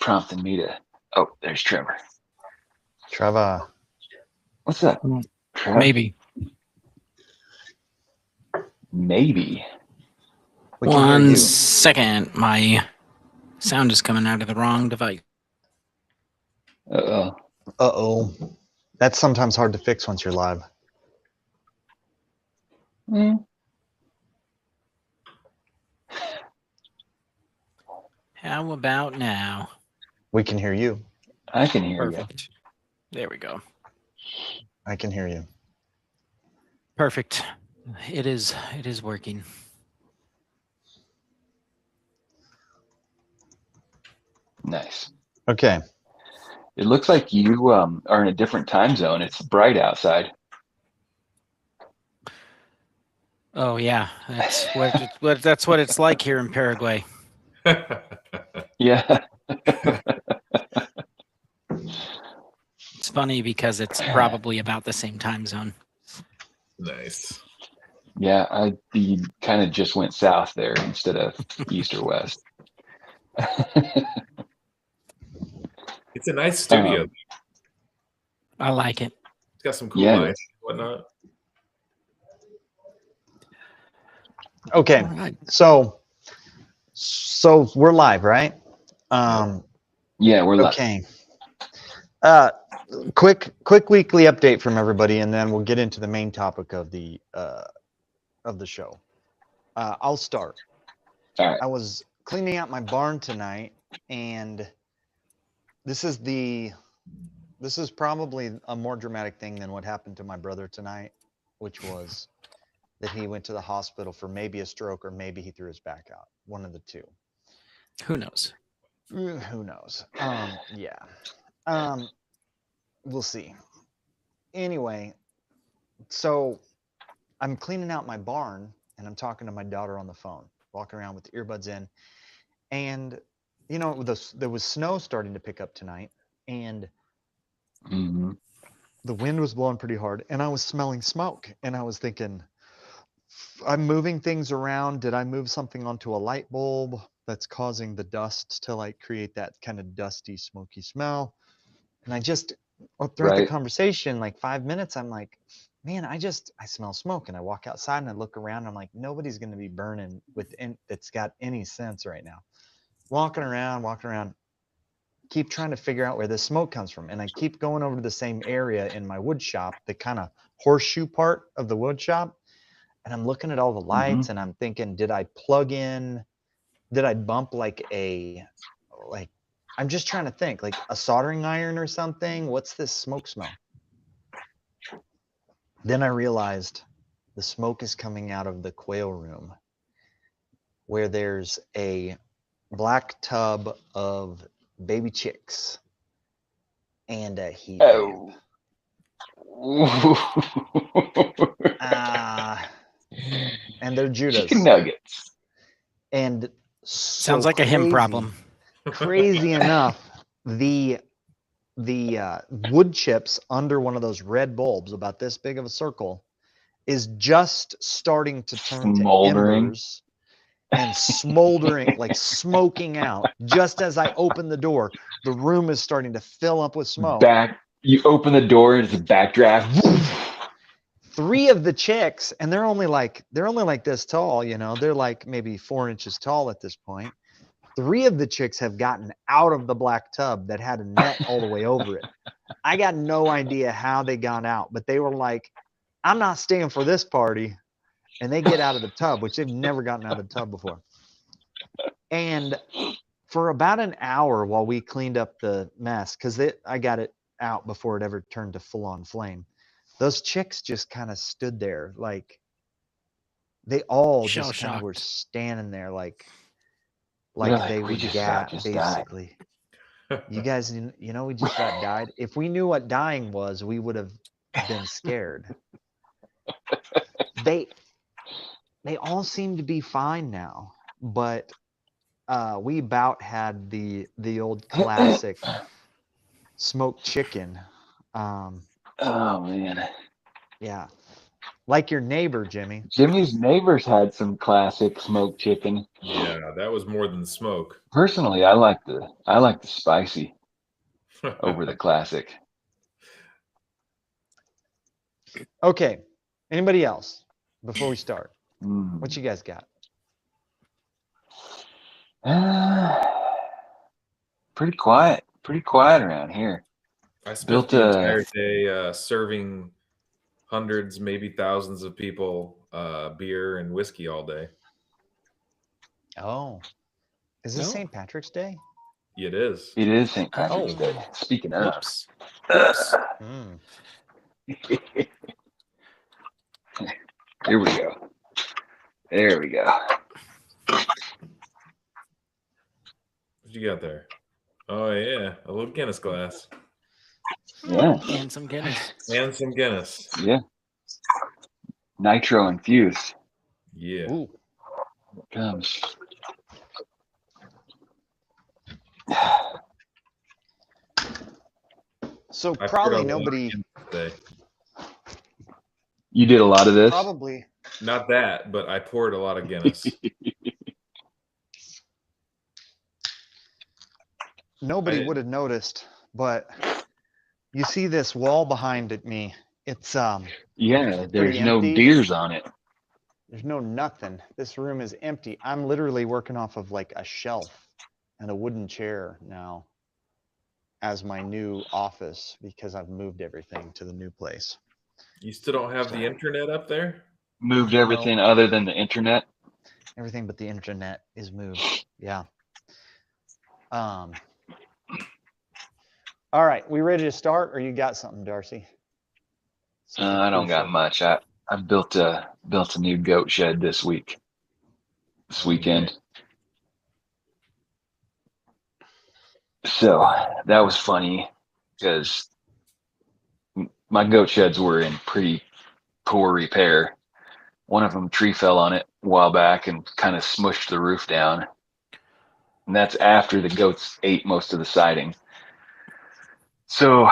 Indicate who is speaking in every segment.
Speaker 1: prompting me to. Oh, there's Trevor.
Speaker 2: Trevor.
Speaker 1: What's up, Trevor?
Speaker 3: Maybe.
Speaker 1: Maybe.
Speaker 2: We can hear
Speaker 3: One
Speaker 2: you.
Speaker 3: second. My sound is coming out of the wrong device.
Speaker 1: Uh-oh.
Speaker 2: Uh-oh. That's sometimes hard to fix once you're live.
Speaker 3: How about now?
Speaker 2: We can hear you.
Speaker 1: I can hear
Speaker 3: Perfect. There we go.
Speaker 2: I can hear you.
Speaker 3: Perfect. It is working.
Speaker 1: you. Nice.
Speaker 2: Okay.
Speaker 1: It looks like you are in a different time zone. It's bright outside.
Speaker 3: Oh yeah, that's what it's like here in Paraguay.
Speaker 1: Yeah.
Speaker 3: It's funny because it's probably about the same time zone.
Speaker 4: Nice.
Speaker 1: Yeah, you kind of just went south there instead of east or west.
Speaker 4: It's a nice studio.
Speaker 3: I like it.
Speaker 4: It's got some cool
Speaker 1: Yeah, it
Speaker 4: lights
Speaker 1: is.
Speaker 4: and whatnot.
Speaker 2: Okay.
Speaker 3: All right.
Speaker 2: So we're live, right?
Speaker 1: Yeah, we're live.
Speaker 2: Okay. Quick weekly update from everybody, and then we'll get into the main topic of the show. I'll start.
Speaker 1: All right.
Speaker 2: I was cleaning out my barn tonight, and this is probably a more dramatic thing than what happened to my brother tonight, which was that he went to the hospital for maybe a stroke or maybe he threw his back out. One of the two.
Speaker 3: Who knows?
Speaker 2: Who knows? Yeah. We'll see. Anyway, so I'm cleaning out my barn and I'm talking to my daughter on the phone, walking around with the earbuds in. And, you know, there was snow starting to pick up tonight, and the wind was blowing pretty hard, and I was smelling smoke. And I was thinking, I'm moving things around. Did I move something onto a light bulb that's causing the dust to like create that kind of dusty, smoky smell? And I just, throughout the conversation, like 5 minutes, I'm like, man, I smell smoke. And I walk outside and I look around. I'm like, nobody's going to be burning that's got any sense right now. Walking around, keep trying to figure out where the smoke comes from. And I keep going over to the same area in my wood shop, the kind of horseshoe part of the wood shop. And I'm looking at all the lights and I'm thinking, did I bump I'm just trying to think, like a soldering iron or something? What's this smoke smell? Then I realized the smoke is coming out of the quail room, where there's a black tub of baby chicks and a heat lamp. And they're Judas.
Speaker 1: Chicken nuggets.
Speaker 2: And
Speaker 3: Sounds like a him problem.
Speaker 2: Crazy enough, the wood chips under one of those red bulbs about this big of a circle is just starting to turn to embers and smoldering, like smoking out. Just as I open the door, the room is starting to fill up with smoke.
Speaker 1: You open the door, it's a backdraft.
Speaker 2: 3 of the chicks, and they're only like this tall, you know, they're like maybe 4 inches tall at this point. 3 of the chicks have gotten out of the black tub that had a net all the way over it. I got no idea how they got out, but they were like, I'm not staying for this party. And they get out of the tub, which they've never gotten out of the tub before. And for about an hour while we cleaned up the mess, because I got it out before it ever turned to full-on flame, those chicks just kind of stood there, like they all just kind of were standing there like they would gat, basically. You guys, you know, we just got died. If we knew what dying was, we would have been scared. They all seem to be fine now, but we about had the old classic smoked chicken.
Speaker 1: Oh man.
Speaker 2: Yeah. Like your neighbor, Jimmy.
Speaker 1: Jimmy's neighbors had some classic smoked chicken.
Speaker 4: Yeah, that was more than smoke.
Speaker 1: Personally, I like the spicy over the classic.
Speaker 2: Okay. Anybody else before we start?
Speaker 1: Mm.
Speaker 2: What you guys got?
Speaker 1: Pretty quiet around here.
Speaker 4: I spent
Speaker 1: Built
Speaker 4: the
Speaker 1: a-
Speaker 4: entire day serving hundreds, maybe thousands of people beer and whiskey all day.
Speaker 2: Oh, is this
Speaker 3: No.
Speaker 2: St. Patrick's Day?
Speaker 4: It is.
Speaker 1: It is St. Patrick's
Speaker 3: Oh.
Speaker 1: Day. Speaking of,
Speaker 3: Whoops. Whoops.
Speaker 2: Mm.
Speaker 1: here we go. There we go.
Speaker 4: What you got there? Oh yeah, a little Guinness glass
Speaker 1: Yeah,
Speaker 3: And some Guinness.
Speaker 4: and some Guinness.
Speaker 1: yeah. Nitro infused.
Speaker 4: Yeah.
Speaker 2: Ooh.
Speaker 1: Here it comes.
Speaker 2: So
Speaker 4: I poured
Speaker 2: probably
Speaker 4: a lot of
Speaker 2: nobody.
Speaker 4: Guinness today.
Speaker 1: You did a lot of this.
Speaker 2: Probably
Speaker 4: Not that, but I poured a lot of Guinness.
Speaker 2: nobody
Speaker 4: I-
Speaker 2: would have noticed, but you see this wall behind me. It's
Speaker 1: Yeah, there's
Speaker 2: pretty
Speaker 1: no
Speaker 2: empty.
Speaker 1: deers on it.
Speaker 2: There's no nothing. This room is empty. I'm literally working off of like a shelf and a wooden chair now as my new office because I've moved everything to the new place.
Speaker 4: You still don't have the internet up there?
Speaker 1: Moved everything other than the internet.
Speaker 2: Everything but the internet is moved. Yeah. All right, we ready to start or you got something, Darcy? Something
Speaker 1: I don't got
Speaker 2: crucial.
Speaker 1: much. I built a new goat shed this weekend. So that was funny because my goat sheds were in pretty poor repair. One of them, tree fell on it a while back and kind of smushed the roof down. And that's after the goats ate most of the siding. So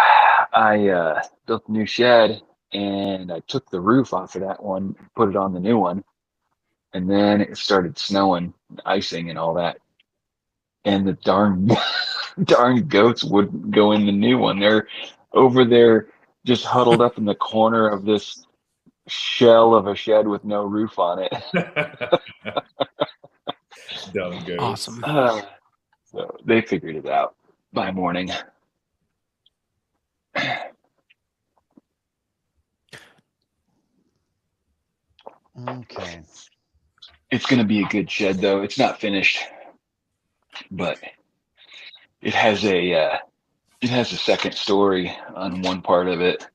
Speaker 1: I built a new shed and I took the roof off of that one, put it on the new one. And then it started snowing, icing and all that. And the darn goats wouldn't go in the new one. They're over there just huddled up in the corner of this shell of a shed with no roof on it.
Speaker 4: Dumb goats.
Speaker 3: Awesome.
Speaker 1: So they figured it out by morning.
Speaker 2: Okay.
Speaker 1: It's going to be a good shed though. It's not finished, but it has a second story on one part of it.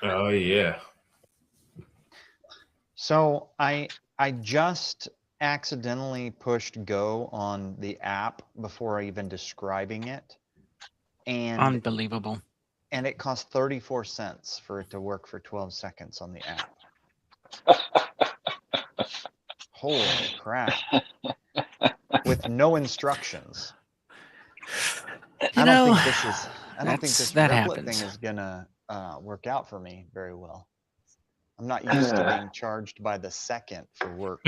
Speaker 4: Oh yeah.
Speaker 2: So I just accidentally pushed go on the app before even describing it. And
Speaker 3: Unbelievable.
Speaker 2: it cost 34 cents for it to work for 12 seconds on the app. Holy crap. With no instructions. I don't think this
Speaker 3: that
Speaker 2: Replit
Speaker 3: happens.
Speaker 2: thing is gonna work out for me very well. I'm not used to being charged by the second for work.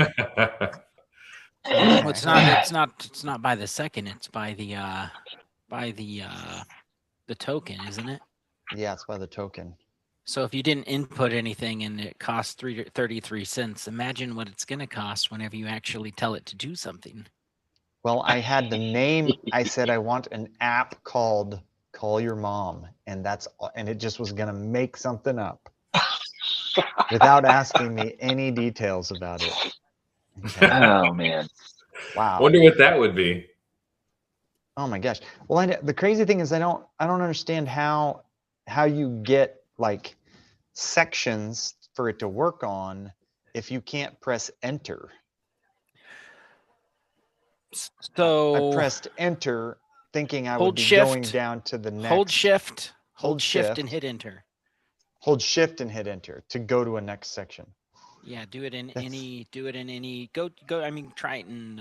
Speaker 3: Well, it's not by the second. It's by the token, isn't it?
Speaker 2: Yeah, it's by the token.
Speaker 3: So if you didn't input anything and it costs 33 cents, imagine what it's going to cost whenever you actually tell it to do something.
Speaker 2: Well, I had the name. I said I want an app called Call Your Mom, and it just was gonna make something up without asking me any details about it. Okay.
Speaker 1: Oh man.
Speaker 2: Wow.
Speaker 4: Wonder what that would be.
Speaker 2: Oh my gosh. Well, the crazy thing is I don't understand how you get like sections for it to work on if you can't press enter.
Speaker 3: So
Speaker 2: I pressed enter thinking I would
Speaker 3: hold
Speaker 2: be
Speaker 3: shift,
Speaker 2: going down to the next.
Speaker 3: hold shift
Speaker 2: Hold
Speaker 3: and
Speaker 2: shift.
Speaker 3: hit enter.
Speaker 2: Hold shift and hit enter to go to a next section.
Speaker 3: Yeah, do it in
Speaker 2: That's-
Speaker 3: any go I mean try it in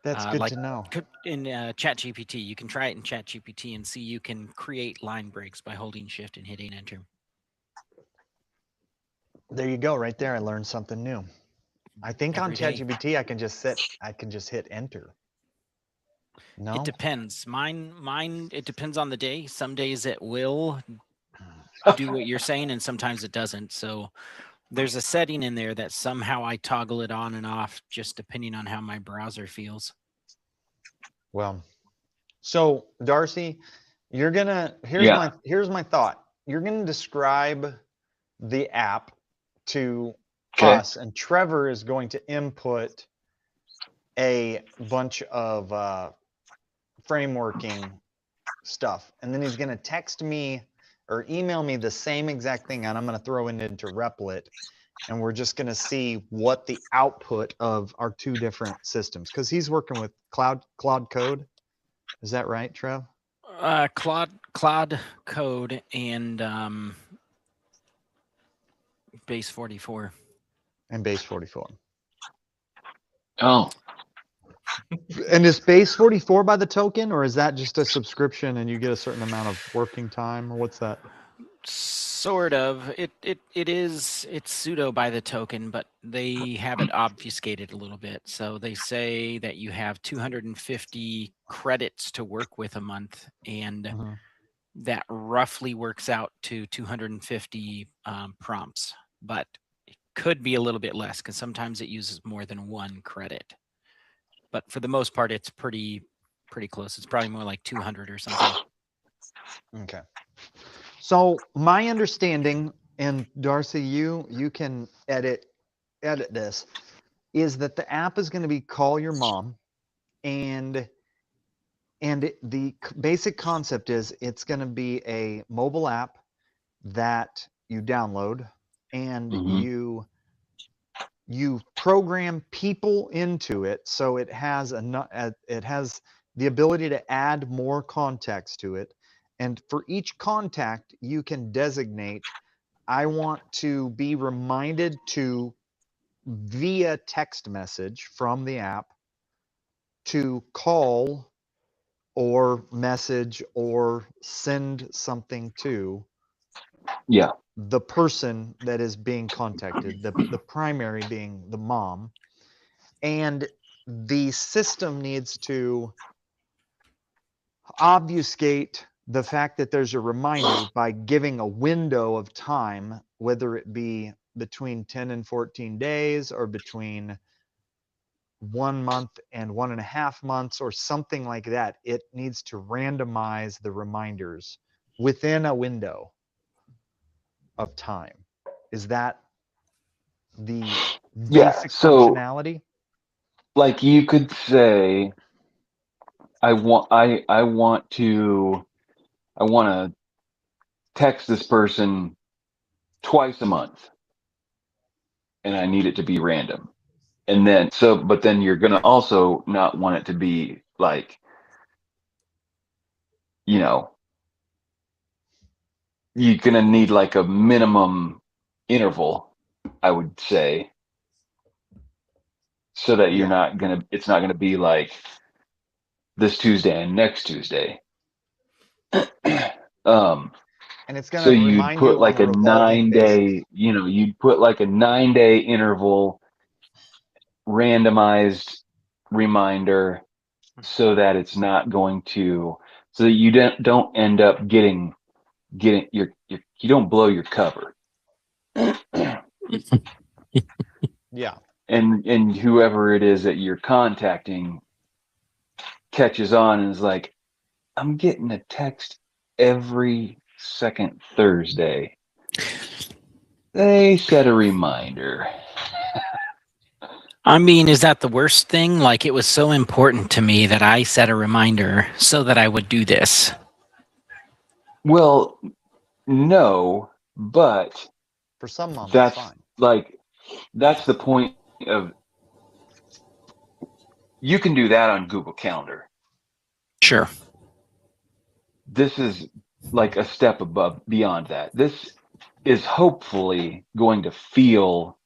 Speaker 2: That's good
Speaker 3: like
Speaker 2: to know.
Speaker 3: in ChatGPT. You can try it in ChatGPT and see you can create line breaks by holding Shift and hitting Enter.
Speaker 2: There you go, right there. I learned something new. I think on
Speaker 3: Every day.
Speaker 2: ChatGPT I can just hit enter. No.
Speaker 3: It depends. Mine. It depends on the day. Some days it will do what you're saying, and sometimes it doesn't. So there's a setting in there that somehow I toggle it on and off, just depending on how my browser feels.
Speaker 2: Well, so Darcy, here's
Speaker 1: Yeah.
Speaker 2: my thought. You're gonna describe the app to
Speaker 1: Okay.
Speaker 2: us, and Trevor is going to input a bunch of frameworking stuff, and then he's going to text me or email me the same exact thing, and I'm going to throw it into Replit, and we're just going to see what the output of our two different systems, because he's working with Cloud Code. Is that right, Trev?
Speaker 3: Cloud Code and Base 44.
Speaker 2: And Base 44.
Speaker 1: Oh,
Speaker 2: And is Base 44 by the token, or is that just a subscription and you get a certain amount of working time, or what's that?
Speaker 3: Sort of. It's pseudo by the token, but they have it obfuscated a little bit. So they say that you have 250 credits to work with a month, and
Speaker 2: Mhm.
Speaker 3: that roughly works out to 250 prompts, but it could be a little bit less because sometimes it uses more than one credit. But for the most part, it's pretty close. It's probably more like 200 or something.
Speaker 2: Okay. So my understanding, and Darcy, you can edit this, is that the app is going to be Call Your Mom, and the basic concept is it's going to be a mobile app that you download, and
Speaker 1: Mhm.
Speaker 2: you program people into it, so it has the ability to add more context to it, and for each contact you can designate, I want to be reminded to, via text message from the app, to call or message or send something to
Speaker 1: Yeah.
Speaker 2: the person that is being contacted, the primary being the mom, and the system needs to obfuscate the fact that there's a reminder by giving a window of time, whether it be between 10 and 14 days or between 1 month and 1.5 months or something like that. It needs to randomize the reminders within a window of time. Is that the
Speaker 1: Yeah.
Speaker 2: basic
Speaker 1: So,
Speaker 2: functionality?
Speaker 1: like, you could say, I want to text this person twice a month, and I need it to be random. And then, but then you're going to also not want it to be like, you know, you're going to need like a minimum interval, I would say, so that
Speaker 2: Yeah.
Speaker 1: it's not going to be like this Tuesday and next Tuesday.
Speaker 2: And it's going
Speaker 1: So
Speaker 2: to
Speaker 1: you'd
Speaker 2: remind you
Speaker 1: put
Speaker 2: on
Speaker 1: like
Speaker 2: a
Speaker 1: a
Speaker 2: revolving basis.
Speaker 1: 9-day, you'd put like a 9-day interval randomized reminder, so that it's not going to, so that you don't end up getting you don't blow your cover.
Speaker 2: Yeah.
Speaker 1: And whoever it is that you're contacting catches on and is like, I'm getting a text every second Thursday. They set a reminder.
Speaker 3: I mean, is that the worst thing? Like, it was so important to me that I set a reminder so that I would do this.
Speaker 1: Well, no, but
Speaker 2: For some moms, it's
Speaker 1: that's
Speaker 2: fine.
Speaker 1: like, that's the point of, you can do that on Google Calendar.
Speaker 3: Sure.
Speaker 1: This is like a step beyond that. This is hopefully going to feel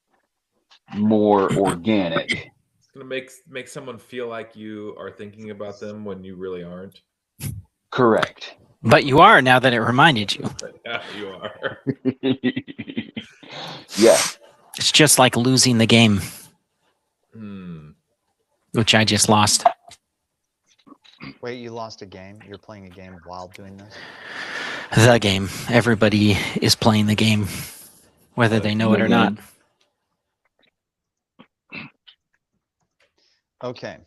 Speaker 1: more organic
Speaker 4: gonna make someone feel like you are thinking about them when you really aren't.
Speaker 1: Correct.
Speaker 3: But you are now that it reminded you.
Speaker 4: Yeah, you are.
Speaker 1: Yeah.
Speaker 3: It's just like losing the game, which I just lost.
Speaker 2: Wait, you lost a game? You're playing a game while doing this?
Speaker 3: The game. Everybody is playing the game, whether they know it or not.
Speaker 2: Okay.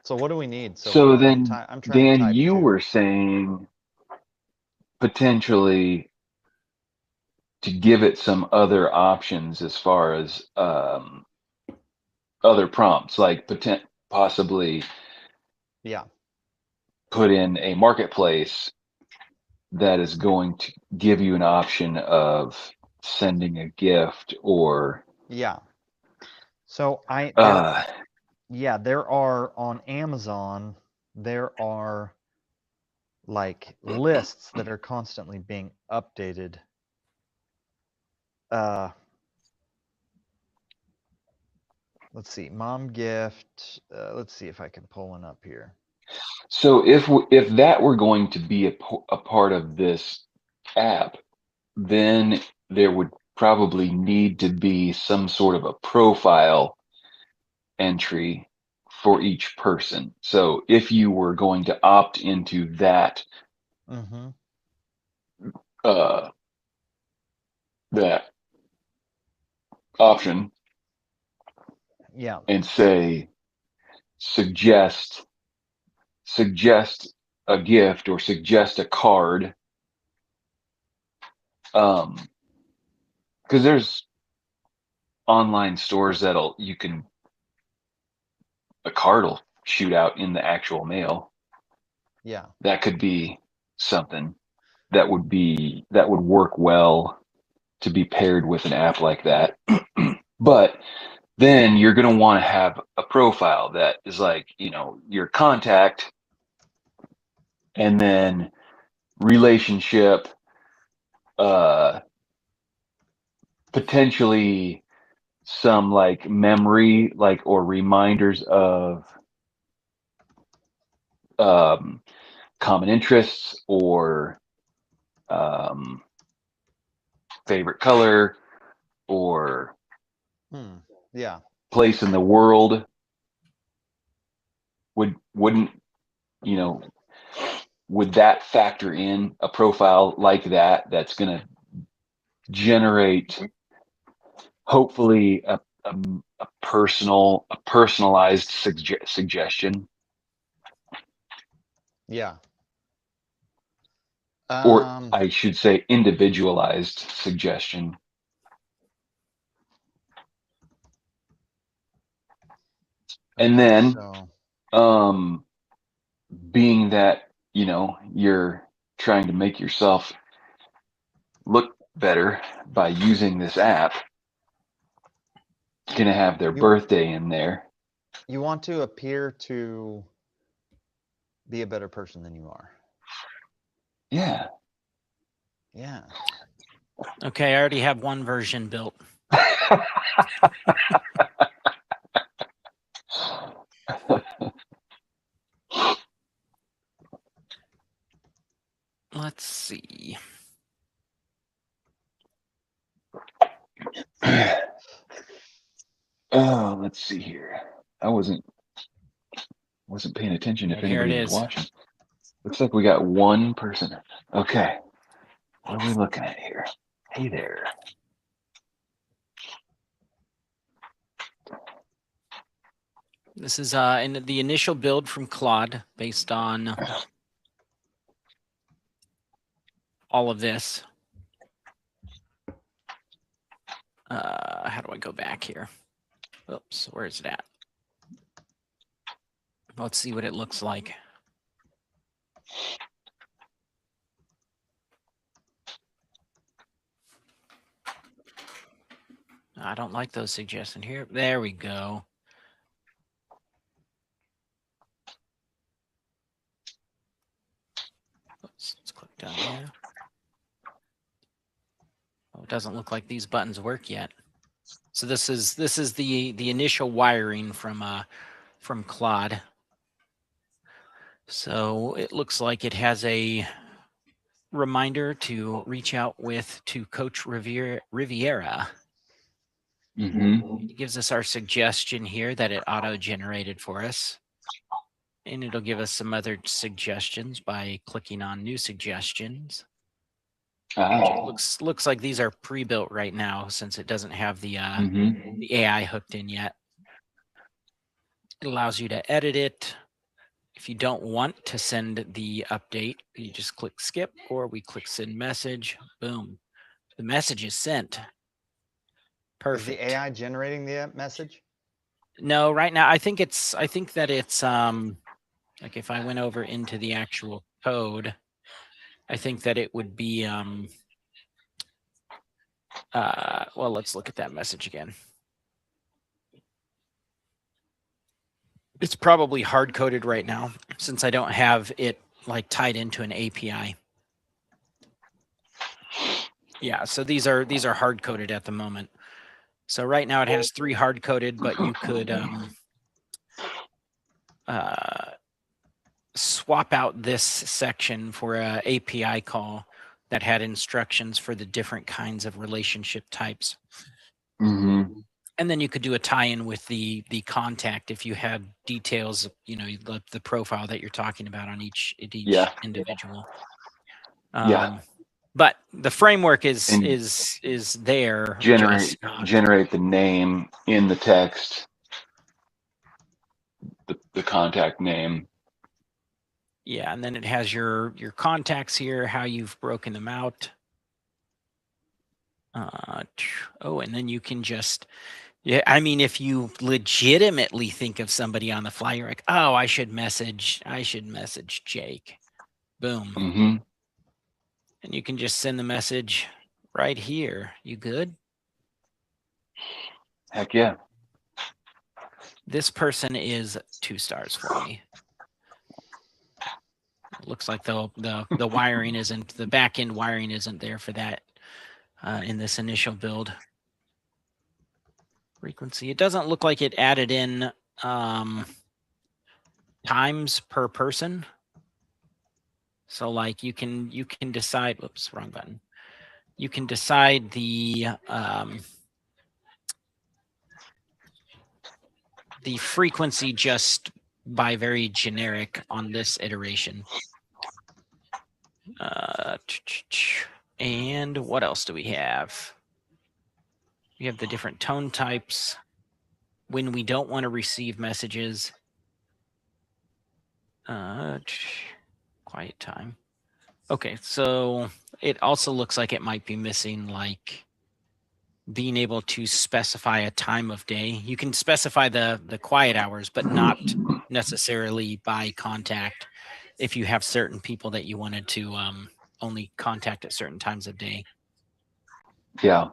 Speaker 2: So what do we need?
Speaker 1: So
Speaker 2: far?
Speaker 1: then,
Speaker 2: I'm trying to
Speaker 1: Dan,
Speaker 2: type
Speaker 1: you
Speaker 2: too.
Speaker 1: were saying potentially to give it some other options as far as other prompts, like possibly
Speaker 2: Yeah.
Speaker 1: put in a marketplace that is going to give you an option of sending a gift or
Speaker 2: Yeah. So yeah, there are on Amazon, there are like lists that are constantly being updated. Let's see, mom gift. Let's see if I can pull one up here.
Speaker 1: so if that were going to be a part of this app, then there would probably need to be some sort of a profile entry for each person. So if you were going to opt into that
Speaker 2: Mm-hmm.
Speaker 1: that option
Speaker 2: Yeah.
Speaker 1: and say suggest a gift or suggest a card, because there's online stores that'll a card will shoot out in the actual mail.
Speaker 2: Yeah.
Speaker 1: That could be something that would work well to be paired with an app like that. But then you're going to want to have a profile that is like, your contact and then relationship, potentially some like memory, like, or reminders of common interests or favorite color or
Speaker 2: Yeah.
Speaker 1: place in the world. Wouldn't would that factor in a profile like that that's going to generate hopefully a personalized suggestion,
Speaker 2: Yeah.
Speaker 1: or I should say individualized suggestion. And then being that you're trying to make yourself look better by using this app, gonna have their birthday in there.
Speaker 2: You want to appear to be a better person than you are.
Speaker 1: Yeah.
Speaker 2: Yeah.
Speaker 3: Okay, I already have one version built. Let's see.
Speaker 1: Oh, let's see here. I wasn't paying attention if
Speaker 3: Here it
Speaker 1: anybody was
Speaker 3: is.
Speaker 1: watching. Looks like we got one person. Okay. What are we looking at here? Hey there.
Speaker 3: This is in the initial build from Claude based on all of this. How do I go back here? Oops, where is it at? Let's see what it looks like. I don't like those suggestions here. There we go. Oops, let's click down there. Oh, it doesn't look like these buttons work yet. So this is the initial wiring from from Claude. So it looks like it has a reminder to reach out to Coach Riviera.
Speaker 1: Mm-hmm.
Speaker 3: It gives us our suggestion here that it auto-generated for us. And it'll give us some other suggestions by clicking on new suggestions. Which looks like these are pre-built right now since it doesn't have the AI hooked in yet. It allows you to edit it. If you don't want to send the update, you just click skip, or we click send message. Boom. The message is sent. Perfect.
Speaker 2: Is the AI generating the message?
Speaker 3: No, right now I think that it's like if I went over into the actual code, I think that it would be well, let's look at that message again. It's probably hard coded right now since I don't have it like tied into an API. Yeah, so these are hard coded at the moment. So right now it has 3 hard coded, but you could swap out this section for a API call that had instructions for the different kinds of relationship types.
Speaker 1: Mm-hmm.
Speaker 3: And then you could do a tie-in with the contact if you had details, you know, the profile that you're talking about on each individual. But the framework is there.
Speaker 1: Generate the name in the text, the contact name.
Speaker 3: Yeah, and then it has your contacts here, how you've broken them out. Oh, and then you can just, yeah, I mean, if you legitimately think of somebody on the fly, you're like, oh, I should message Jake. Boom.
Speaker 1: Mm-hmm.
Speaker 3: And you can just send the message right here. You good?
Speaker 1: Heck yeah.
Speaker 3: This person is 2 stars for me. It looks like the wiring isn't, the back end wiring isn't there for that in this initial build. Frequency. It doesn't look like it added in times per person. So like you can decide, whoops, wrong button. You can decide the frequency just by very generic on this iteration. And what else do we have? We have the different tone types. When we don't want to receive messages. Quiet time. Okay, so it also looks like it might be missing like being able to specify a time of day. You can specify the quiet hours, but not necessarily by contact if you have certain people that you wanted to only contact at certain times of day.
Speaker 1: Yeah.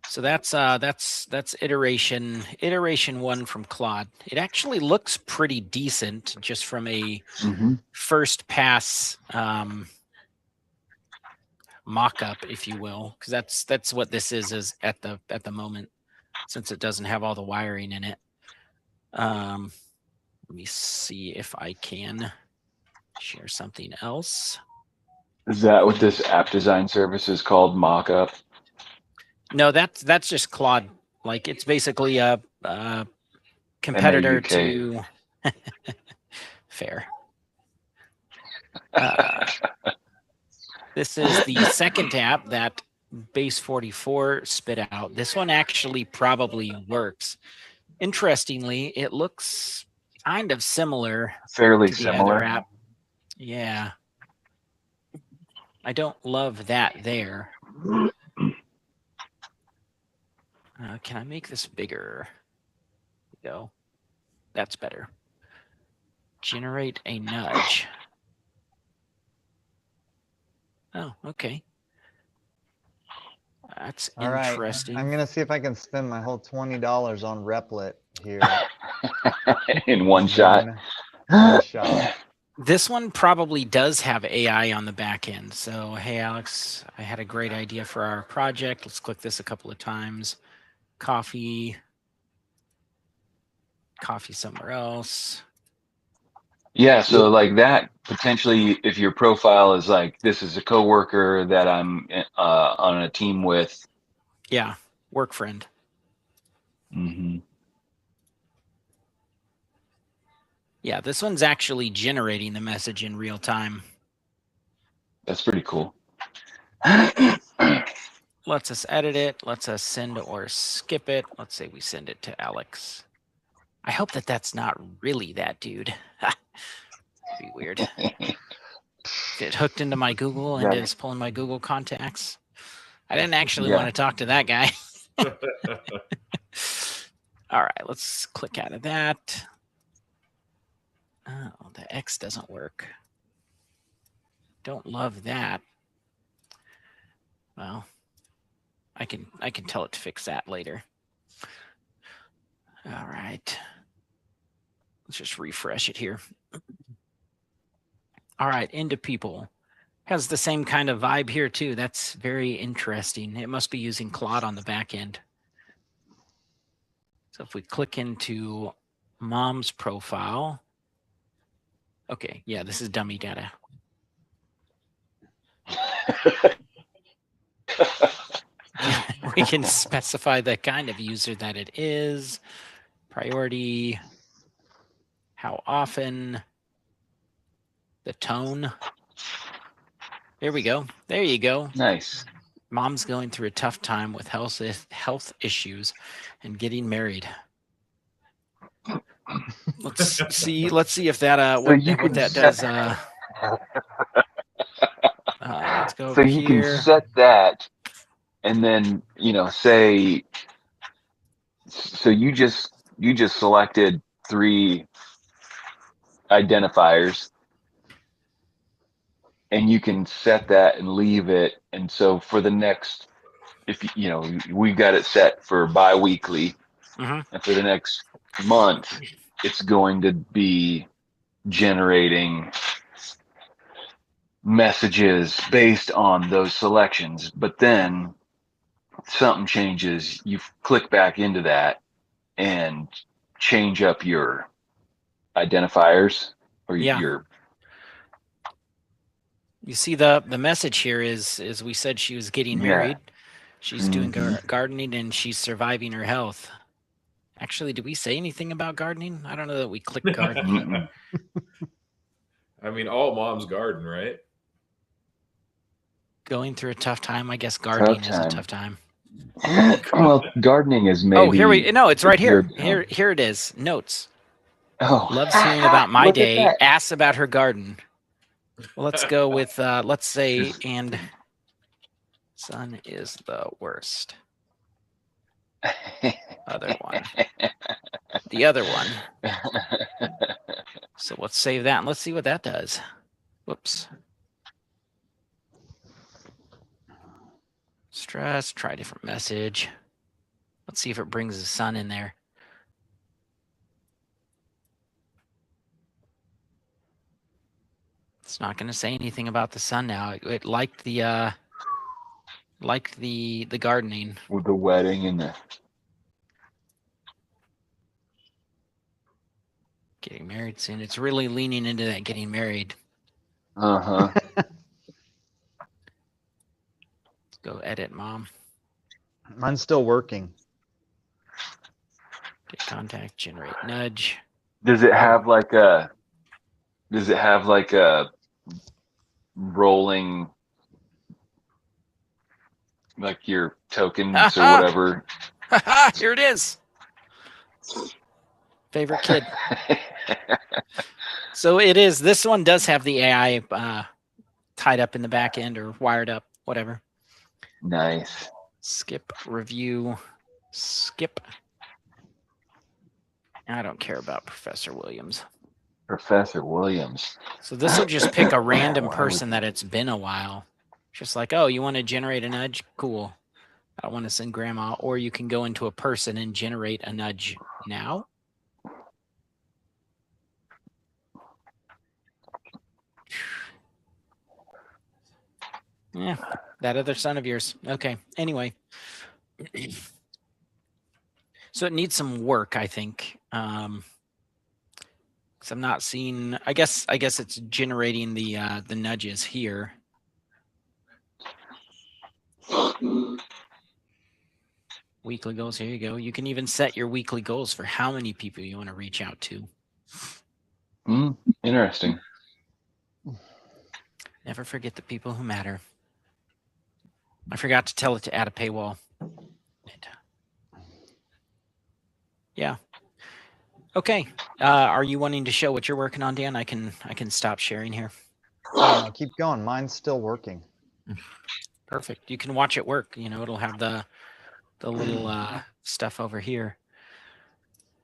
Speaker 3: So that's iteration 1 from Claude. It actually looks pretty decent just from a first pass mock-up, if you will, because that's what this is at the moment, since it doesn't have all the wiring in it. Let me see if I can share something else.
Speaker 1: Is that what this app design service is called? Mockup?
Speaker 3: No, that's just Claude. Like it's basically a competitor to fair. This is the second app that Base 44 spit out. This one actually probably works. Interestingly, it looks kind of similar.
Speaker 1: Fairly
Speaker 3: to the
Speaker 1: similar.
Speaker 3: other app. Yeah. I don't love that there. Can I make this bigger? There we go. That's better. Generate a nudge. Oh, okay. That's
Speaker 2: All
Speaker 3: interesting.
Speaker 2: right. I'm gonna see if I can spend my whole $20 on Replit here.
Speaker 1: In one shot.
Speaker 2: One shot.
Speaker 3: This one probably does have AI on the back end. So, hey, Alex, I had a great idea for our project. Let's click this a couple of times. Coffee. coffee somewhere else.
Speaker 1: Yeah, so like that potentially, if your profile is like, this is a coworker that I'm on a team with.
Speaker 3: Yeah, work friend.
Speaker 1: Hmm.
Speaker 3: Yeah, this one's actually generating the message in real time.
Speaker 1: That's pretty cool.
Speaker 3: Lets us edit it, lets us send or skip it. Let's say we send it to Alex. I hope that that's not really that dude. Be weird. Get hooked into my Google and
Speaker 1: Yeah.
Speaker 3: is pulling my Google contacts. I didn't actually
Speaker 1: Yeah.
Speaker 3: want to talk to that guy. All right, let's click out of that. Oh, the X doesn't work. Don't love that. Well, I can tell it to fix that later. All right. Let's just refresh it here. All right, into people. Has the same kind of vibe here too. That's very interesting. It must be using Claude on the back end. So if we click into mom's profile. Okay, yeah, this is dummy data. We can specify the kind of user that it is, priority, how often, the tone. There we go. There you go.
Speaker 1: Nice.
Speaker 3: Mom's going through a tough time with health issues and getting married. Let's see if that
Speaker 1: So you
Speaker 3: what
Speaker 1: can
Speaker 3: that
Speaker 1: set-
Speaker 3: does. Let's go
Speaker 1: So
Speaker 3: over
Speaker 1: you
Speaker 3: here.
Speaker 1: can set that, and then say. So you just selected 3 identifiers, and you can set that and leave it. And so for the next, if we've got it set for bi-weekly,
Speaker 3: Mhm.
Speaker 1: and for the next month, it's going to be generating messages based on those selections. But then something changes, you click back into that and change up your identifiers or
Speaker 3: Yeah.
Speaker 1: your.
Speaker 3: You see the message here is we said she was getting
Speaker 1: Yeah.
Speaker 3: married. She's doing
Speaker 1: Mhm.
Speaker 3: gardening and she's surviving her health. Actually, did we say anything about gardening? I don't know that we clicked gardening.
Speaker 1: Mm-mm.
Speaker 4: I mean, all moms garden, right?
Speaker 3: Going through a tough time. I guess gardening is a
Speaker 1: time.
Speaker 3: tough time.
Speaker 1: Well, gardening is maybe.
Speaker 3: Oh, here no, it's right here.
Speaker 1: Here.
Speaker 3: Here it is. Notes.
Speaker 1: Oh,
Speaker 3: Loves hearing about my
Speaker 1: Look at
Speaker 3: day.
Speaker 1: that.
Speaker 3: Asks about her garden. Well, let's go with let's say
Speaker 1: Just-
Speaker 3: and sun is the worst. Other one. The other one. So let's save that and let's see what that does. Whoops. Stress, try a different message. Let's see if it brings the sun in there. It's not going to say anything about the sun now. It liked the gardening.
Speaker 1: With the wedding and the.
Speaker 3: Getting married soon. It's really leaning into that getting married.
Speaker 1: Uh-huh.
Speaker 3: Let's go edit, mom.
Speaker 2: Mine's still working.
Speaker 3: Get contact, generate nudge.
Speaker 1: Does it have like a rolling, like your tokens or whatever?
Speaker 3: Here it is. Favorite kid. So it is. This one does have the AI tied up in the back end or wired up, whatever.
Speaker 1: Nice.
Speaker 3: Skip review. Skip. I don't care about Professor Williams.
Speaker 1: Professor Williams.
Speaker 3: So this will just pick a random
Speaker 1: Why would
Speaker 3: person that it's been a while. Just like, oh, you want to generate a nudge? Cool. I want to send grandma. Or you can go into a person and generate a nudge now. Yeah, that other son of yours. Okay. Anyway. So it needs some work, I think. 'Cause I'm not seeing. I guess it's generating the nudges here. Weekly goals. Here you go. You can even set your weekly goals for how many people you want to reach out to.
Speaker 1: Interesting.
Speaker 3: Never forget the people who matter. I forgot to tell it to add a paywall. Yeah. Okay. Are you wanting to show what you're working on, Dan? I can stop sharing here.
Speaker 2: No, keep going. Mine's still working.
Speaker 3: Perfect. You can watch it work. It'll have the little stuff over here.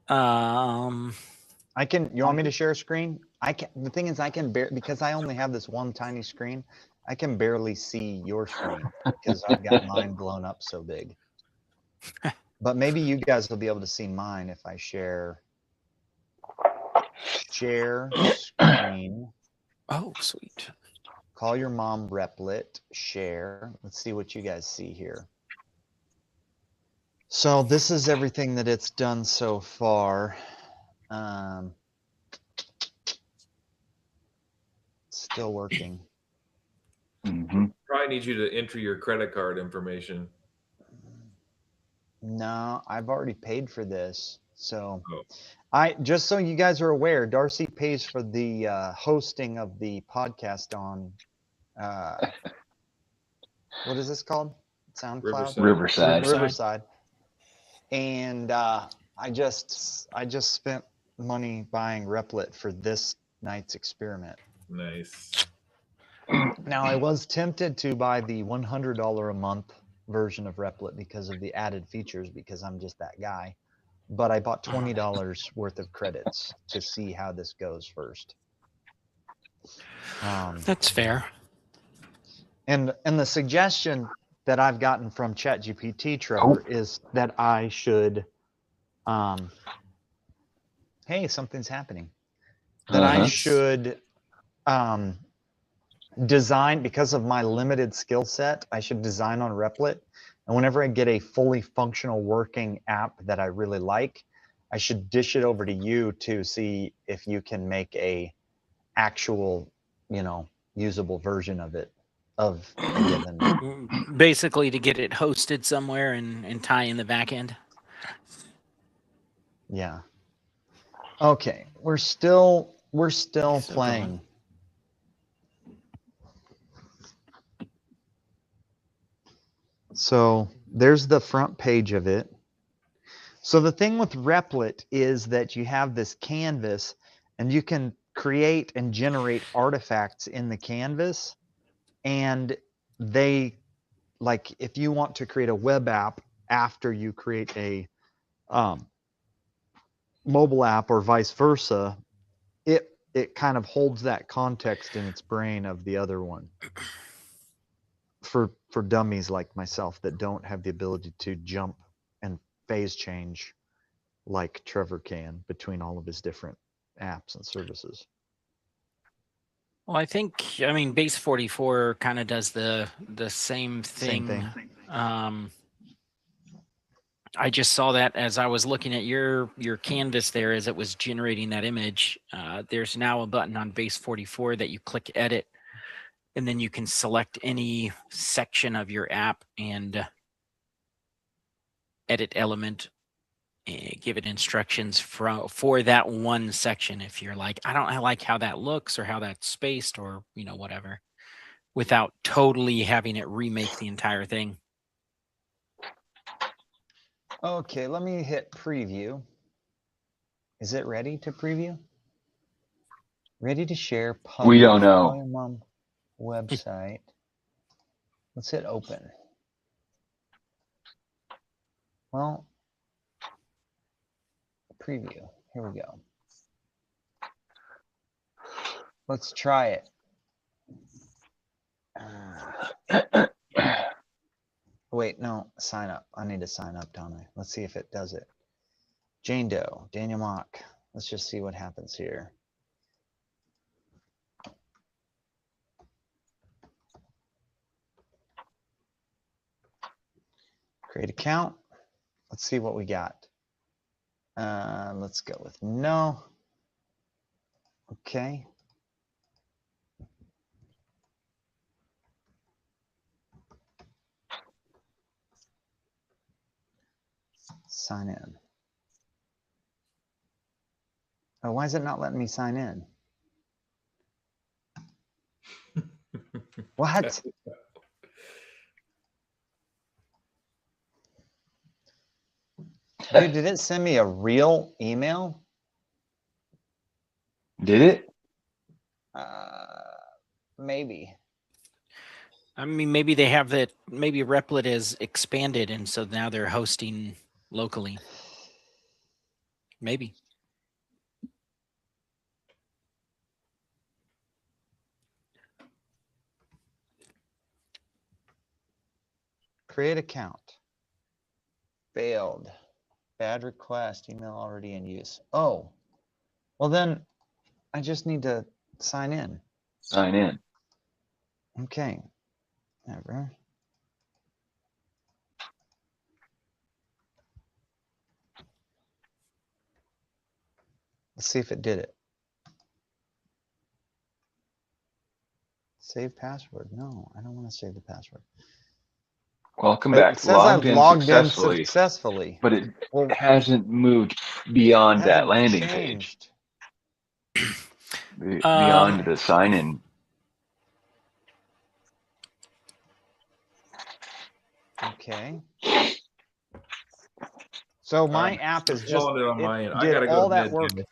Speaker 2: I can. You want me to share a screen? I can. The thing is, I can because I only have this one tiny screen. I can barely see your screen because I've got mine blown up so big. But maybe you guys will be able to see mine if I share screen.
Speaker 3: Oh, sweet.
Speaker 2: Call your mom Replit, share. Let's see what you guys see here. So this is everything that it's done so far. Still working.
Speaker 4: Probably need you to enter your credit card information.
Speaker 2: No, I've already paid for this. So
Speaker 4: Oh.
Speaker 2: just so you guys are aware, Darcy pays for the hosting of the podcast on what is this called? SoundCloud?
Speaker 4: Riverside.
Speaker 2: Riverside. And I just spent money buying Replit for this night's experiment.
Speaker 4: Nice.
Speaker 2: Now I was tempted to buy the $100 a month version of Replit because of the added features, because I'm just that guy. But I bought $20 worth of credits to see how this goes first.
Speaker 3: That's fair.
Speaker 2: And the suggestion that I've gotten from ChatGPT, Trevor, is that I should, hey, something's happening. That I should design, because of my limited skill set, I should design on Replit. And whenever I get a fully functional working app that I really like, I should dish it over to you to see if you can make a actual, usable version of it. Of a given.
Speaker 3: Basically to get it hosted somewhere and tie in the back end.
Speaker 2: Yeah. Okay, we're still playing. So there's the front page of it. So the thing with Replit is that you have this canvas and you can create and generate artifacts in the canvas. And they, like, if you want to create a web app after you create a mobile app or vice versa, it kind of holds that context in its brain of the other one. For dummies like myself that don't have the ability to jump and phase change like Trevor can between all of his different apps and services.
Speaker 3: Well, I mean, Base 44 kind of does the same thing. I just saw that as I was looking at your canvas there as it was generating that image. There's now a button on Base 44 that you click edit, and then you can select any section of your app and edit element, give it instructions for that one section. If you're like, I like how that looks or how that's spaced or, whatever, without totally having it remake the entire thing.
Speaker 2: Okay, let me hit preview. Is it ready to preview? Ready to share public.
Speaker 1: We don't know.
Speaker 2: Your mom website. Let's hit open. Well, preview. Here we go. Let's try it. Wait, no, sign up. I need to sign up, don't I? Let's see if it does it. Jane Doe, Daniel Mock. Let's just see what happens here. Create account. Let's see what we got. Let's go with no. Okay. Sign in. Oh, why is it not letting me sign in? What? Dude, did it send me a real email?
Speaker 1: Did it?
Speaker 2: Maybe.
Speaker 3: I mean, maybe they have that. Maybe Replit is expanded, and so now they're hosting locally. Maybe.
Speaker 2: Create account. Failed. Bad request. Email already in use. Oh, well then I just need to sign in.
Speaker 1: Sign in.
Speaker 2: Okay. Ever. Let's see if it did it. Save password. No, I don't want to save the password.
Speaker 1: Welcome
Speaker 2: It
Speaker 1: back.
Speaker 2: says I've logged in
Speaker 1: successfully,
Speaker 2: successfully.
Speaker 1: but it
Speaker 2: Well,
Speaker 1: hasn't moved beyond that
Speaker 2: hasn't
Speaker 1: landing page.
Speaker 2: changed.
Speaker 1: Beyond the sign in.
Speaker 2: Okay. So my app is just
Speaker 4: Following it on my end. I
Speaker 2: did
Speaker 4: gotta go
Speaker 2: all
Speaker 4: to
Speaker 2: that
Speaker 4: bed,
Speaker 2: work.
Speaker 4: Jimmy.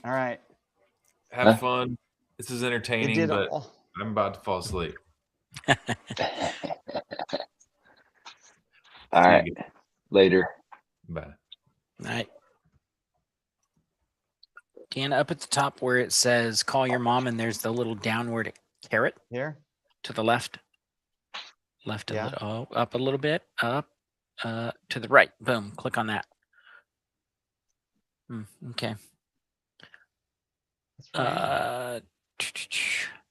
Speaker 2: All right.
Speaker 4: Have
Speaker 1: Huh?
Speaker 4: fun. This is
Speaker 2: It
Speaker 4: entertaining,
Speaker 2: did
Speaker 4: but
Speaker 2: all.
Speaker 4: I'm about to fall asleep.
Speaker 1: All
Speaker 4: See
Speaker 1: right.
Speaker 4: you.
Speaker 1: Later.
Speaker 4: Bye.
Speaker 3: All right. Dan, up at the top where it says call your mom, and there's the little downward caret
Speaker 2: Here.
Speaker 3: to the left. Left a
Speaker 2: Yeah.
Speaker 3: little, oh, up a little bit, up, to the right. Boom. Click on that. Okay.
Speaker 2: That's right.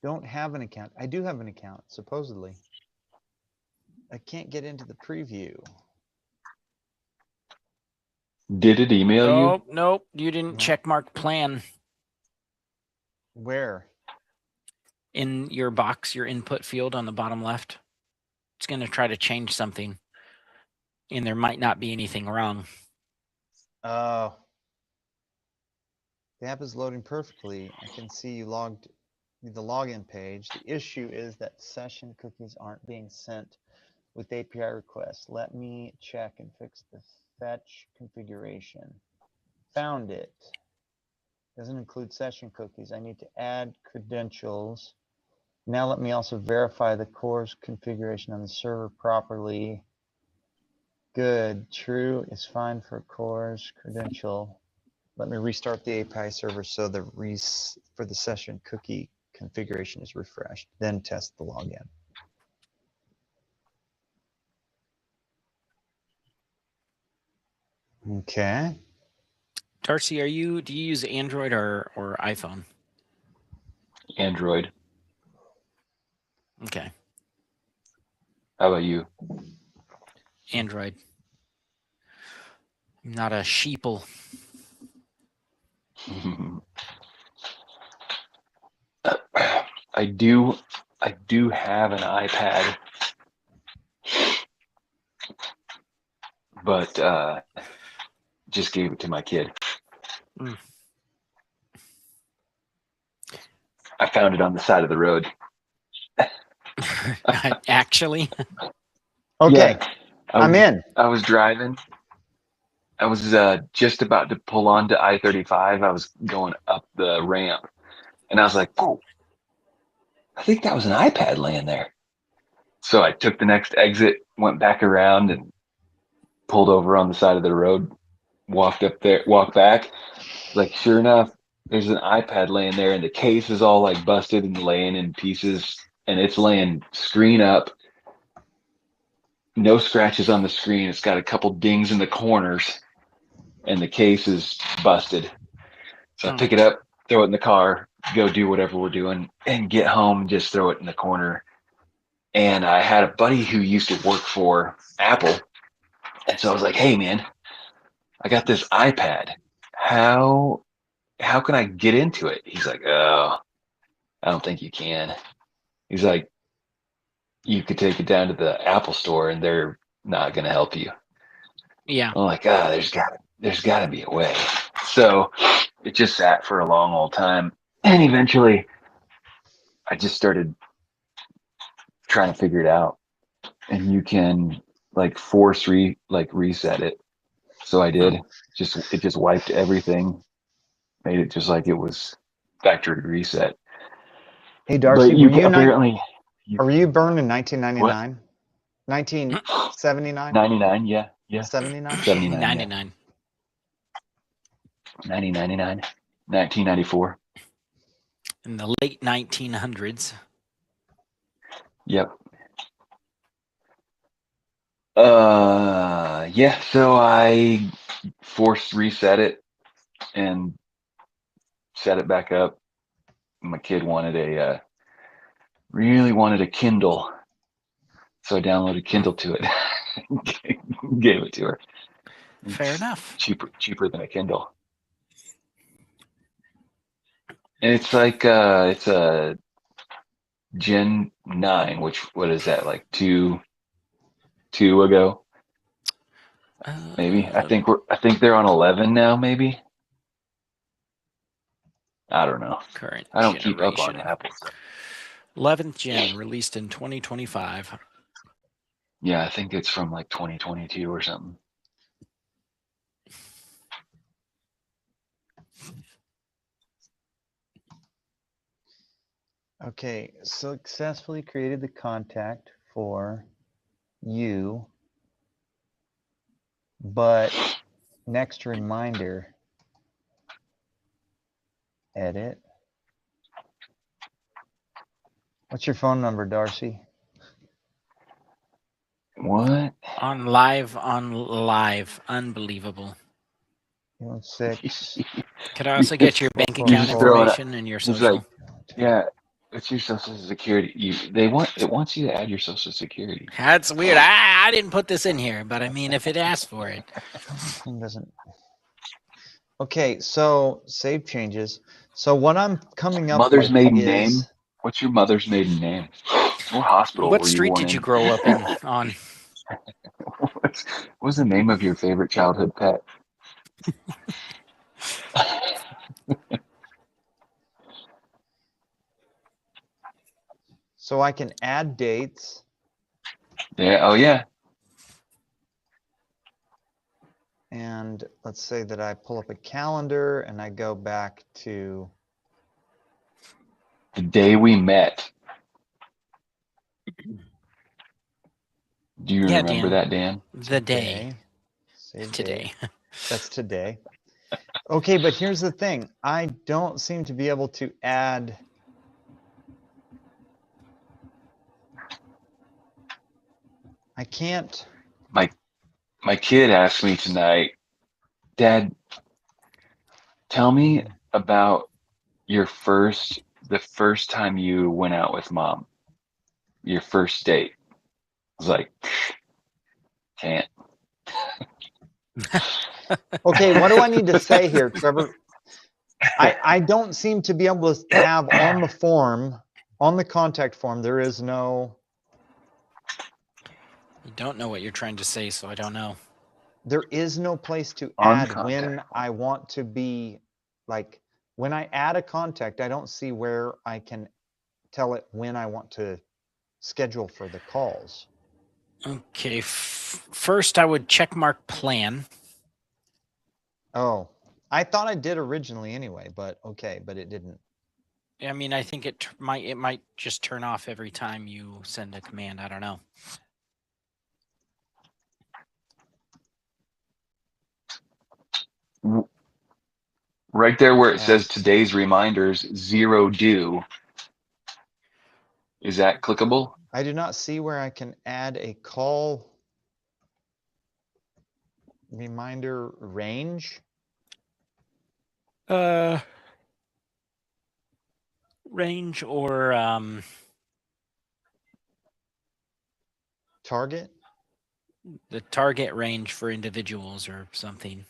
Speaker 2: Don't have an account. I do have an account, supposedly. I can't get into the preview.
Speaker 1: Did it email you?
Speaker 3: Nope, nope. You didn't
Speaker 2: No.
Speaker 3: check mark plan
Speaker 2: Where?
Speaker 3: in your box, your input field on the bottom left. It's going to try to change something, and there might not be anything wrong.
Speaker 2: Oh. The app is loading perfectly. I can see you logged the login page. The issue is that session cookies aren't being sent with API requests. Let me check and fix the fetch configuration. Found it. Doesn't include session cookies. I need to add credentials. Now let me also verify the CORS configuration on the server properly. Good. True is fine for CORS credential. Let me restart the API server so for the session cookie configuration is refreshed. Then test the login. Okay.
Speaker 3: Darcy, do you use Android or iPhone?
Speaker 1: Android.
Speaker 3: Okay.
Speaker 1: How about you?
Speaker 3: Android. I'm not a sheeple.
Speaker 1: I do have an iPad, but just gave it to my kid.
Speaker 3: Mm.
Speaker 1: I found it on the side of the road.
Speaker 3: Actually.
Speaker 2: Okay.
Speaker 1: Yeah,
Speaker 2: I'm in.
Speaker 1: I was driving. I was just about to pull onto I-35. I was going up the ramp, and I was like, "Oh, I think that was an iPad laying there." So I took the next exit, went back around, and pulled over on the side of the road. Walked back. Like, sure enough, there's an iPad laying there, and the case is all like busted and laying in pieces, and it's laying screen up. No scratches on the screen. It's got a couple dings in the corners, and the case is busted. So I pick it up, throw it in the car, go do whatever we're doing, and get home and just throw it in the corner. And I had a buddy who used to work for Apple. And so I was like, hey, man, I got this iPad. How how can I get into it? He's like, oh, I don't think you can. He's like, you could take it down to the Apple store and they're not going to help you.
Speaker 3: Yeah.
Speaker 1: I'm like, there's got to be a way. So it just sat for a long old time. And eventually I just started trying to figure it out. And you can like reset it. So I did. It just wiped everything, made it just like it was factory reset.
Speaker 2: Hey, Darcy,
Speaker 1: But you apparently
Speaker 2: were you born in 1999?
Speaker 1: What?
Speaker 2: 1979?
Speaker 1: 99, yeah.
Speaker 2: 79?
Speaker 1: 79,
Speaker 3: 99.
Speaker 1: 1999, 1994.
Speaker 3: In the late 1900s.
Speaker 1: Yep. Yeah, so I forced reset it and set it back up. My kid really wanted a Kindle. So I downloaded Kindle to it. Gave it to her.
Speaker 3: Fair enough.
Speaker 1: Cheaper than a Kindle. And it's like it's a Gen 9, what is that, like two ago? Maybe. I think they're on 11 now, maybe. I don't know.
Speaker 3: Current
Speaker 1: I don't keep up on
Speaker 3: generation.
Speaker 1: Apple stuff.
Speaker 3: 11th gen, released in 2025.
Speaker 1: Yeah, I think it's from like 2022 or something.
Speaker 2: Okay, successfully created the contact for you, but next reminder, edit. What's your phone number, Darcy?
Speaker 1: What?
Speaker 3: On live. Unbelievable.
Speaker 2: 16.
Speaker 3: Could I also get your bank account
Speaker 1: just throw it up.
Speaker 3: information and your
Speaker 1: It's
Speaker 3: social?
Speaker 1: like, yeah, it's your social security. It wants you to add your social security.
Speaker 3: That's weird. I didn't put this in here, but I mean, if it asks for it.
Speaker 2: Doesn't. Okay, so save changes. So what I'm coming up
Speaker 1: Mother's
Speaker 2: with
Speaker 1: maiden
Speaker 2: is,
Speaker 1: name? What's your mother's maiden name? What hospital
Speaker 3: What
Speaker 1: were you
Speaker 3: street
Speaker 1: born
Speaker 3: did you
Speaker 1: in?
Speaker 3: grow up in on?
Speaker 1: What's the name of your favorite childhood pet?
Speaker 2: so I can add dates.
Speaker 1: Yeah. Oh, yeah.
Speaker 2: And let's say that I pull up a calendar and I go back to
Speaker 1: The day we met. Do you
Speaker 3: Yeah,
Speaker 1: remember
Speaker 3: Dan.
Speaker 1: that, Dan?
Speaker 3: The day.
Speaker 2: Save
Speaker 3: Today.
Speaker 2: date. That's today. Okay, but here's the thing. I don't seem to be able to add. I can't.
Speaker 1: My kid asked me tonight, Dad, tell me about the first time you went out with Mom, your first date. I was like, can't.
Speaker 2: Okay, what do I need to say here, Trevor? I don't seem to be able to have on the form, on the contact form, there is no.
Speaker 3: You don't know what you're trying to say, so I don't know.
Speaker 2: There is no place to
Speaker 1: On
Speaker 2: add
Speaker 1: contact
Speaker 2: when
Speaker 1: form.
Speaker 2: I want to be, like, when I add a contact, I don't see where I can tell it when I want to schedule for the calls.
Speaker 3: Okay. First, I would check mark plan.
Speaker 2: Oh, I thought I did originally anyway, but okay, but it didn't.
Speaker 3: I mean, I think it might just turn off every time you send a command. I don't know.
Speaker 1: Right there where it says today's reminders, 0 due. Is that clickable?
Speaker 2: I do not see where I can add a call reminder range.
Speaker 3: Range or
Speaker 2: Target.
Speaker 3: the target range for individuals or something.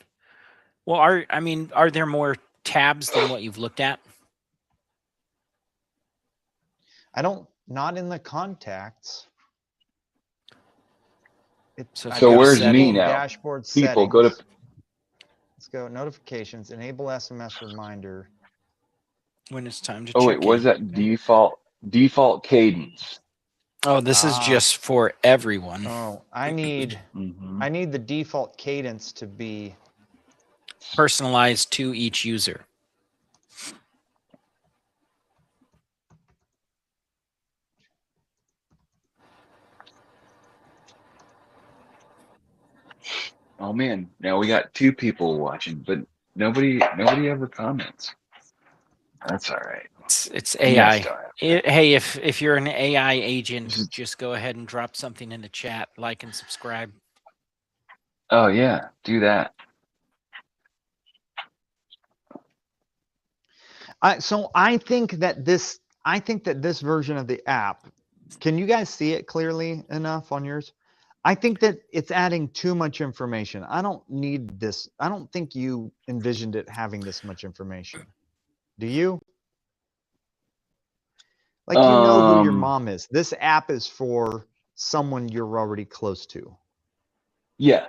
Speaker 3: Well, are there more tabs than what you've looked at?
Speaker 2: Not in the contacts.
Speaker 3: So
Speaker 2: I
Speaker 1: So
Speaker 3: go to
Speaker 1: where's me
Speaker 3: setting.
Speaker 1: now?
Speaker 2: Dashboard
Speaker 1: People, go to
Speaker 2: settings. Let's go notifications, enable SMS reminder.
Speaker 3: When it's time to
Speaker 1: Oh
Speaker 3: check
Speaker 1: wait, what is
Speaker 3: in.
Speaker 1: that? Default cadence.
Speaker 3: Oh, this is
Speaker 2: Ah.
Speaker 3: just for everyone.
Speaker 2: Oh, I need
Speaker 1: Mhm.
Speaker 2: the default cadence to be
Speaker 3: Personalized to each user.
Speaker 1: Oh man, now we got 2 people watching, but nobody ever comments. That's all right.
Speaker 3: It's
Speaker 1: You guys
Speaker 3: AI.
Speaker 1: don't have
Speaker 3: Hey, if you're an AI agent,
Speaker 1: Just-
Speaker 3: just go ahead and drop something in the chat, like and subscribe.
Speaker 1: Oh yeah, do that.
Speaker 2: so I think that this version of the app, can you guys see it clearly enough on yours? I think that it's adding too much information. I don't need this. I don't think you envisioned it having this much information. Do you? Like, you know who your mom is. This app is for someone you're already close to.
Speaker 1: Yeah.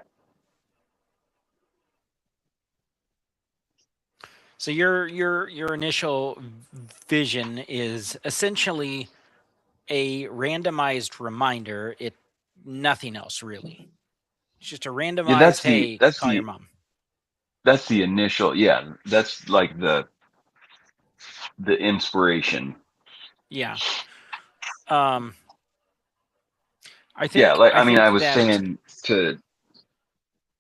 Speaker 3: So your initial vision is essentially a randomized reminder. Nothing else really. It's just a randomized,
Speaker 1: Yeah, that's
Speaker 3: hey,
Speaker 1: the
Speaker 3: call your mom.
Speaker 1: that's the initial. Yeah, that's like the inspiration.
Speaker 3: Yeah. I think.
Speaker 1: Yeah, like I mean,
Speaker 3: think
Speaker 1: I was
Speaker 3: that,
Speaker 1: saying to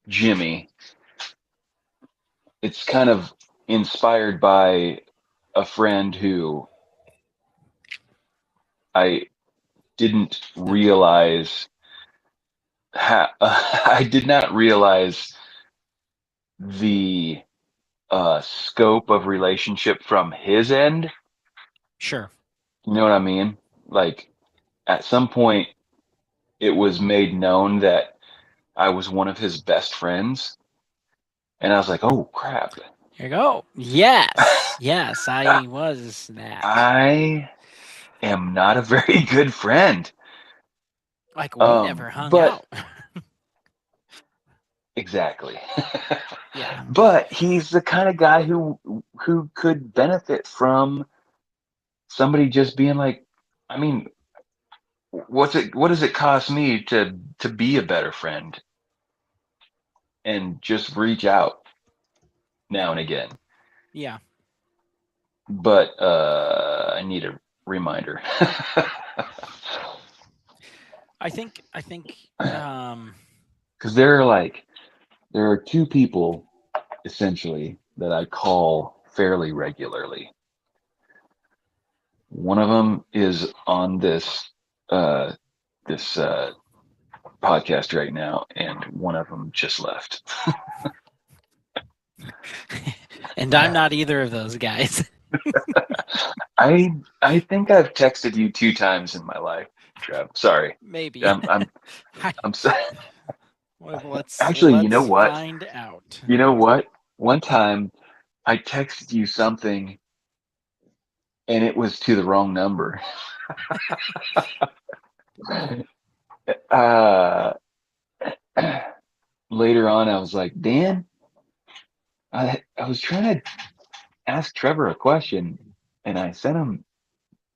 Speaker 1: Jimmy, it's kind of inspired by a friend who I didn't realize I did not realize the scope of relationship from his end.
Speaker 3: Sure.
Speaker 1: You know what I mean? Like at some point, it was made known that I was one of his best friends, and I was like, "Oh crap!"
Speaker 3: Here you go. Yes, yes, I was that.
Speaker 1: I am not a very good friend.
Speaker 3: Like we never hung
Speaker 1: But
Speaker 3: out.
Speaker 1: exactly.
Speaker 3: Yeah.
Speaker 1: But he's the kind of guy who could benefit from somebody just being like, I mean, what does it cost me to be a better friend and just reach out now and again?
Speaker 3: Yeah.
Speaker 1: But I need a reminder.
Speaker 3: I think
Speaker 1: Because there are 2 people essentially that I call fairly regularly. One of them is on this podcast right now, and one of them just left.
Speaker 3: and I'm not either of those guys.
Speaker 1: I think I've texted you 2 times in my life, Trev. Sorry.
Speaker 3: Maybe.
Speaker 1: I'm sorry.
Speaker 3: Well, let's
Speaker 1: Actually, you know what?
Speaker 3: find out.
Speaker 1: You know what? One time I texted you something and it was to the wrong number. uh, Later on, I was like, Dan, I was trying to ask Trevor a question and I sent him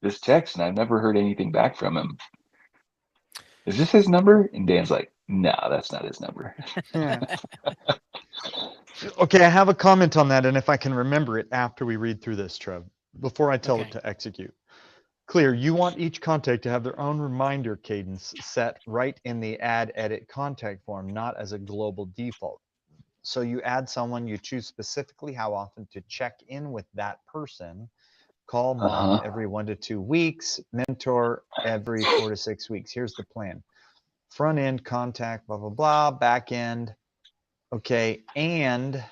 Speaker 1: this text and I've never heard anything back from him. Is this his number? And Dan's like, no, that's not his number.
Speaker 2: Yeah. Okay, I have a comment on that, and if I can remember it after we read through this, Trev, before I tell it
Speaker 3: Okay.
Speaker 2: to execute. Clear, you want each contact to have their own reminder cadence set right in the add edit contact form, not as a global default. So you add someone, you choose specifically how often to check in with that person. Call mom every 1 to 2 weeks, mentor every 4 to 6 weeks. Here's the plan. Front end contact, blah, blah, blah, back end. Okay, and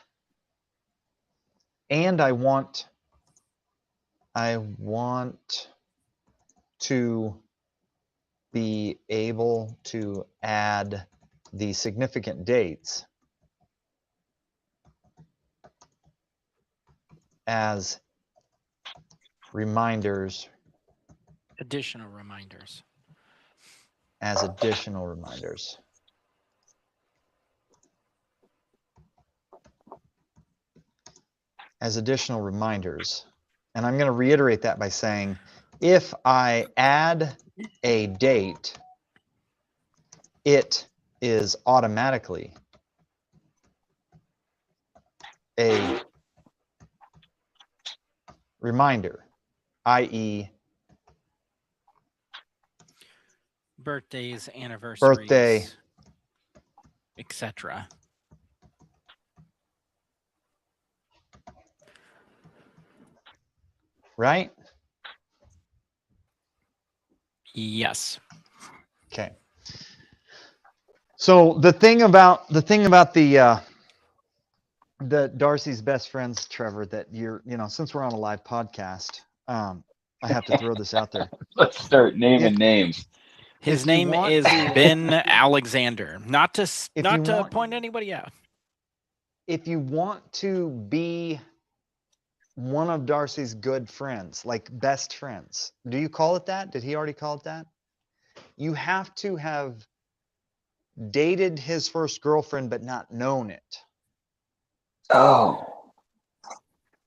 Speaker 2: I want to be able to add the significant dates as reminders,
Speaker 3: Additional reminders.
Speaker 2: as additional reminders. As additional reminders. And I'm going to reiterate that by saying, if I add a date, it is automatically a reminder, i.e.
Speaker 3: Birthdays, anniversaries,
Speaker 2: birthday,
Speaker 3: etc.
Speaker 2: right?
Speaker 3: Yes.
Speaker 2: Okay. So the thing about the Darcy's best friends, Trevor, that since we're on a live podcast, I have to throw this out there.
Speaker 1: Let's start naming
Speaker 2: If-
Speaker 1: names.
Speaker 3: His
Speaker 2: If you
Speaker 3: name
Speaker 2: want
Speaker 3: is
Speaker 2: to-
Speaker 3: Ben Alexander. Not to
Speaker 2: If
Speaker 3: not
Speaker 2: you
Speaker 3: to
Speaker 2: want-
Speaker 3: point anybody out.
Speaker 2: If you want to be one of Darcy's good friends, like best friends, do you call it that? Did he already call it that? You have to have dated his first girlfriend but not known it.
Speaker 1: Oh,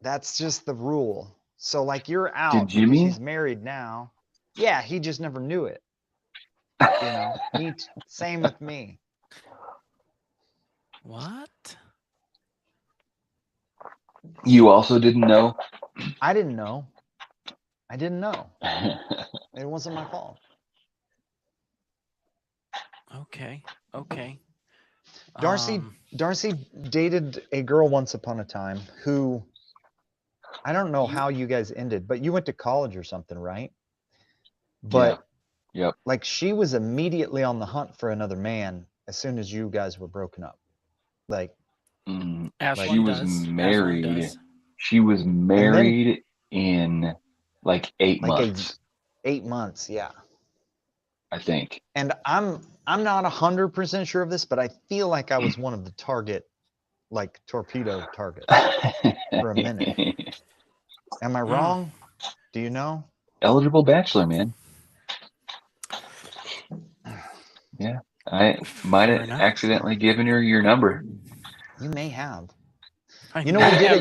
Speaker 2: That's just the rule. So like you're out
Speaker 1: Did
Speaker 2: because
Speaker 1: Jimmy?
Speaker 2: he's married now. Yeah, he just never knew it. Same with me.
Speaker 3: What?
Speaker 1: You also didn't know?
Speaker 2: I didn't know. It wasn't my fault.
Speaker 3: Okay. Okay.
Speaker 2: Darcy dated a girl once upon a time who, I don't know how you guys ended, but you went to college or something, right? But
Speaker 1: Yep.
Speaker 2: like she was immediately on the hunt for another man as soon as you guys were broken up. Like
Speaker 3: As
Speaker 2: Like-
Speaker 1: She
Speaker 3: one
Speaker 1: was
Speaker 3: does. As one
Speaker 1: married.
Speaker 3: does.
Speaker 1: She was married in like 8
Speaker 2: Like a-
Speaker 1: months,
Speaker 2: 8 months, yeah.
Speaker 1: I think.
Speaker 2: And I'm not 100% sure of this, but I feel like I was one of the torpedo targets for a minute. Am I wrong? Do you know?
Speaker 1: Eligible bachelor, man. Yeah. I might
Speaker 3: Fair
Speaker 1: have
Speaker 3: enough.
Speaker 1: accidentally given her your number.
Speaker 2: You may have.
Speaker 3: I
Speaker 2: You know,
Speaker 3: may
Speaker 2: we did a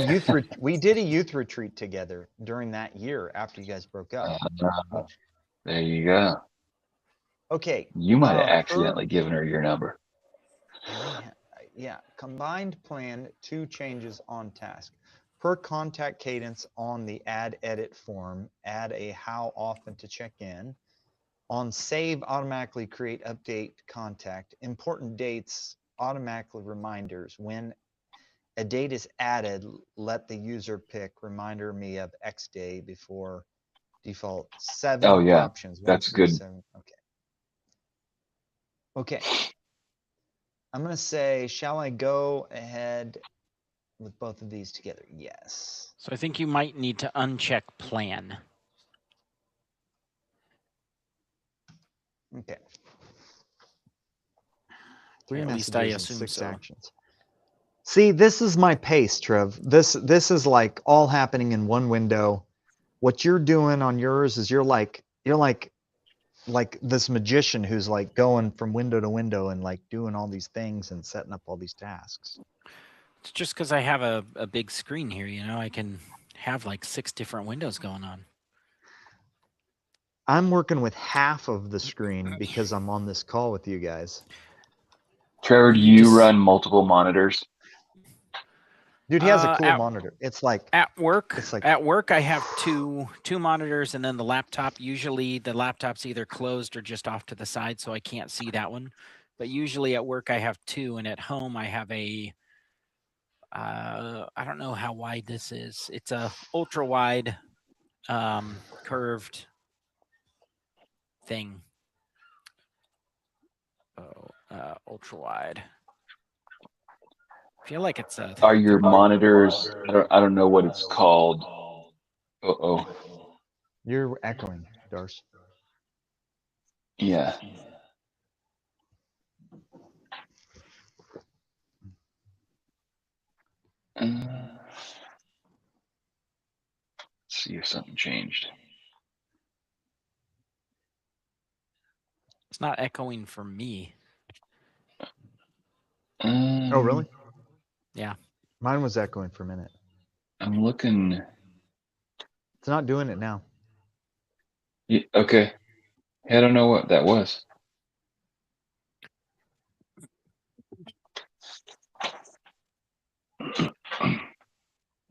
Speaker 3: have-
Speaker 2: youth retreat together during that year after you guys broke up.
Speaker 1: There you go.
Speaker 2: Okay.
Speaker 1: You might have
Speaker 2: per-
Speaker 1: accidentally given her your number.
Speaker 2: Yeah, combined plan, 2 changes on task. Per contact cadence on the add edit form, add a how often to check in. On save, automatically create update contact. Important dates, automatically reminders. When a date is added, let the user pick reminder me of X day before default. 7
Speaker 1: Oh, yeah.
Speaker 2: options.
Speaker 1: That's
Speaker 2: 1 through
Speaker 1: good.
Speaker 2: 7. Okay. I'm going to say, shall I go ahead with both of these together? Yes.
Speaker 3: So I think you might need to uncheck plan.
Speaker 2: Okay. 3
Speaker 3: At
Speaker 2: messages
Speaker 3: least I
Speaker 2: and
Speaker 3: assume
Speaker 2: 6
Speaker 3: so.
Speaker 2: actions. See, this is my pace, Trev. This is like all happening in one window. What you're doing on yours is you're like this magician who's like going from window to window and like doing all these things and setting up all these tasks.
Speaker 3: It's just because I have a big screen here, I can have like 6 different windows going on.
Speaker 2: I'm working with half of the screen because I'm on this call with you guys.
Speaker 1: Trevor, do
Speaker 3: You
Speaker 1: you
Speaker 3: just-
Speaker 1: run multiple monitors?
Speaker 2: Dude, he has a cool
Speaker 3: at-
Speaker 2: monitor. It's like
Speaker 3: At work,
Speaker 2: It's like-
Speaker 3: I have two monitors, and then the laptop. Usually, the laptop's either closed or just off to the side, so I can't see that one. But usually, at work, I have 2, and at home, I have a. I don't know how wide this is. It's a ultra wide, curved thing. Oh, ultra wide. I feel like it's a.
Speaker 1: Are your monitors? I don't know what it's called. Uh-oh.
Speaker 2: you're echoing, Darce.
Speaker 1: Yeah. see if something changed.
Speaker 3: It's not echoing for me.
Speaker 2: Oh, really?
Speaker 3: Yeah.
Speaker 2: Mine was echoing for a minute.
Speaker 1: I'm looking.
Speaker 2: It's not doing it now.
Speaker 1: Okay. I don't know what that was.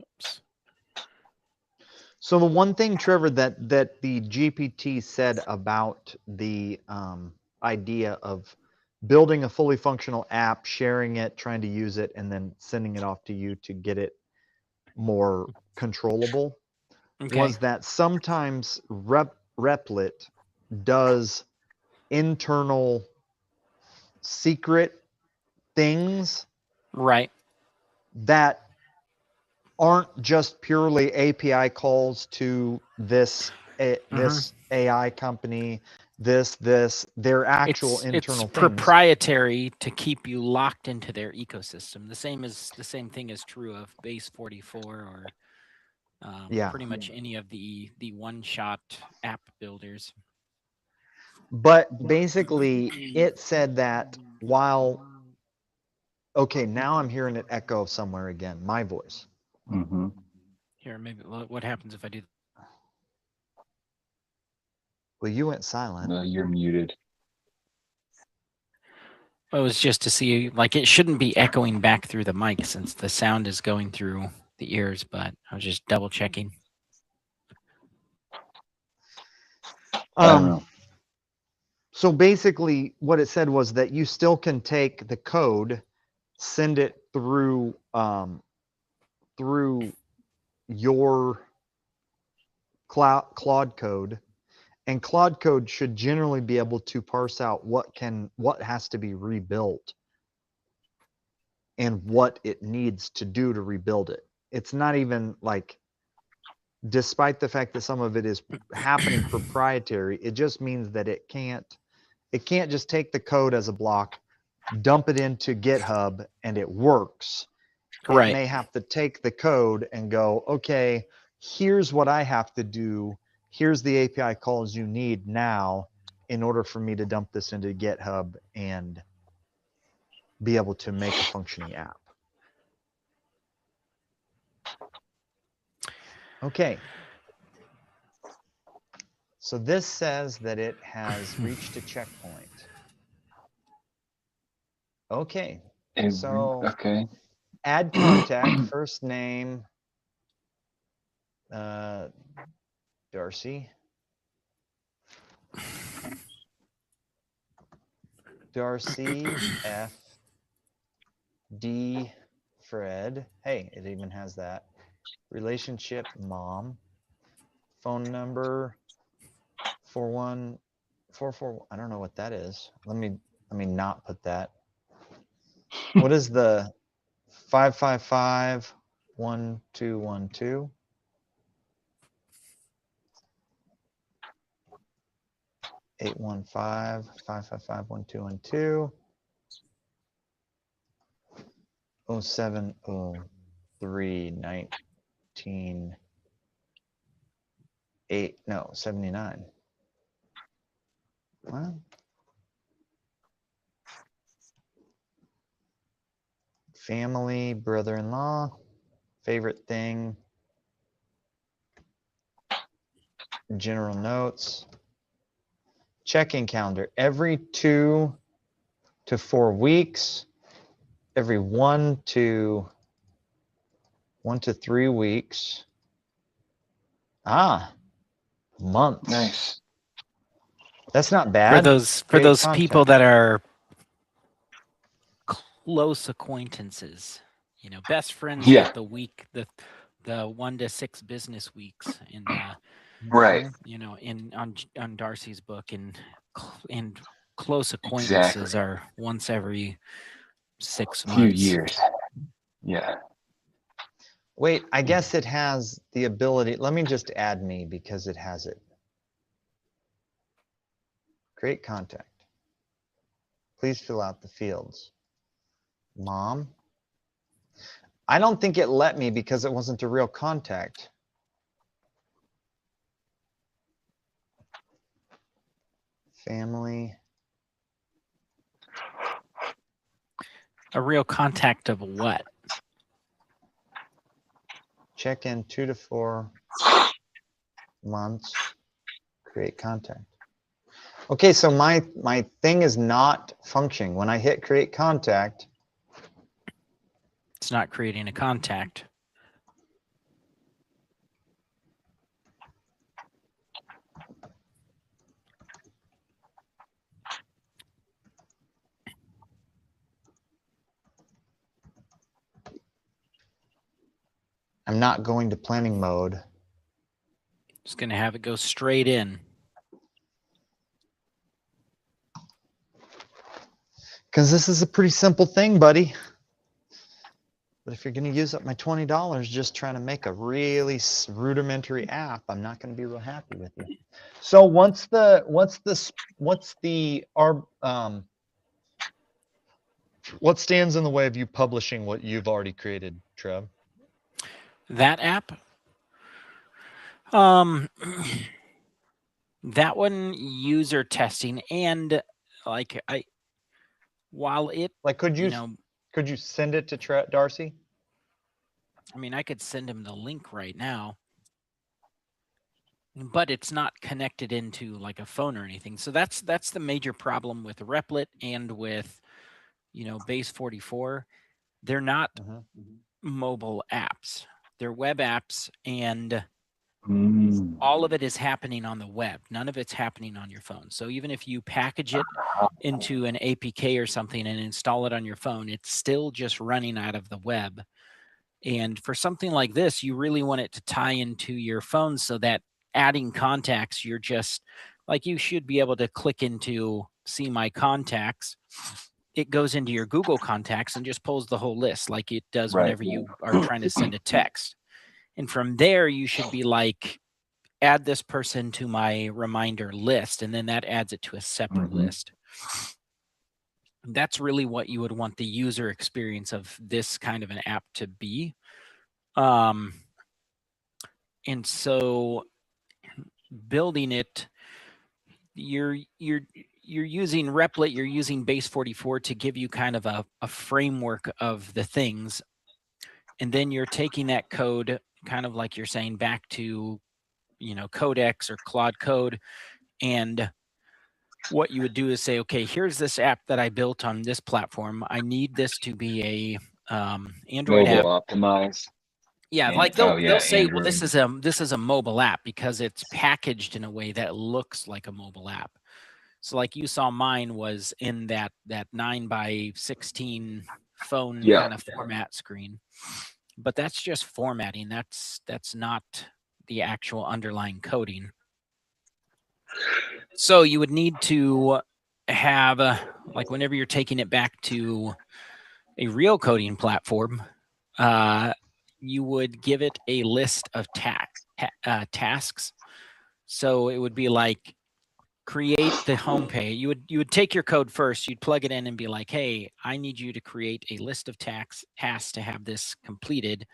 Speaker 3: Oops.
Speaker 2: So the one thing, Trevor, that the GPT said about the idea of building a fully functional app, sharing it, trying to use it, and then sending it off to you to get it more controllable
Speaker 3: Okay.
Speaker 2: was that sometimes Replit does internal secret things
Speaker 3: Right.
Speaker 2: that aren't just purely API calls to this this AI company, their actual
Speaker 3: It's
Speaker 2: internal things.
Speaker 3: proprietary to keep you locked into their ecosystem. The same thing is true of Base 44 or
Speaker 2: Yeah.
Speaker 3: pretty much any of the one-shot app builders.
Speaker 2: But basically, it said that while okay, now I'm hearing it echo somewhere again, my voice.
Speaker 1: Mm-hmm.
Speaker 3: Here, maybe what happens if I do?
Speaker 2: Well, you went silent.
Speaker 1: No, you're muted.
Speaker 3: Well, it was just to see, like, it shouldn't be echoing back through the mic since the sound is going through the ears, but I was just double checking.
Speaker 1: I don't know.
Speaker 2: So basically, what it said was that you still can take the code, send it through through your Claude code, and Claude code should generally be able to parse out what has to be rebuilt and what it needs to do to rebuild it. It's not even like, despite the fact that some of it is happening proprietary, it just means that it can't just take the code as a block, dump it into GitHub, and it works.
Speaker 3: Right.
Speaker 2: It may have to take the code and go, okay, here's what I have to do. Here's the API calls you need now in order for me to dump this into GitHub and be able to make a functioning app. Okay. So this says that it has reached a checkpoint. Okay. So
Speaker 1: Okay.
Speaker 2: add contact, first name, Darcy. Darcy F. D. Fred. Hey, it even has that. Relationship mom. Phone number 4144. I don't know what that is. Let me not put that. What is the 555-1212? Eight 555-1212. 79. Well, family, brother-in-law, favorite thing, general notes, checking calendar every 2 to 4 weeks, every 1 to 3 weeks. Months.
Speaker 1: Nice.
Speaker 2: That's not bad.
Speaker 3: For those people that are close acquaintances, you know, best friends
Speaker 1: Yeah.
Speaker 3: with the 1 to 6 business weeks in
Speaker 1: Right.
Speaker 3: you know, on Darcy's book, and close acquaintances
Speaker 1: Exactly.
Speaker 3: are once every 6 months.
Speaker 1: Few years. Yeah.
Speaker 2: Wait, I guess it has the ability. Let me just add me because it has it. Create contact. Please fill out the fields. Mom. I don't think it let me because it wasn't a real contact. family.
Speaker 3: A real contact of what?
Speaker 2: Check in 2 to 4 months. Create contact. Okay, so my thing is not functioning. When I hit create contact,
Speaker 3: It's not creating a contact.
Speaker 2: I'm not going to planning mode.
Speaker 3: Just going to have it go straight in.
Speaker 2: Because this is a pretty simple thing, buddy. But if you're going to use up my $20 just trying to make a really rudimentary app, I'm not going to be real happy with you. So what stands in the way of you publishing what you've already created, Trev?
Speaker 3: That app, that one user testing, and like while it,
Speaker 2: Like, could you send it to Darcy?
Speaker 3: I mean, I could send him the link right now, but it's not connected into like a phone or anything. So that's the major problem with Replit and with, Base 44. They're not mobile apps. They're web apps, and all of it is happening on the web. None of it's happening on your phone. So even if you package it into an APK or something and install it on your phone, it's still just running out of the web. And for something like this, you really want it to tie into your phone so that adding contacts, you're just like, you should be able to click into see my contacts. It goes into your Google contacts and just pulls the whole list like it does whenever you are trying to send a text. And from there, you should be like, add this person to my reminder list, and then that adds it to a separate list. That's really what you would want the user experience of this kind of an app to be. And so building it, you're using Replit, you're using Base 44 to give you kind of a framework of the things. And then you're taking that code, kind of like you're saying, back to, Codex or Claude Code. And what you would do is say, okay, here's this app that I built on this platform. I need this to be a Android app.
Speaker 1: Optimized.
Speaker 3: Yeah, like they'll say, well, this is a mobile app because it's packaged in a way that looks like a mobile app. So like you saw, mine was in that 9:16 phone kind of format screen. But that's just formatting. That's not the actual underlying coding. So you would need to have, like whenever you're taking it back to a real coding platform, you would give it a list of tasks. So it would be like, create the homepage. You would take your code first, you'd plug it in and be like, hey, I need you to create a list of tasks to have this completed.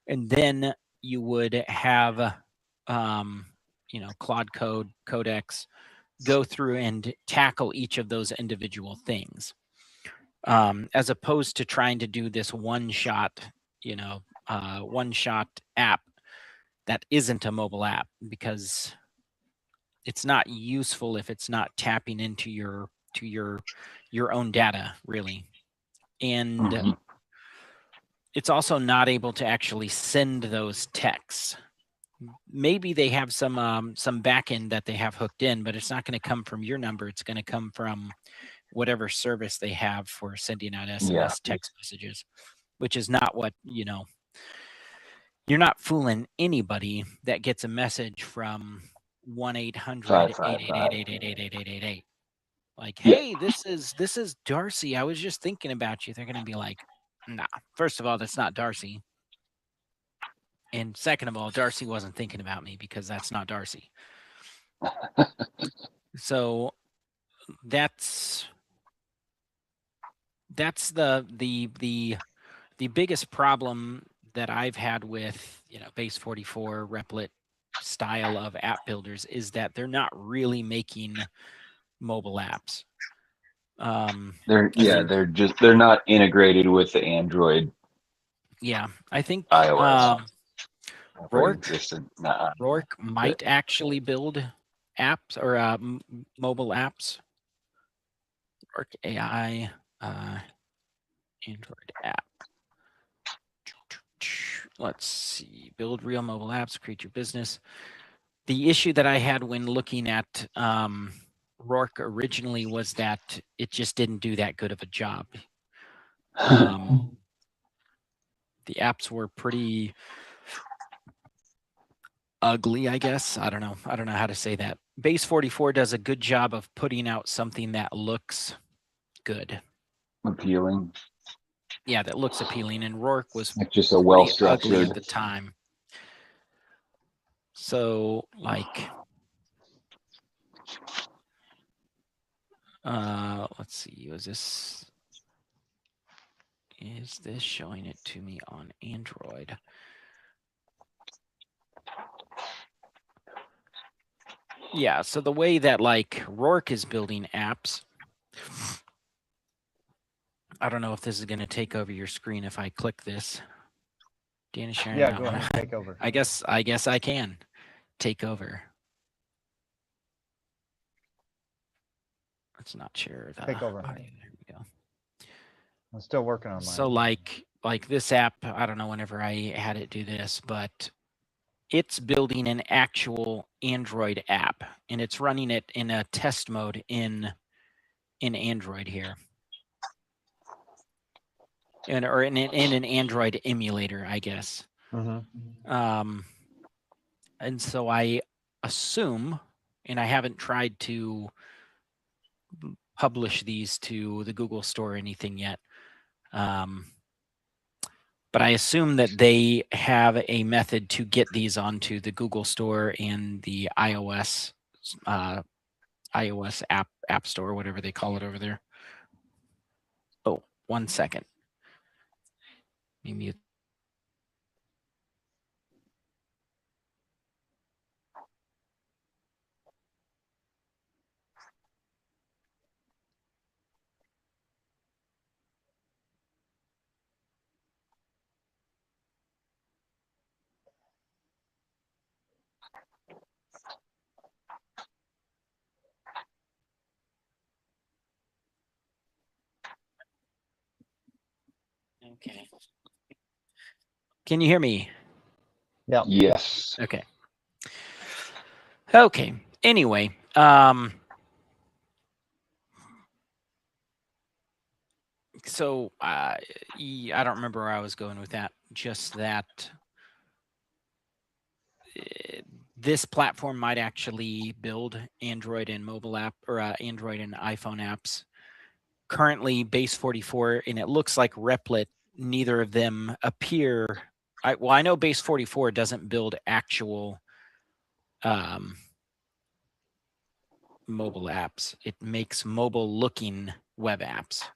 Speaker 3: And then you would have, Claude Code, Codex, go through and tackle each of those individual things. As opposed to trying to do this one-shot app that isn't a mobile app, because it's not useful if it's not tapping into your own data, really. And it's also not able to actually send those texts. Maybe they have some backend that they have hooked in, but it's not going to come from your number. It's going to come from whatever service they have for sending out SMS text messages, which is not what, you're not fooling anybody that gets a message from 1-800-888-888-888. Like, hey, this is Darcy. I was just thinking about you. They're going to be like, nah, first of all, that's not Darcy. And second of all, Darcy wasn't thinking about me, because that's not Darcy. So that's the biggest problem that I've had with, Base 44, Replit style of app builders, is that they're not really making mobile apps.
Speaker 1: They're not integrated with the Android
Speaker 3: Yeah, I think
Speaker 1: iOS operating
Speaker 3: Rourke
Speaker 1: system. Nah.
Speaker 3: Rourke might actually build apps or mobile apps. Rourke AI Android app. Let's see. Build real mobile apps. Create your business. The issue that I had when looking at Rourke originally was that it just didn't do that good of a job. The apps were pretty ugly, I guess. I don't know how to say that. Base 44 does a good job of putting out something that looks good.
Speaker 1: Appealing.
Speaker 3: Yeah, that looks appealing. And Rourke was
Speaker 1: Like just a
Speaker 3: pretty ugly
Speaker 1: well-structured.
Speaker 3: at the time. So like, let's see, is this showing it to me on Android? Yeah, so the way that like Rourke is building apps, I don't know if this is going to take over your screen if I click this. Dan is sharing.
Speaker 2: Yeah, go ahead, take over.
Speaker 3: I guess I can take over. Let's not share the
Speaker 2: Take over.
Speaker 3: audio. There we go.
Speaker 2: I'm still working on mine.
Speaker 3: So like this app, I don't know whenever I had it do this, but it's building an actual Android app and it's running it in a test mode in Android here. Or in an Android emulator, I guess.
Speaker 2: Mm-hmm.
Speaker 3: And so I assume, and I haven't tried to publish these to the Google Store or anything yet, but I assume that they have a method to get these onto the Google Store and the iOS app store, whatever they call it over there. Oh, 1 second. Let me mute. Okay. Can you hear me?
Speaker 2: Yeah.
Speaker 1: Yes.
Speaker 3: Okay. Okay. Anyway, so I don't remember where I was going with that. Just that this platform might actually build Android and mobile app or Android and iPhone apps. Currently, Base 44, and it looks like Replit. Neither of them appear. I know Base 44 doesn't build actual mobile apps. It makes mobile-looking web apps. I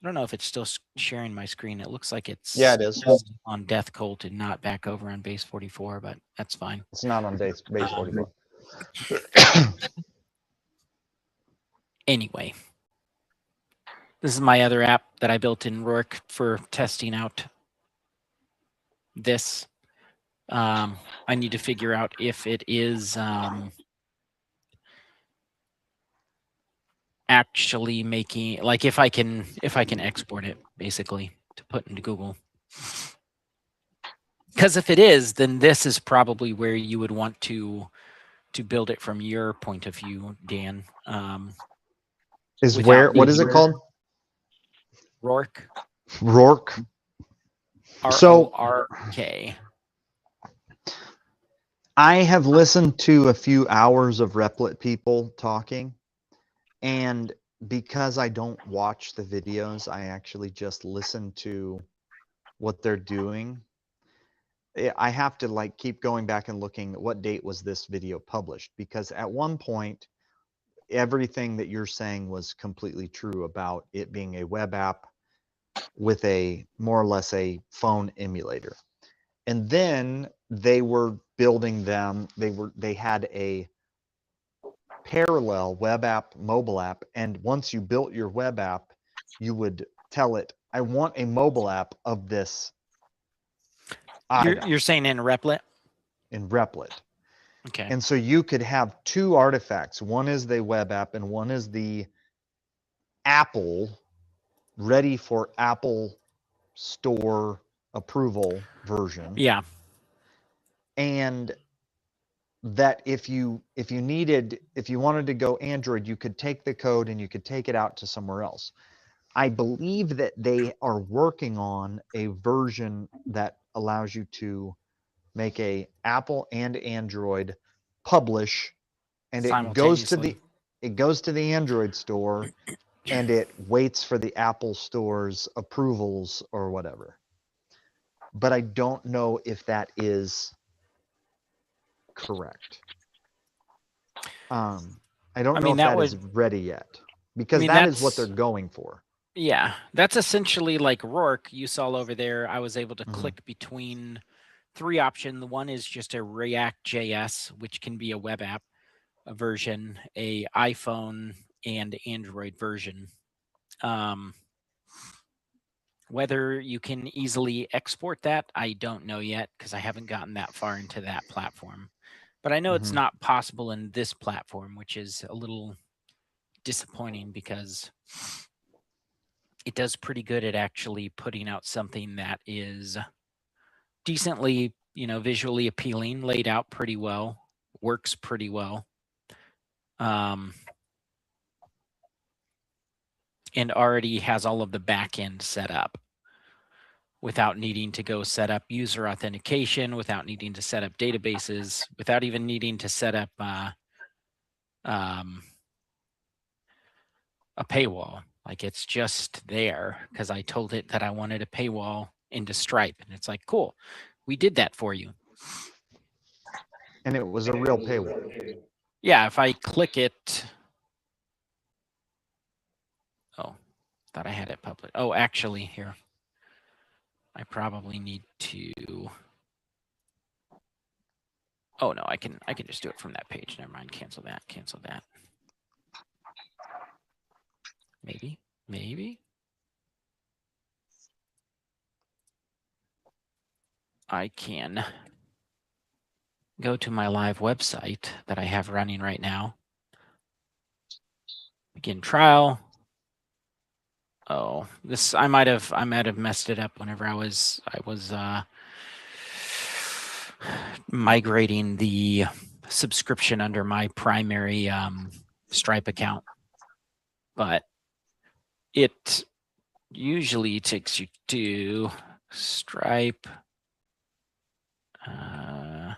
Speaker 3: don't know if it's still sharing my screen. It looks like it's
Speaker 2: Yeah, it is.
Speaker 3: on Death Cult and not back over on Base 44, but that's fine.
Speaker 2: It's not on base 44.
Speaker 3: Anyway, this is my other app that I built in Rourke for testing out this. I need to figure out if it is actually making, like if I can export it basically to put into Google. Because if it is, then this is probably where you would want to build it from your point of view, Dan.
Speaker 2: Is where? What is it called?
Speaker 3: Rourke.
Speaker 2: Rourke.
Speaker 3: So R-O-R-K.
Speaker 2: I have listened to a few hours of Replit people talking, and because I don't watch the videos, I actually just listen to what they're doing. I have to like keep going back and looking at what date was this video published, because at one point everything that you're saying was completely true about it being a web app with a more or less a phone emulator. And then they were building them. They had a parallel web app, mobile app. And once you built your web app, you would tell it, I want a mobile app of this item
Speaker 3: You're saying in Replit?
Speaker 2: in Replit.
Speaker 3: Okay.
Speaker 2: And so you could have two artifacts. One is the web app and one is the Apple, ready for Apple Store approval version.
Speaker 3: Yeah.
Speaker 2: And that if you wanted to go Android, you could take the code and you could take it out to somewhere else. I believe that they are working on a version that allows you to make a Apple and Android publish, and it goes to the Android store and it waits for the Apple Store's approvals or whatever. But I don't know if that is correct. I don't know if that is ready yet, because that is what they're going for.
Speaker 3: Yeah, that's essentially like Rourke you saw over there. I was able to click between three options. The one is just a React.js, which can be a web app version, a iPhone and Android version. Whether you can easily export that, I don't know yet, because I haven't gotten that far into that platform. But I know it's not possible in this platform, which is a little disappointing, because it does pretty good at actually putting out something that is decently, visually appealing, laid out pretty well, works pretty well. And already has all of the back end set up without needing to go set up user authentication, without needing to set up databases, without even needing to set up a paywall. Like, it's just there because I told it that I wanted a paywall into Stripe, and it's like, cool, we did that for you.
Speaker 2: And it was a real paywall.
Speaker 3: Yeah, if I click it. Oh, thought I had it public. Oh, actually, here. I probably need to. Oh no, I can just do it from that page. Never mind. Cancel that. Cancel that. Maybe. I can go to my live website that I have running right now. Begin trial. Oh, this I might have messed it up whenever I was migrating the subscription under my primary Stripe account. But it usually takes you to Stripe. I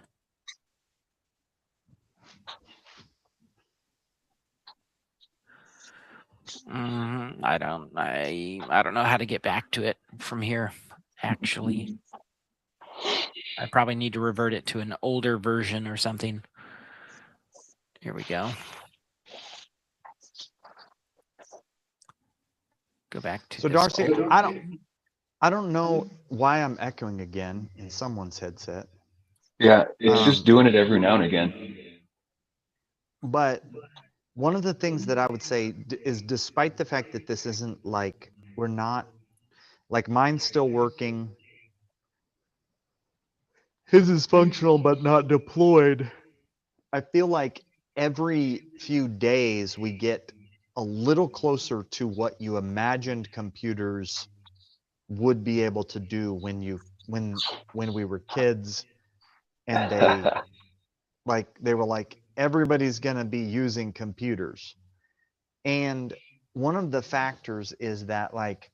Speaker 3: don't know how to get back to it from here, actually. I probably need to revert it to an older version or something. Here we go. Go back to.
Speaker 2: So Darcy, I don't know why I'm echoing again in someone's headset.
Speaker 1: Yeah, it's just doing it every now and again.
Speaker 2: But one of the things that I would say is, despite the fact that this isn't like, we're not, like, mine's still working. His is functional but not deployed. I feel like every few days we get a little closer to what you imagined computers would be able to do when we were kids, and they were like, everybody's going to be using computers. And one of the factors is that, like,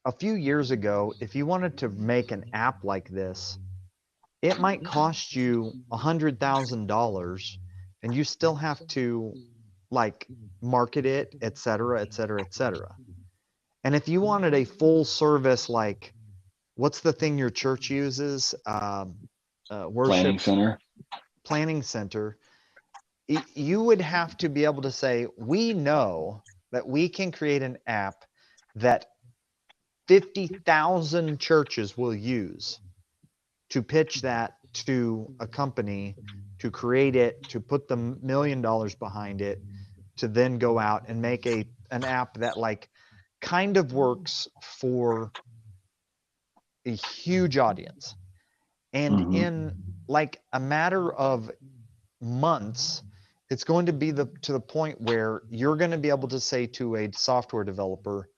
Speaker 2: a few years ago, if you wanted to make an app like this, it might cost you $100,000, and you still have to, like, market it, et cetera, et cetera, et cetera. And if you wanted a full service, like, what's the thing your church uses? Worship planning center. You would have to be able to say, we know that we can create an app that 50,000 churches will use, to pitch that to a company to create it, to put the $1 million behind it, to then go out and make an app that like kind of works for a huge audience. And
Speaker 1: Mhm.
Speaker 2: in like a matter of months, it's going to be to the point where you're going to be able to say to a software developer,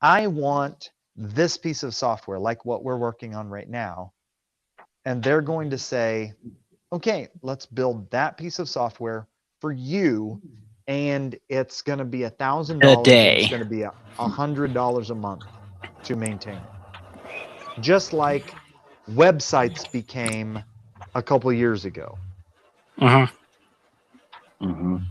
Speaker 2: I want this piece of software, like what we're working on right now. And they're going to say, okay, let's build that piece of software for you. And it's going to be $1,000 and it's
Speaker 3: day.
Speaker 2: going to be $100 a month to maintain it. Just like websites became a couple years ago.
Speaker 3: Mhm.
Speaker 1: Mhm.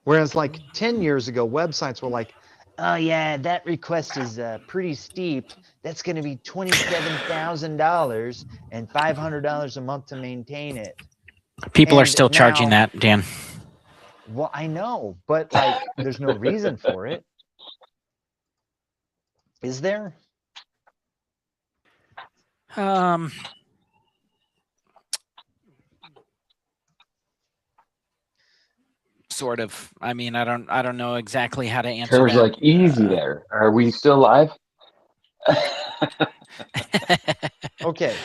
Speaker 2: Whereas like 10 years ago, websites were like, oh yeah, that request is pretty steep. That's going to be $27,000 and $500 a month to maintain it.
Speaker 3: People are
Speaker 2: And
Speaker 3: still charging
Speaker 2: now,
Speaker 3: that, Dan.
Speaker 2: well, I know, but like, there's no reason for it. Is there?
Speaker 3: Sort of. I mean, I don't know exactly how to answer
Speaker 1: Trevor's
Speaker 3: that.
Speaker 1: like, easy there. Are we still live?
Speaker 2: Okay.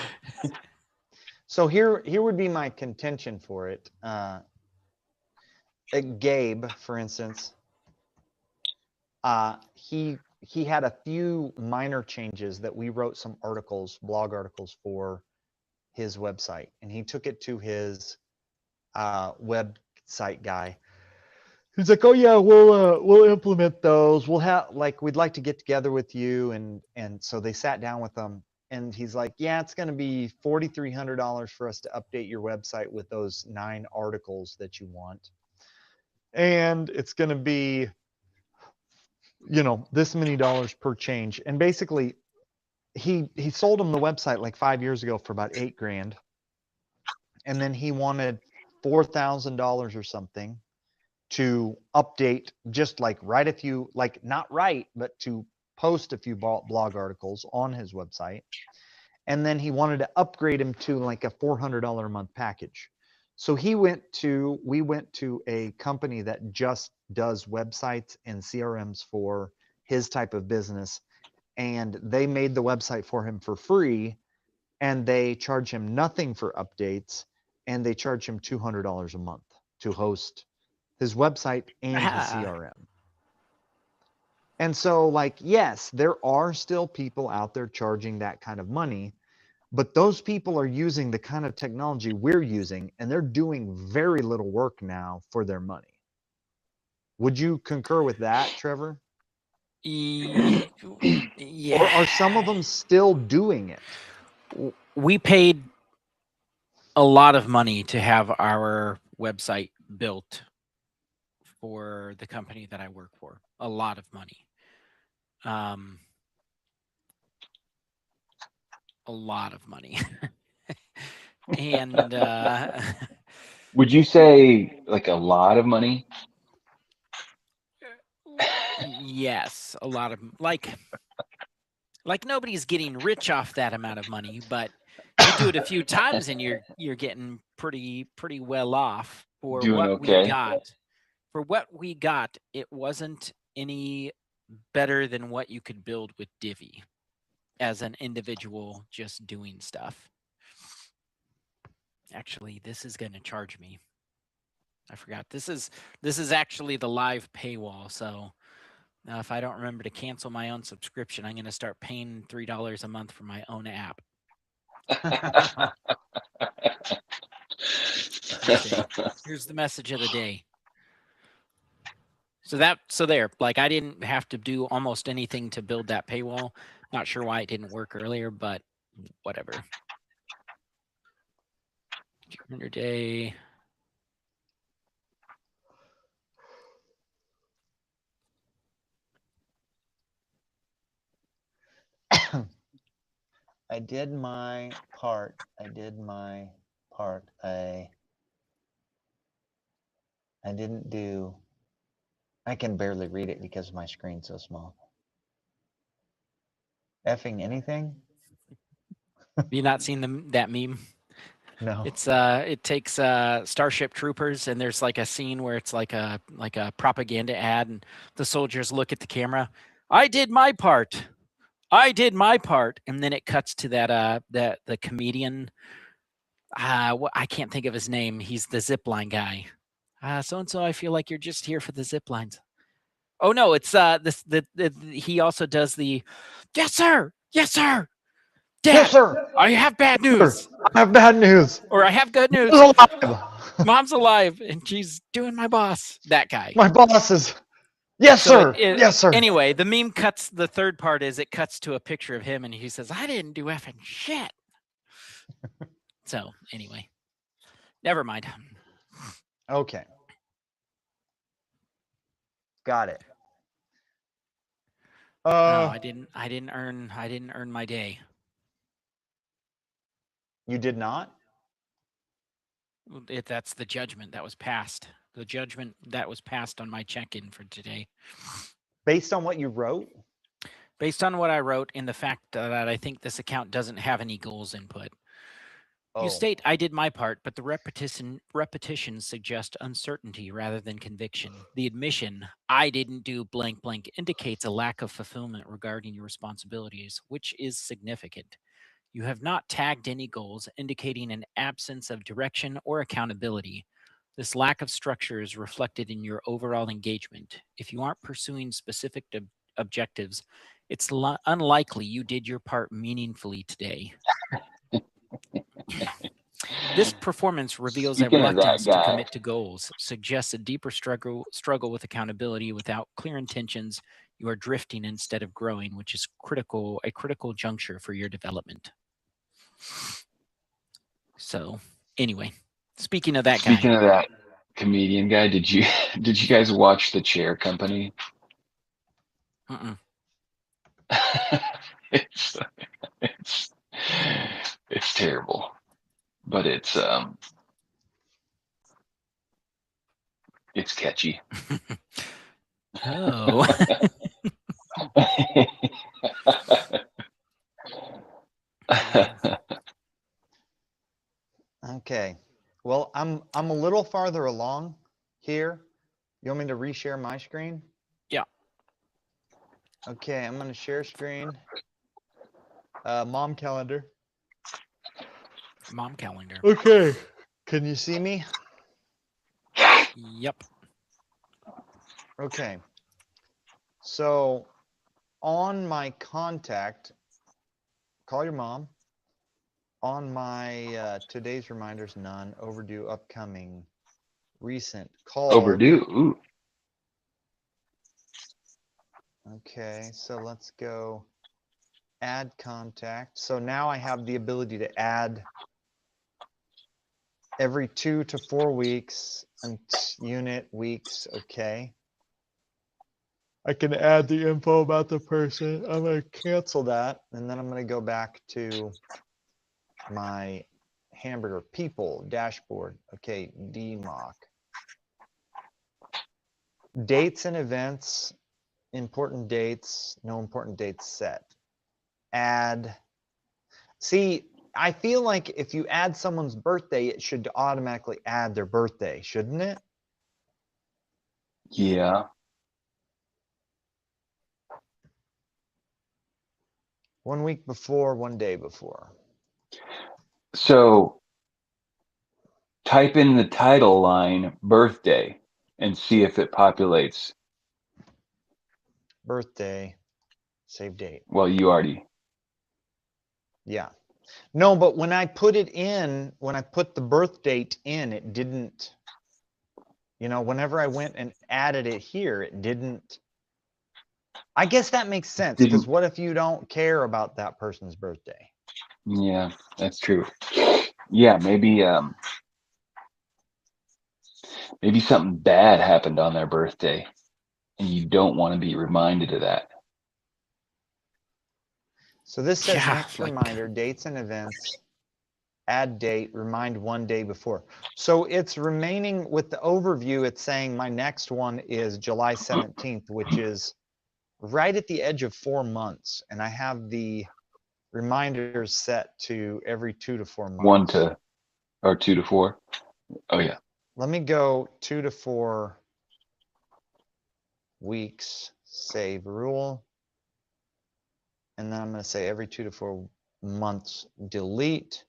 Speaker 2: So here would be my contention for it. Gabe, for instance, he had a few minor changes that we wrote some articles, blog articles for his website, and he took it to his website guy. He's like, "Oh yeah, we'll implement those. We'll have like we'd like to get together with you," and so they sat down with them, and he's like, "Yeah, it's going to be $4,300 for us to update your website with those 9 articles that you want, and it's going to be, you know, this many dollars per change." And basically, he sold him the website like 5 years ago for about $8,000, and then he wanted $4,000 or something to update, just like write a few, like not write, but to post a few blog articles on his website. And then he wanted to upgrade him to like a $400 a month package. So we went to a company that just does websites and CRMs for his type of business. And they made the website for him for free, and they charge him nothing for updates, and they charge him $200 a month to host his website and his CRM. And so, like, yes, there are still people out there charging that kind of money, but those people are using the kind of technology we're using, and they're doing very little work now for their money. Would you concur with that, Trevor?
Speaker 3: Yeah.
Speaker 2: Or are some of them still doing it?
Speaker 3: We paid a lot of money to have our website built for the company that I work for. A lot of money. A lot of money. And
Speaker 1: Would you say like a lot of money?
Speaker 3: yes, a lot of like nobody's getting rich off that amount of money, but you do it a few times and you're getting pretty well off for
Speaker 1: Doing
Speaker 3: what
Speaker 1: okay.
Speaker 3: we got. For what we got, it wasn't any better than what you could build with Divi as an individual just doing stuff. Actually, this is going to charge me. I forgot. This is actually the live paywall. So if I don't remember to cancel my own subscription, I'm going to start paying $3 a month for my own app. Here's the message of the day. So there, like I didn't have to do almost anything to build that paywall. Not sure why it didn't work earlier, but whatever. 200 day.
Speaker 2: I did my part. I didn't do. I can barely read it because my screen's so small. Effing anything?
Speaker 3: Have you not seen that meme?
Speaker 2: No.
Speaker 3: It's it takes Starship Troopers, and there's like a scene where it's like a propaganda ad, and the soldiers look at the camera. I did my part. I did my part, and then it cuts to that the comedian. I can't think of his name. He's the zipline guy. So and so. I feel like you're just here for the zip lines. Oh no, it's he also does the yes sir, yes sir. Dad,
Speaker 2: Yes, sir.
Speaker 3: I have bad news,
Speaker 2: I have bad news.
Speaker 3: or I have good news.
Speaker 2: Mom's alive.
Speaker 3: Mom's alive and she's doing my boss. That guy.
Speaker 2: My boss is. Yes,
Speaker 3: So
Speaker 2: sir. Yes, sir.
Speaker 3: Anyway, the meme cuts. The third part is it cuts to a picture of him, and he says, "I didn't do effing shit." So anyway, never mind.
Speaker 2: Okay. Got it.
Speaker 3: No, I didn't earn my day.
Speaker 2: You did not?
Speaker 3: That's the judgment that was passed. The judgment that was passed on my check-in for today.
Speaker 2: Based on what you wrote?
Speaker 3: Based on what I wrote and the fact that I think this account doesn't have any goals input.
Speaker 2: Oh.
Speaker 3: You state I did my part, but the repetitions suggest uncertainty rather than conviction. The admission I didn't do blank blank indicates a lack of fulfillment regarding your responsibilities, which is significant. You have not tagged any goals, indicating an absence of direction or accountability. This lack of structure is reflected in your overall engagement. If you aren't pursuing specific objectives, it's unlikely you did your part meaningfully today. This performance reveals a reluctance to commit to goals, suggests a deeper struggle with accountability without clear intentions. You are drifting instead of growing, which is a critical juncture for your development. So anyway, speaking of that
Speaker 1: comedian guy, did you guys watch The Chair Company? It's terrible, but it's catchy.
Speaker 3: Oh.
Speaker 2: Okay. Well, I'm a little farther along here. You want me to reshare my screen?
Speaker 3: Yeah.
Speaker 2: Okay, I'm going to share screen. Mom calendar.
Speaker 3: Mom calendar.
Speaker 2: Okay. Can you see me?
Speaker 3: Yep.
Speaker 2: Okay. So on my contact, call your mom. On my today's reminders, none. Overdue, upcoming, recent, call.
Speaker 1: Overdue. Ooh.
Speaker 2: Okay, so let's go add contact. So now I have the ability to add every 2 to 4 weeks and unit weeks. Okay. I can add the info about the person. I'm going to cancel that. And then I'm going to go back to my hamburger people dashboard. Okay. DMOC. Dates and events, important dates, no important dates set. Add. See, I feel like if you add someone's birthday, it should automatically add their birthday, shouldn't it?
Speaker 1: Yeah.
Speaker 2: One week before, one day before.
Speaker 1: So type in the title line birthday and see if it populates.
Speaker 2: Birthday, save date.
Speaker 1: Well, you already.
Speaker 2: Yeah. No, but when I put it in, when I put the birth date in, it didn't, you know, whenever I went and added it here, it didn't. I guess that makes sense, because what if you don't care about that person's birthday?
Speaker 1: Yeah, that's true. Yeah, maybe maybe something bad happened on their birthday and you don't want to be reminded of that.
Speaker 2: So this says
Speaker 3: Yeah,
Speaker 2: next
Speaker 3: like-
Speaker 2: reminder, dates and events, add date, remind one day before. So it's remaining with the overview. It's saying my next one is July 17th, which is right at the edge of 4 months. And I have the reminders set to every 2 to 4 months.
Speaker 1: or 2 to 4. Oh yeah.
Speaker 2: Let me go 2 to 4 weeks, save rule. And then I'm going to say every 2 to 4 months, delete.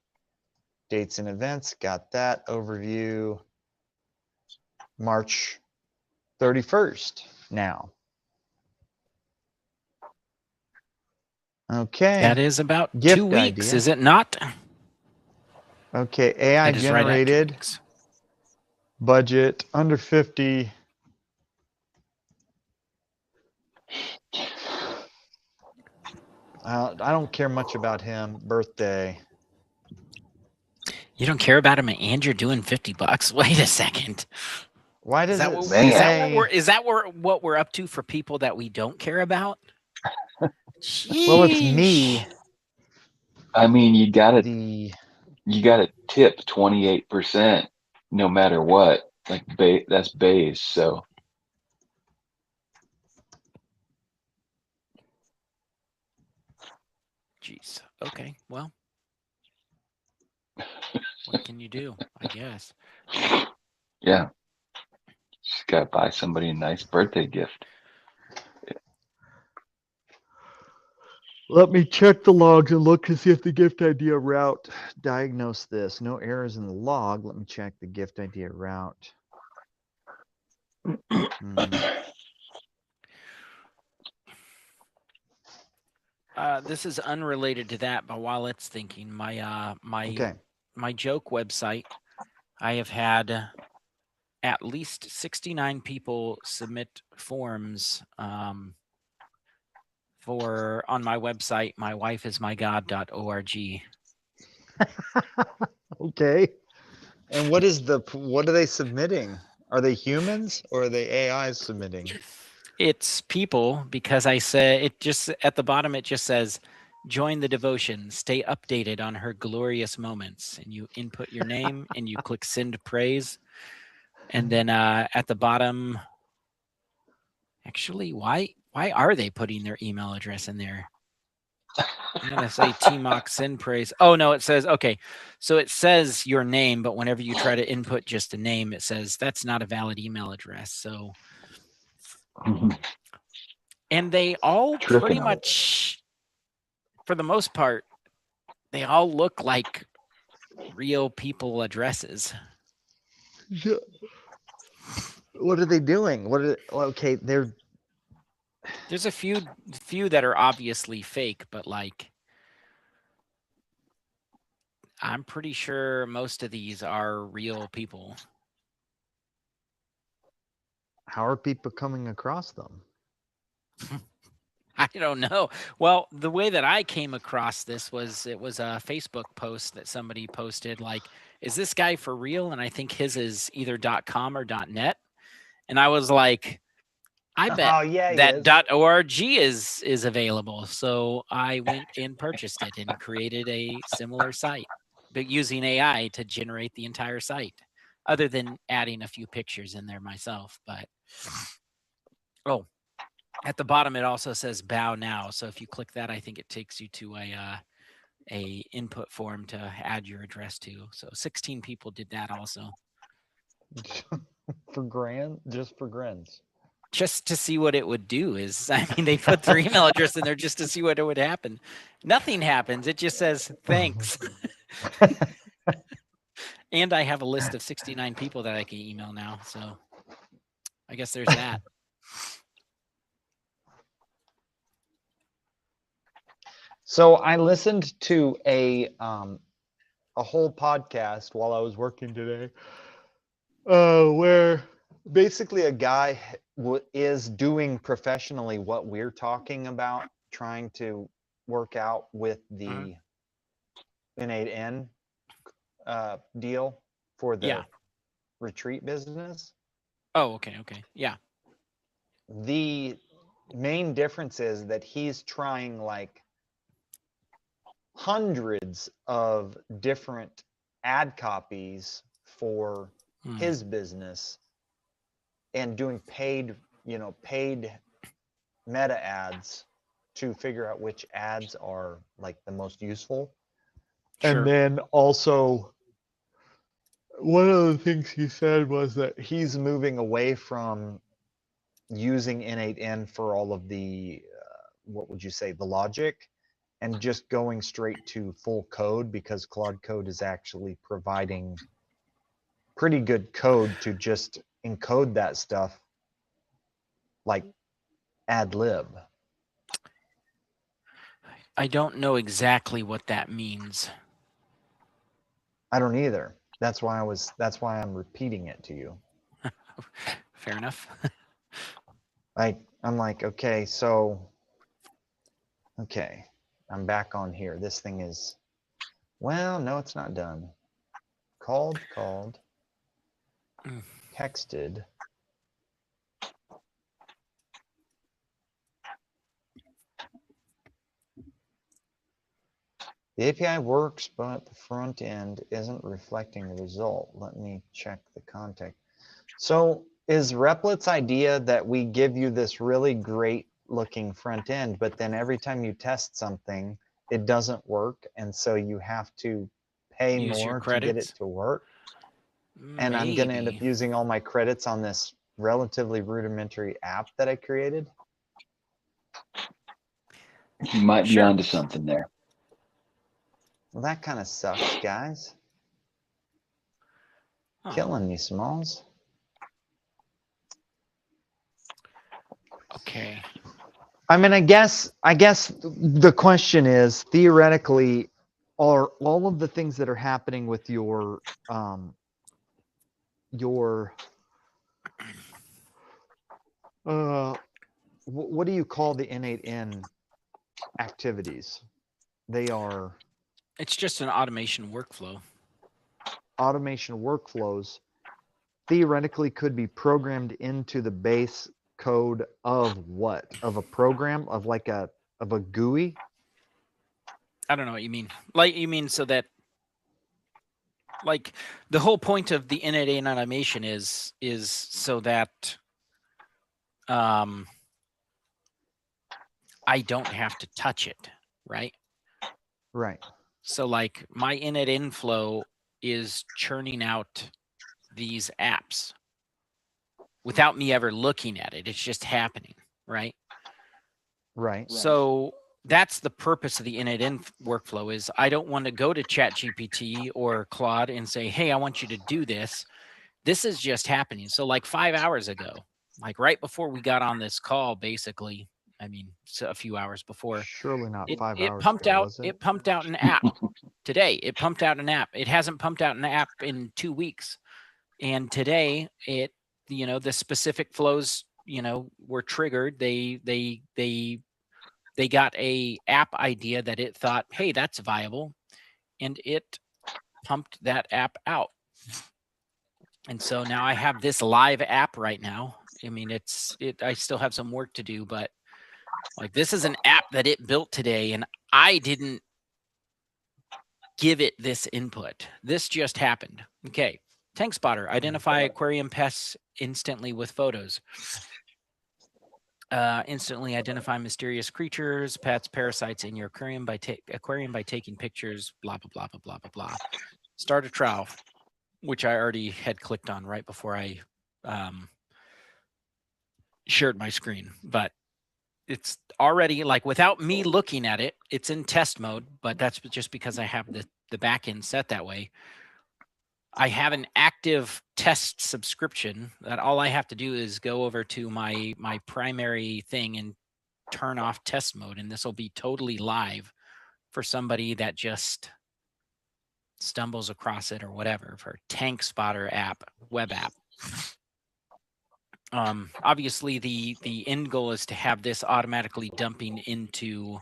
Speaker 2: Dates and events, got that. Overview, March 31st now. Okay.
Speaker 3: That is about
Speaker 2: Gift
Speaker 3: 2 weeks,
Speaker 2: idea.
Speaker 3: is it not?
Speaker 2: Okay, AI
Speaker 3: It is right at 2
Speaker 2: generated,
Speaker 3: weeks.
Speaker 2: budget under 50. I don't care much about him. Birthday.
Speaker 3: You don't care about him, and you're doing $50. Wait a second.
Speaker 2: Why
Speaker 3: Is
Speaker 2: does
Speaker 3: that
Speaker 2: it
Speaker 3: what,
Speaker 2: say?
Speaker 3: is that what we're up to for people that we don't care about?
Speaker 2: Well, it's me.
Speaker 3: Sheesh.
Speaker 1: I mean, you gotta
Speaker 2: The
Speaker 1: tip 28% no matter what. Like that's base. So
Speaker 3: Jeez. Okay. Well, what can you do? I guess.
Speaker 1: yeah, just gotta buy somebody a nice birthday gift.
Speaker 2: Let me check the logs and look to see if the gift idea route diagnose this. No errors in the log. Let me check the gift idea route.
Speaker 3: This is unrelated to that, but while it's thinking, my
Speaker 2: Okay.
Speaker 3: my joke website, I have had at least 69 people submit forms for on my website, mywifeismygod.org.
Speaker 2: Okay. And what are they submitting? Are they humans or are they AIs submitting?
Speaker 3: It's people because I said it just at the bottom, it just says, join the devotion, stay updated on her glorious moments. And you input your name and you click send praise. And then at the bottom, actually, why are they putting their email address in there? I'm going to say TMOC send praise. Oh, no, it says, okay. So it says your name, but whenever you try to input just a name, it says that's not a valid email address. So, and they all
Speaker 1: Tricking
Speaker 3: pretty
Speaker 1: 'em.
Speaker 3: much, for the most part, they all look like real people addresses.
Speaker 2: What are they doing? Okay,
Speaker 3: There's a few that are obviously fake, but like I'm pretty sure most of these are real people.
Speaker 2: how are people coming across them?
Speaker 3: I don't know. Well, the way that I came across this was it was a Facebook post that somebody posted like, is this guy for real? And I think his is either .com or .net. And I was like, I bet
Speaker 2: Oh, yeah,
Speaker 3: that .org is available. So I went and purchased it and created a similar site, but using AI to generate the entire site, other than adding a few pictures in there myself. But oh, at the bottom it also says bow now. So if you click that, I think it takes you to a input form to add your address to. So 16 people did that also.
Speaker 2: Just for grins.
Speaker 3: Just to see what it would do. Is I mean, they put their email address in there just to see what it would happen. Nothing happens. It just says thanks. And I have a list of 69 people that I can email now. So I guess there's that.
Speaker 2: So I listened to a whole podcast while I was working today, where basically a guy is doing professionally what we're talking about, trying to work out with the N8N deal for the retreat business.
Speaker 3: Oh, okay. Yeah.
Speaker 2: The main difference is that he's trying like hundreds of different ad copies for his business and doing paid meta ads to figure out which ads are like the most useful.
Speaker 3: Sure.
Speaker 2: And then also one of the things he said was that he's moving away from using N8N for all of the, what would you say, the logic, and just going straight to full code because Claude Code is actually providing pretty good code to just encode that stuff like ad lib.
Speaker 3: I don't know exactly what that means.
Speaker 2: I don't either. That's why I'm repeating it to you.
Speaker 3: Fair enough.
Speaker 2: I'm like, okay, so, okay, I'm back on here. This thing is, well, no, it's not done. Called,
Speaker 3: Mm.
Speaker 2: texted. The API works, but the front end isn't reflecting the result. Let me check the context. So is Replic's idea that we give you this really great looking front end, but then every time you test something, it doesn't work, and so you have to pay
Speaker 3: Use your
Speaker 2: more to get it
Speaker 3: credits?
Speaker 2: to work? And I'm going to end up
Speaker 3: Maybe.
Speaker 2: using all my credits on this relatively rudimentary app that I created.
Speaker 1: You might be
Speaker 3: Sure.
Speaker 1: onto something there.
Speaker 2: Well, that kind of sucks, guys.
Speaker 3: Huh.
Speaker 2: Killing me, Smalls.
Speaker 3: Okay.
Speaker 2: I mean, I guess the question is, theoretically, are all of the things that are happening with your what do you call the N8N activities? They are
Speaker 3: It's just an automation workflow.
Speaker 2: automation workflows, theoretically could be programmed into the base code of what? Of a program, of like a GUI?
Speaker 3: I don't know what you mean. Like, you mean so that, like, the whole point of the N8N automation is so that I don't have to touch it, right?
Speaker 2: Right.
Speaker 3: So like my N8N flow is churning out these apps without me ever looking at it. It's just happening, right?
Speaker 2: Right.
Speaker 3: So that's the purpose of the N8N workflow is I don't want to go to ChatGPT or Claude and say, hey, I want you to do this. This is just happening. So like 5 hours ago, like right before we got on this call, basically, I mean, a few hours before,
Speaker 2: Surely not
Speaker 3: it
Speaker 2: 5 hours
Speaker 3: pumped
Speaker 2: ago,
Speaker 3: out,
Speaker 2: was it?
Speaker 3: it pumped out an app today. It pumped out an app. It hasn't pumped out an app in 2 weeks. And today it, the specific flows, were triggered. They got a app idea that it thought, hey, that's viable. And it pumped that app out. And so now I have this live app right now. I mean, I still have some work to do, but like this is an app that it built today and I didn't give it this input. This just happened. Okay. Tank spotter, identify aquarium pests instantly with photos. Instantly identify mysterious creatures, pets, parasites in your aquarium by taking pictures, blah, blah, blah, blah, blah, blah, blah. Start a trial, which I already had clicked on right before I shared my screen, but it's already like without me looking at it, it's in test mode, but that's just because I have the back end set that way. I have an active test subscription that all I have to do is go over to my primary thing and turn off test mode. And this will be totally live for somebody that just stumbles across it or whatever, for Tank Spotter app, web app. Obviously the end goal is to have this automatically dumping into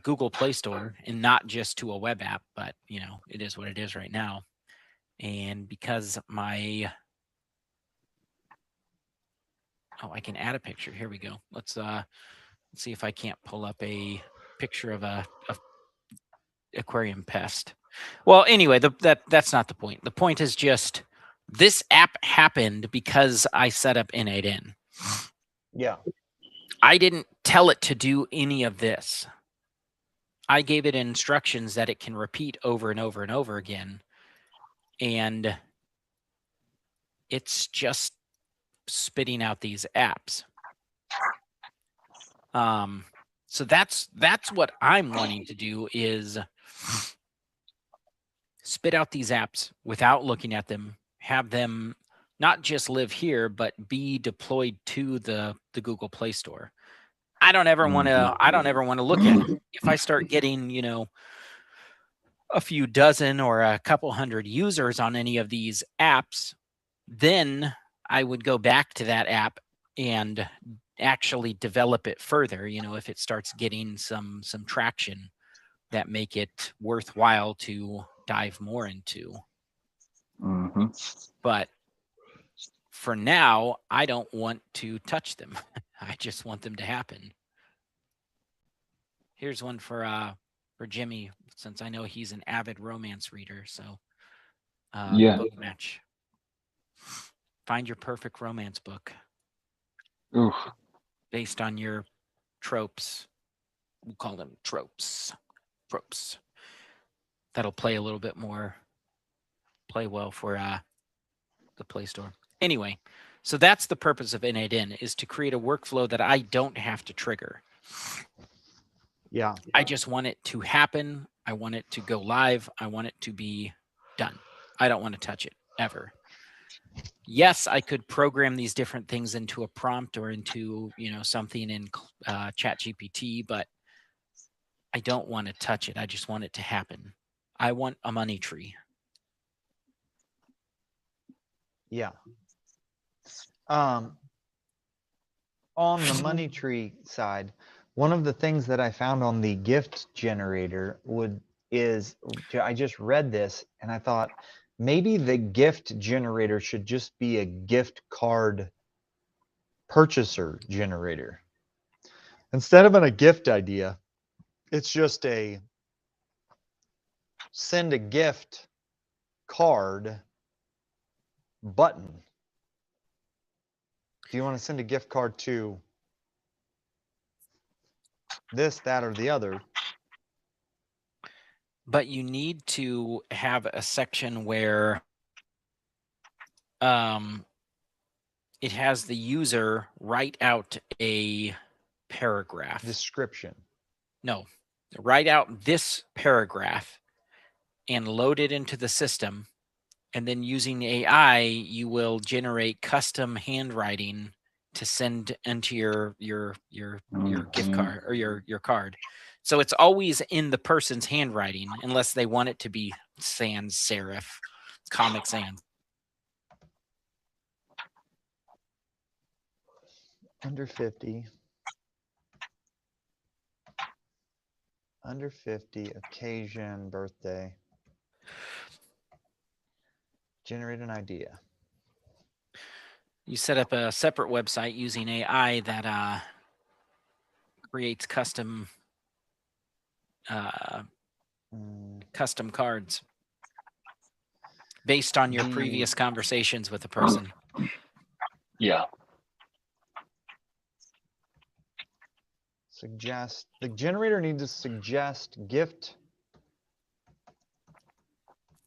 Speaker 3: Google Play Store and not just to a web app, but it is what it is right now. And because I can add a picture. Here we go. Let's see if I can't pull up a picture of a aquarium pest. Well, anyway, that's not the point. The point is just this app happened because I set up N8N.
Speaker 2: Yeah.
Speaker 3: I didn't tell it to do any of this. I gave it instructions that it can repeat over and over and over again. and it's just spitting out these apps. So that's what I'm wanting to do, is spit out these apps without looking at them, have them not just live here, but be deployed to the Google Play Store. I don't ever want to look at it. If I start getting, a few dozen or a couple hundred users on any of these apps, then I would go back to that app and actually develop it further. If it starts getting some traction that make it worthwhile to dive more into.
Speaker 1: Mm-hmm.
Speaker 3: But for now, I don't want to touch them. I just want them to happen. Here's one for Jimmy, since I know he's an avid romance reader. So
Speaker 1: Yeah.
Speaker 3: book match. Find your perfect romance book
Speaker 1: Oof.
Speaker 3: based on your tropes. We'll call them tropes. Tropes. That'll play a little bit more, play well for the Play Store. Anyway, so that's the purpose of N8N, is to create a workflow that I don't have to trigger.
Speaker 2: Yeah.
Speaker 3: I just want it to happen. I want it to go live. I want it to be done. I don't want to touch it ever. Yes, I could program these different things into a prompt or into, something in ChatGPT, but I don't want to touch it. I just want it to happen. I want a money tree.
Speaker 2: Yeah. On the money tree side, one of the things that I found on the gift generator I just read this and I thought maybe the gift generator should just be a gift card purchaser generator. Instead of a gift idea, it's just a send a gift card button. Do you want to send a gift card to this, that, or the other?
Speaker 3: But you need to have a section where it has the user write out a paragraph.
Speaker 2: Description.
Speaker 3: No, write out this paragraph and load it into the system. And then using AI, you will generate custom handwriting to send into your gift card or your card. So it's always in the person's handwriting, unless they want it to be sans serif, Comic Sans.
Speaker 2: Under 50. Under 50, occasion, birthday. Generate an idea.
Speaker 3: You set up a separate website using AI that creates custom custom cards based on your previous conversations with the person.
Speaker 1: Yeah.
Speaker 2: The generator needs to suggest gift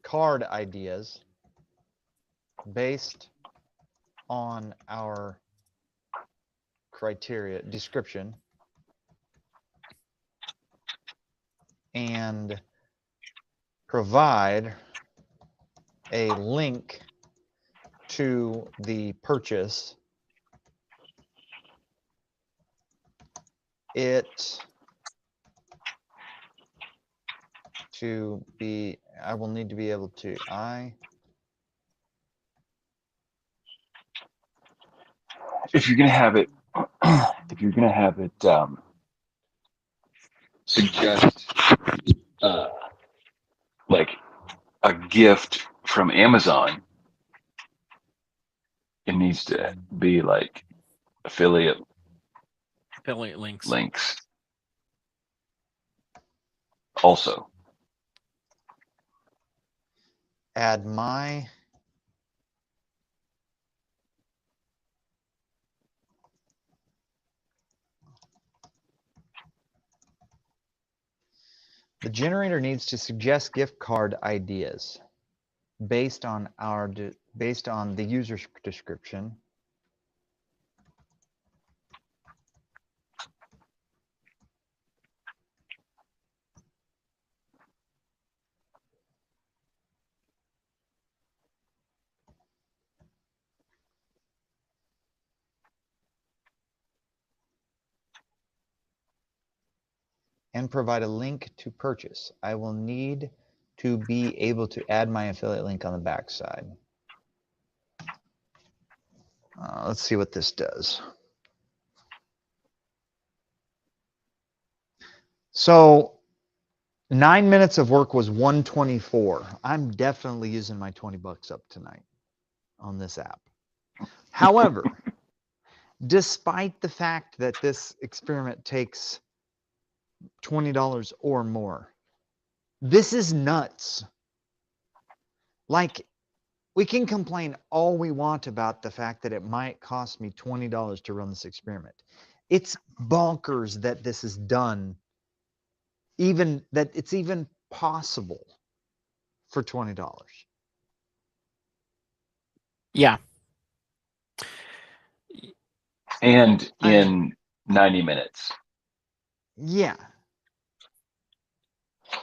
Speaker 2: card ideas based on our criteria description and provide a link to the purchase. I will need to be able to,
Speaker 1: if you're gonna have it suggest like a gift from Amazon, it needs to be like affiliate links also.
Speaker 2: add my the generator needs to suggest gift card ideas based on based on the user's description. And provide a link to purchase. I will need to be able to add my affiliate link on the backside. Let's see what this does. So 9 minutes of work was 124. I'm definitely using my 20 bucks up tonight on this app. However, despite the fact that this experiment takes $20 or more, this is nuts. Like, we can complain all we want about the fact that it might cost me $20 to run this experiment. It's bonkers that this is done, even that it's even possible for $20.
Speaker 3: Yeah.
Speaker 1: And in 90 minutes.
Speaker 2: Yeah.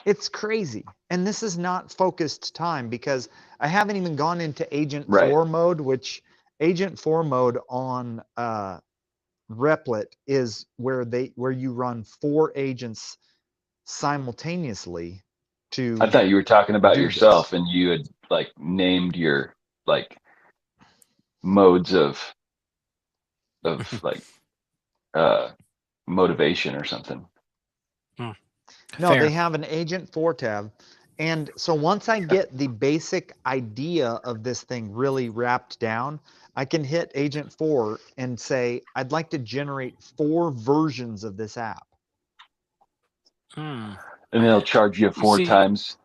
Speaker 2: It's crazy. And this is not focused time, because I haven't even gone into Agent
Speaker 1: Right.
Speaker 2: 4 mode, which Agent 4 mode on Replit is where you run 4 agents simultaneously to
Speaker 1: I thought you were talking about
Speaker 2: do
Speaker 1: yourself,
Speaker 2: this.
Speaker 1: and you had like named your like modes of like motivation or something.
Speaker 2: No,
Speaker 3: Fair.
Speaker 2: they have an Agent 4 tab. And so once I get the basic idea of this thing really wrapped down, I can hit Agent 4 and say, I'd like to generate 4 versions of this app.
Speaker 3: Hmm.
Speaker 1: And they'll charge you 4
Speaker 3: See-
Speaker 1: times.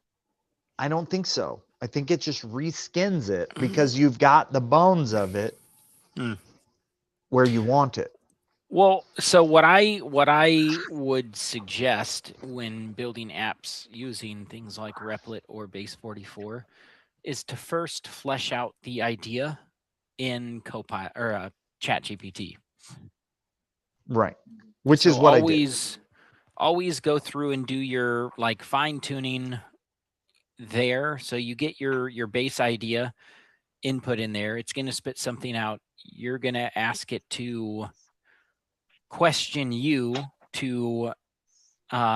Speaker 2: I don't think so. I think it just reskins it because you've got the bones of it
Speaker 3: Mm.
Speaker 2: where you want it.
Speaker 3: Well, so what I would suggest when building apps using things like Replit or Base 44 is to first flesh out the idea in Copilot or ChatGPT.
Speaker 2: Right. Which
Speaker 3: So
Speaker 2: is what I did.
Speaker 3: always go through and do your like fine tuning there. So you get your base idea input in there. It's going to spit something out. You're going to ask it to question you to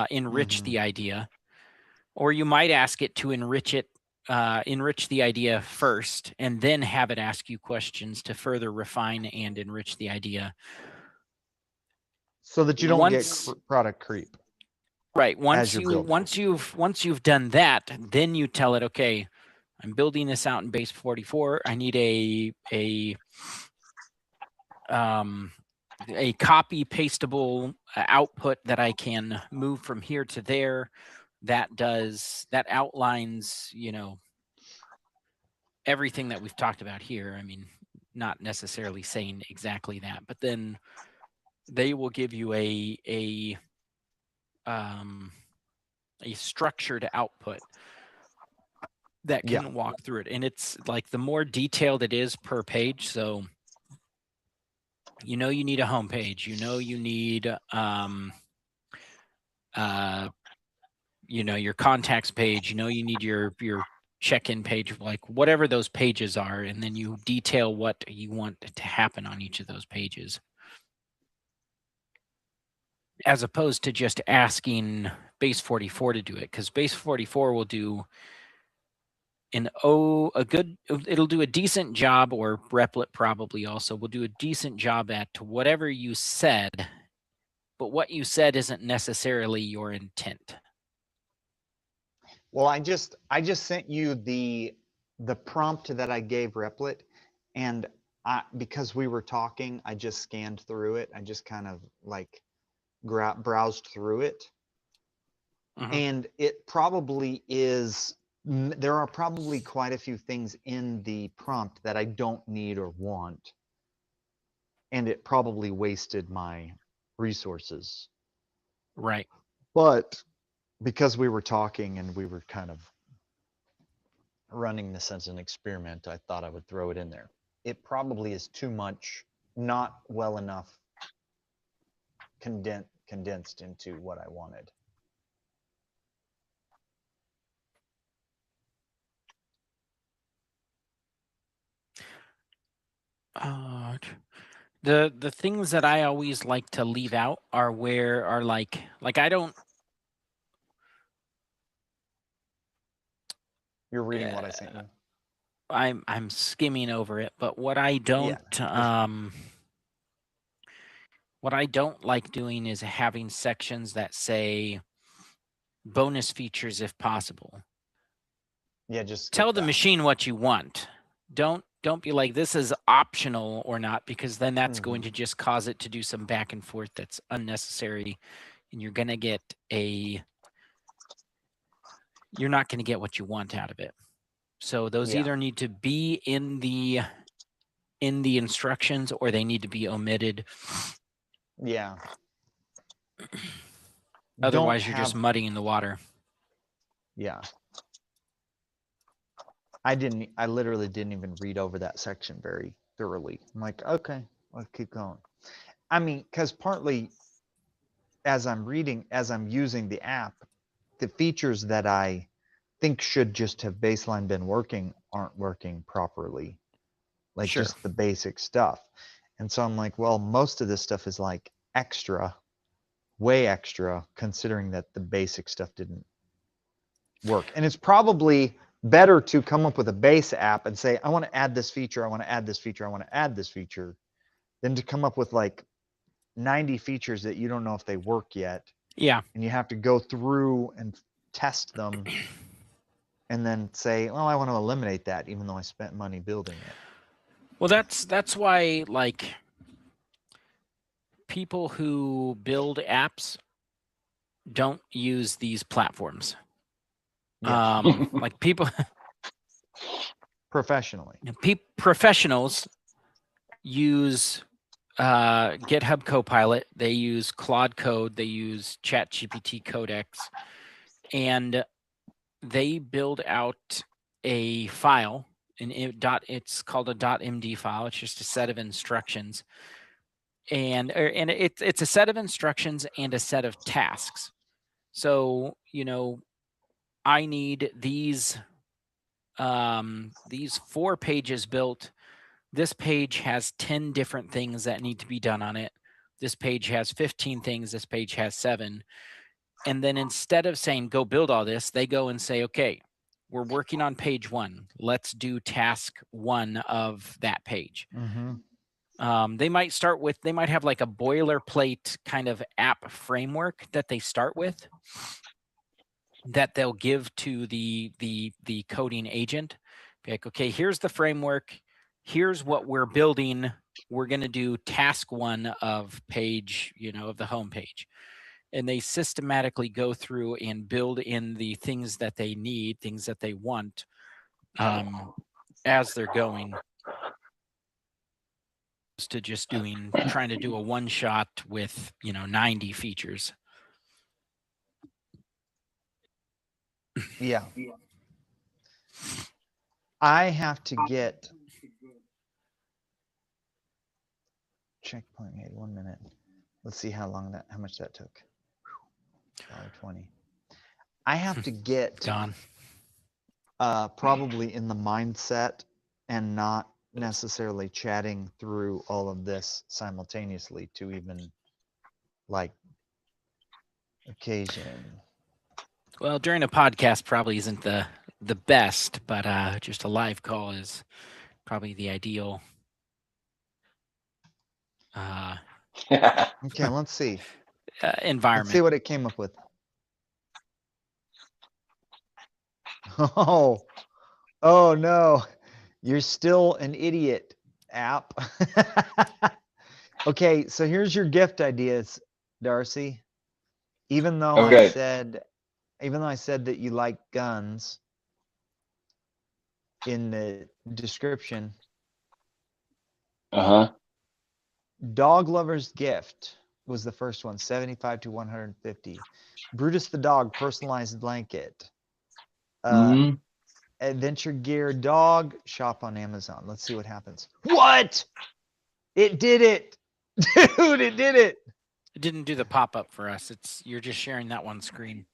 Speaker 3: enrich the idea, or you might ask it to enrich the idea first, and then have it ask you questions to further refine and enrich the idea.
Speaker 2: So that you don't
Speaker 3: Once-
Speaker 2: get product creep.
Speaker 3: Right.
Speaker 2: as you're building.
Speaker 3: Once you've done that, then you tell it, okay, I'm building this out in Base 44. I need a copy pastable output that I can move from here to there. That outlines, everything that we've talked about here. I mean, not necessarily saying exactly that, but then they will give you a structured output that can walk through it. And it's like the more detailed it is per page. So, you need a home page, you need, your contacts page, you need your check-in page, like whatever those pages are. And then you detail what you want to happen on each of those pages, as opposed to just asking Base 44 to do it, because Base 44 will do it'll do a decent job, or Replit probably also will do a decent job at whatever you said, but what you said isn't necessarily your intent.
Speaker 2: Well, I just sent you the prompt that I gave Replit, and because we were talking, I just scanned through it. I just kind of like browsed through it.
Speaker 3: Mhm.
Speaker 2: And it probably is, there are probably quite a few things in the prompt that I don't need or want. And it probably wasted my resources.
Speaker 3: Right.
Speaker 2: But because we were talking and we were kind of running this as an experiment, I thought I would throw it in there. It probably is too much, not well enough condensed into what I wanted.
Speaker 3: The things that I always like to leave out are like I don't.
Speaker 2: You're reading what I sent you.
Speaker 3: I'm skimming over it, but what I don't what I don't like doing is having sections that say bonus features if possible.
Speaker 2: Yeah, just
Speaker 3: Tell
Speaker 2: skip
Speaker 3: the
Speaker 2: that.
Speaker 3: machine what you want. Don't be like this is optional or not, because then that's going to just cause it to do some back and forth that's unnecessary, and you're going to get you're not going to get what you want out of it. So those
Speaker 2: Yeah.
Speaker 3: either need to be in the instructions or they need to be omitted.
Speaker 2: Yeah.
Speaker 3: Otherwise, you're just muddying the water.
Speaker 2: Yeah. I literally didn't even read over that section very thoroughly. I'm like, okay, let's keep going. I mean, because partly as I'm using the app, the features that I think should just have baseline been working aren't working properly. Like
Speaker 3: Sure.
Speaker 2: just the basic stuff. And so I'm like, well, most of this stuff is like extra, way extra, considering that the basic stuff didn't work. And it's probably better to come up with a base app and say, I want to add this feature, I want to add this feature, I want to add this feature, than to come up with like 90 features that you don't know if they work yet.
Speaker 3: Yeah.
Speaker 2: And you have to go through and test them and then say, well, I want to eliminate that even though I spent money building it.
Speaker 3: Well, that's why, like, people who build apps don't use these platforms.
Speaker 2: Yeah.
Speaker 3: Like people
Speaker 2: Professionally.
Speaker 3: Professionals use GitHub Copilot, they use Claude Code, they use ChatGPT Codex, and they build out a file, it's called a .md file. It's just a set of instructions, and it's a set of instructions and a set of tasks. So, you know, I need these 4 pages built. This page has 10 different things that need to be done on it. This page has 15 things. This page has 7. And then instead of saying, go build all this, they go and say, okay, we're working on page 1. Let's do task 1 of that page. They might have like a boilerplate kind of app framework that they start with that they'll give to the coding agent. Be like, okay, here's the framework. Here's what we're building. We're going to do task 1 of page, of the home page. And they systematically go through and build in the things that they need, things that they want, as they're going, to just trying to do a one shot with, 90 features.
Speaker 2: Yeah. I have to get checkpoint made 1 minute. Let's see how much that took. $1.20. I have to get
Speaker 3: Gone.
Speaker 2: Probably in the mindset and not necessarily chatting through all of this simultaneously to even like occasion.
Speaker 3: Well, during a podcast probably isn't the best, but just a live call is probably the ideal.
Speaker 2: Okay, let's see.
Speaker 3: Environment.
Speaker 2: Let's see what it came up with. Oh no, you're still an idiot, app. Okay, so here's your gift ideas, Darcy. Even though I said that you like guns in the description. Dog Lover's Gift was the first one, 75 to 150. Brutus the Dog Personalized Blanket. Adventure Gear Dog, shop on Amazon. Let's see what happens. What? It did it. Dude, it did it.
Speaker 3: It didn't do the pop-up for us. You're just sharing that one screen.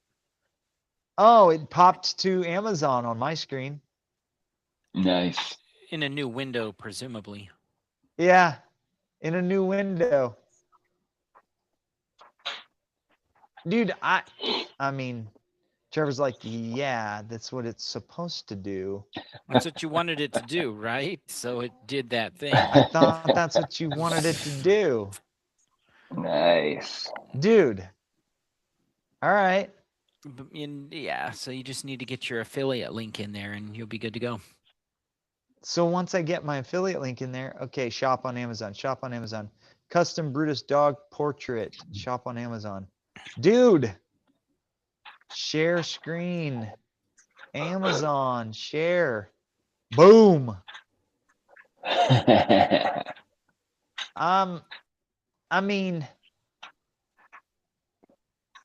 Speaker 2: Oh, it popped to Amazon on my screen.
Speaker 1: Nice.
Speaker 3: In a new window, presumably.
Speaker 2: Yeah, in a new window. Dude, I mean, Trevor's like, yeah, that's what it's supposed to do.
Speaker 3: That's what you wanted it to do, right? So it did that thing.
Speaker 2: I thought that's what you wanted it to do.
Speaker 1: Nice.
Speaker 2: Dude. All right.
Speaker 3: Yeah, so you just need to get your affiliate link in there and you'll be good to go.
Speaker 2: So once I get my affiliate link in there, okay, shop on Amazon, shop on Amazon. Custom Brutus dog portrait, shop on Amazon. Dude, share screen, Amazon, share. Boom. I mean,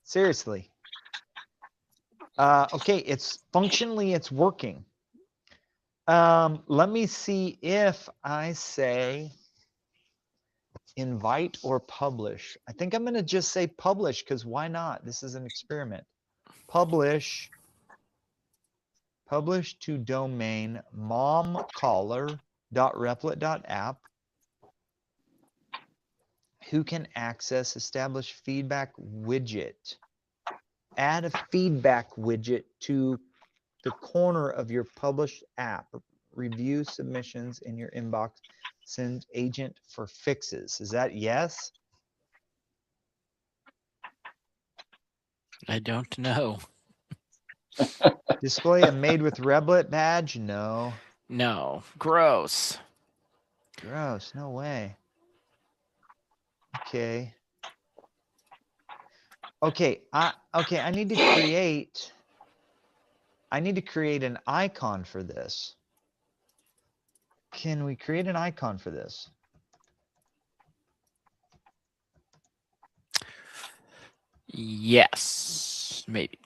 Speaker 2: seriously. Okay, it's functionally, it's working. Let me see if I say invite or publish. I think I'm going to just say publish because why not? This is an experiment. Publish to domain momcaller.replit.app. Who can access established feedback widget? Add a feedback widget to the corner of your published app. Review submissions in your inbox. Send agent for fixes. Is that yes?
Speaker 3: I don't know.
Speaker 2: Display a made with Replit badge? No.
Speaker 3: No. Gross.
Speaker 2: Gross. No way. Okay. Okay. I need to create an icon for this. Can we create an icon for this?
Speaker 3: Yes, maybe.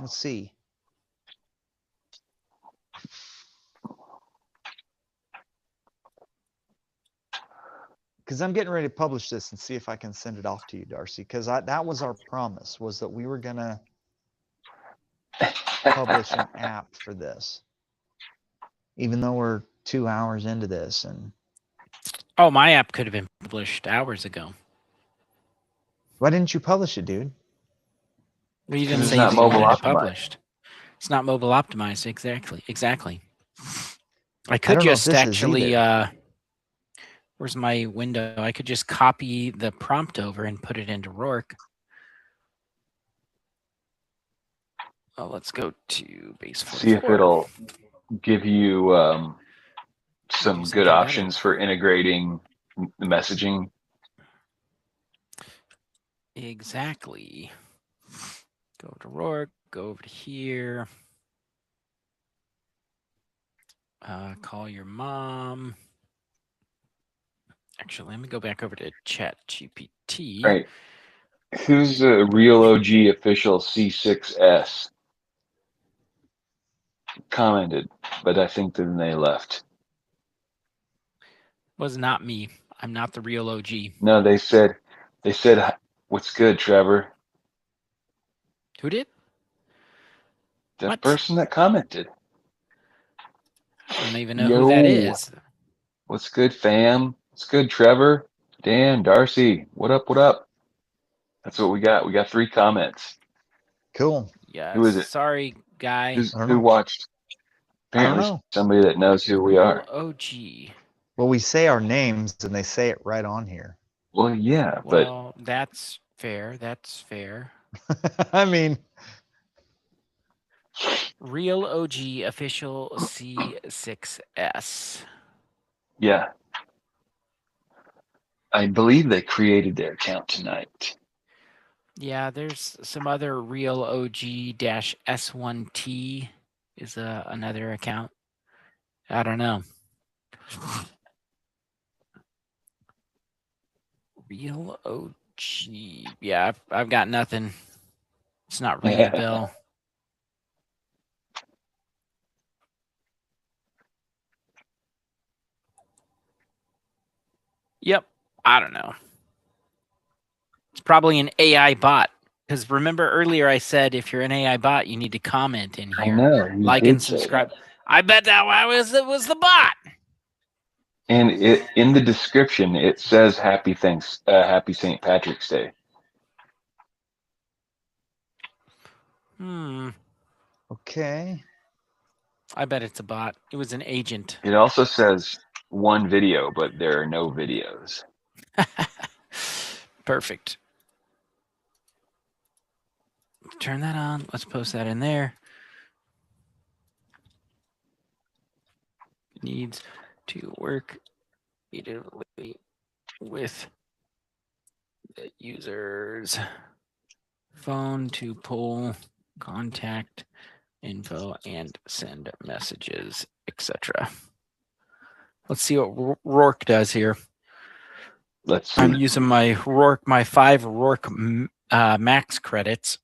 Speaker 2: Let's see. Because I'm getting ready to publish this and see if I can send it off to you, Darcy. Because that was our promise, was that we were going to publish an app for this. Even though we're 2 hours into this. And
Speaker 3: Oh, my app could have been published hours ago.
Speaker 2: why didn't you publish it, dude?
Speaker 3: Well, you didn't
Speaker 1: It's
Speaker 3: say
Speaker 1: not
Speaker 3: you wanted
Speaker 1: mobile
Speaker 3: it published. It's not mobile optimized. Exactly. I could
Speaker 2: don't know if
Speaker 3: just
Speaker 2: this is
Speaker 3: actually,
Speaker 2: either.
Speaker 3: where's my window? I could just copy the prompt over and put it into Rourke. Oh, let's go to base 44.
Speaker 1: See if it'll give you some
Speaker 3: Do
Speaker 1: good
Speaker 3: something
Speaker 1: options for integrating the messaging.
Speaker 3: Exactly. Go to Rourke, go over to here. Call your mom. Actually, let me go back over to ChatGPT.
Speaker 1: Right. Who's the real OG official C6S? Commented, but I think then they left.
Speaker 3: Was not me. I'm not the real OG.
Speaker 1: No, they said, what's good, Trevor?
Speaker 3: Who did?
Speaker 1: The
Speaker 3: What?
Speaker 1: person that commented.
Speaker 3: I don't even know who that
Speaker 1: Yo.
Speaker 3: is.
Speaker 1: What's good, fam? What's good, Trevor? Dan, Darcy, what up, what up? That's what we got. We got 3 comments.
Speaker 2: Cool.
Speaker 3: Yeah.
Speaker 1: Who is it?
Speaker 3: Sorry, guy.
Speaker 2: I don't
Speaker 1: Who
Speaker 2: know.
Speaker 1: watched?
Speaker 2: I don't
Speaker 1: Apparently
Speaker 2: know.
Speaker 1: somebody that knows who we are.
Speaker 3: OG.
Speaker 2: Well, we say our names and they say it right on here.
Speaker 1: Well, yeah, but
Speaker 3: Well, that's fair. That's fair.
Speaker 2: I mean,
Speaker 3: Real OG official C6S.
Speaker 1: yeah. I believe they created their account tonight.
Speaker 3: Yeah, there's some other real OG-S1T is another account. I don't know. Real OG. Yeah, I've got nothing. It's not ringing a bell. Yep. I don't know. It's probably an AI bot. Because remember earlier I said if you're an AI bot, you need to comment in
Speaker 1: I
Speaker 3: here.
Speaker 1: know. you
Speaker 3: Like
Speaker 1: did
Speaker 3: and
Speaker 1: say
Speaker 3: subscribe.
Speaker 1: that.
Speaker 3: I bet that it was the bot.
Speaker 1: And in the description, it says happy St. Patrick's Day.
Speaker 2: Okay.
Speaker 3: I bet it's a bot. It was an agent.
Speaker 1: It also says one video, but there are no videos.
Speaker 3: Perfect. Turn that on. Let's post that in there. Needs to work immediately with the user's phone to pull contact info and send messages, etc. Let's see what Rourke does here.
Speaker 1: Let's see.
Speaker 3: I'm using my 5 Rourke max credits.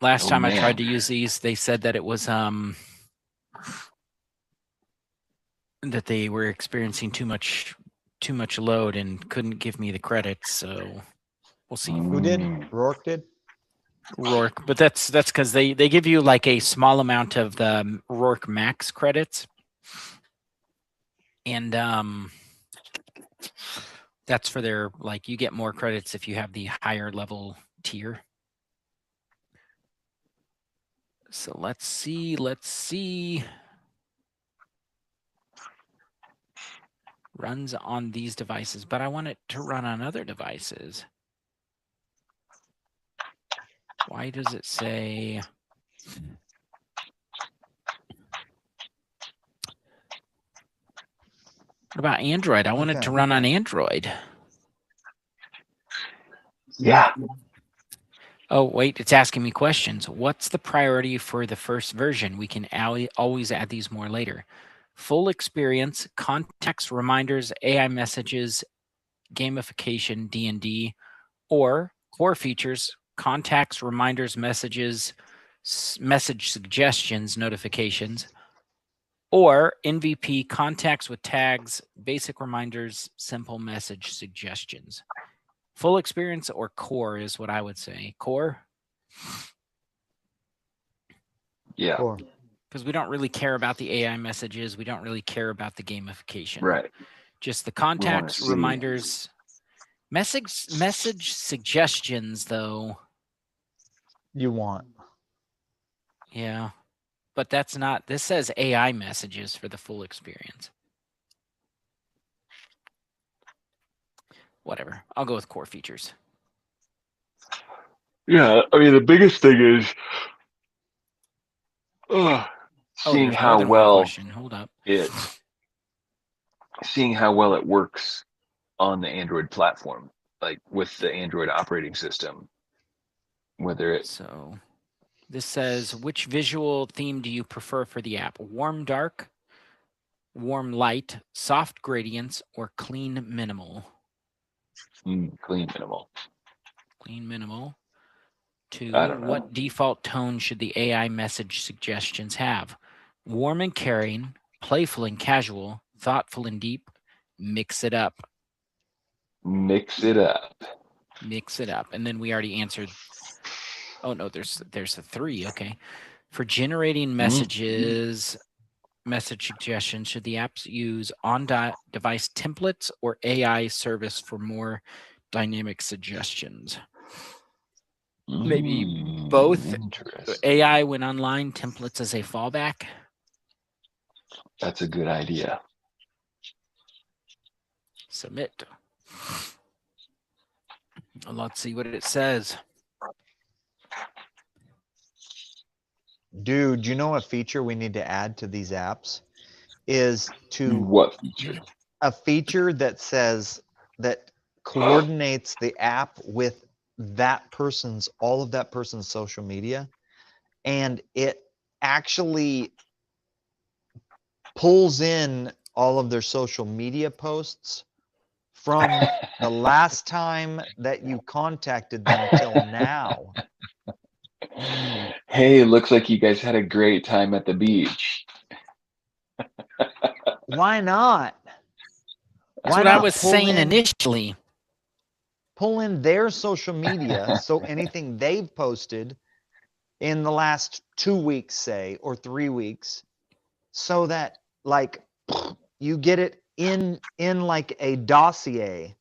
Speaker 3: Last time I tried to use these, they said that it was that they were experiencing too much load and couldn't give me the credits. So we'll see.
Speaker 2: Who did? Rourke did?
Speaker 3: Rourke, but that's because they give you like a small amount of the Rourke max credits, and that's for their, like, you get more credits if you have the higher level tier. So let's see. Runs on these devices, but I want it to run on other devices. Why does it say? What about Android? I want it to run on Android.
Speaker 1: Yeah.
Speaker 3: Oh, wait, it's asking me questions. What's the priority for the first version? We can always add these more later. Full experience, context, reminders, AI messages, gamification, D&D, or core features, contacts, reminders, messages, message suggestions, notifications, or MVP, contacts with tags, basic reminders, simple message suggestions. Full experience or core is what I would say. Core?
Speaker 1: Yeah.
Speaker 2: Core.
Speaker 3: Because we don't really care about the AI messages. We don't really care about the gamification.
Speaker 1: Right.
Speaker 3: Just the contacts, reminders, message suggestions, though.
Speaker 2: You want.
Speaker 3: Yeah. But that's not, this says AI messages for the full experience. Whatever. I'll go with core features.
Speaker 1: Yeah. I mean, the biggest thing is seeing
Speaker 3: there's
Speaker 1: how
Speaker 3: more than one
Speaker 1: well
Speaker 3: question. Hold up.
Speaker 1: seeing how well it works on the Android platform, like with the Android operating system. Whether it's
Speaker 3: So this says, which visual theme do you prefer for the app? Warm dark, warm light, soft gradients, or clean minimal?
Speaker 1: clean minimal.
Speaker 3: Clean minimal.
Speaker 1: I don't know.
Speaker 3: What default tone should the AI message suggestions have? Warm and caring, playful and casual, thoughtful and deep. Mix it up.
Speaker 1: Mix it up.
Speaker 3: Mix it up. And then we already answered. Oh no, there's a 3. Okay. For generating messages, message suggestions, should the apps use on-device templates or AI service for more dynamic suggestions? Maybe both. AI when online, templates as a fallback.
Speaker 1: That's a good idea.
Speaker 3: Submit. Let's see what it says.
Speaker 2: Dude, you know a feature we need to add to these apps is to
Speaker 1: What feature?
Speaker 2: a feature that says that coordinates the app with all of that person's social media, and it actually pulls in all of their social media posts from the last time that you contacted them till now.
Speaker 1: Hey, looks like you guys had a great time at the beach.
Speaker 2: Why not?
Speaker 3: That's
Speaker 2: Why
Speaker 3: what I
Speaker 2: not
Speaker 3: was saying initially.
Speaker 2: pull in their social media, so anything they've posted in the last 2 weeks, say, or 3 weeks, so that like you get it in like a dossier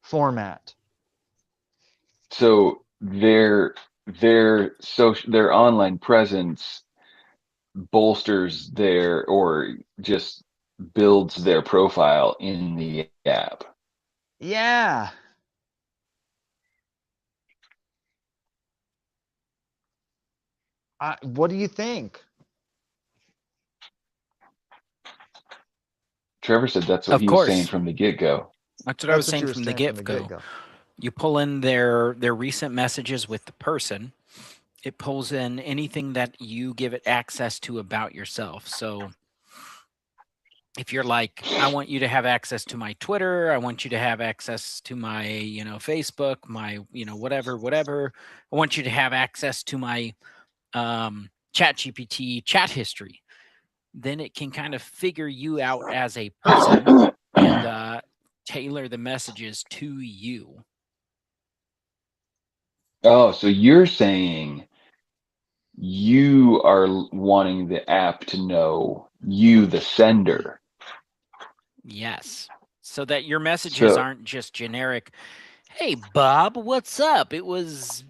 Speaker 2: format.
Speaker 1: So their online presence bolsters their or just builds their profile in the app.
Speaker 2: Yeah. What do you think?
Speaker 1: Trevor said that's what
Speaker 3: Of
Speaker 1: he was saying
Speaker 3: course.
Speaker 1: from the get-go.
Speaker 3: That's what I was
Speaker 2: That's what
Speaker 3: saying
Speaker 2: you were
Speaker 3: from the
Speaker 2: saying from the
Speaker 3: get-go.
Speaker 2: get-go.
Speaker 3: You pull in their recent messages with the person. It pulls in anything that you give it access to about yourself. So if you're like, I want you to have access to my Twitter, I want you to have access to my, Facebook, my, whatever. I want you to have access to my ChatGPT chat history. Then it can kind of figure you out as a person and tailor the messages to you.
Speaker 1: Oh, so you're saying you are wanting the app to know you, the sender.
Speaker 3: Yes. So that your messages
Speaker 1: So,
Speaker 3: aren't just generic. Hey, Bob, what's up? It was,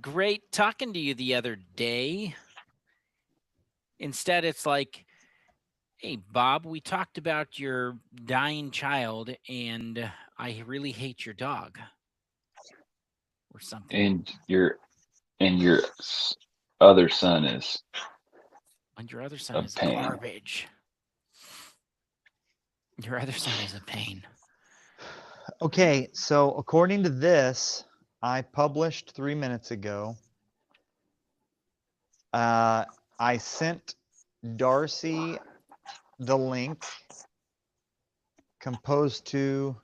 Speaker 3: great talking to you the other day. Instead, it's like, hey, Bob, we talked about your dying child and I really hate your dog. Or something.
Speaker 1: and your other son is
Speaker 3: And your other son
Speaker 1: a
Speaker 3: is
Speaker 1: pain.
Speaker 3: garbage. Your other son is a pain.
Speaker 2: Okay, so according to this, I published 3 minutes ago. I sent Darcy the link composed to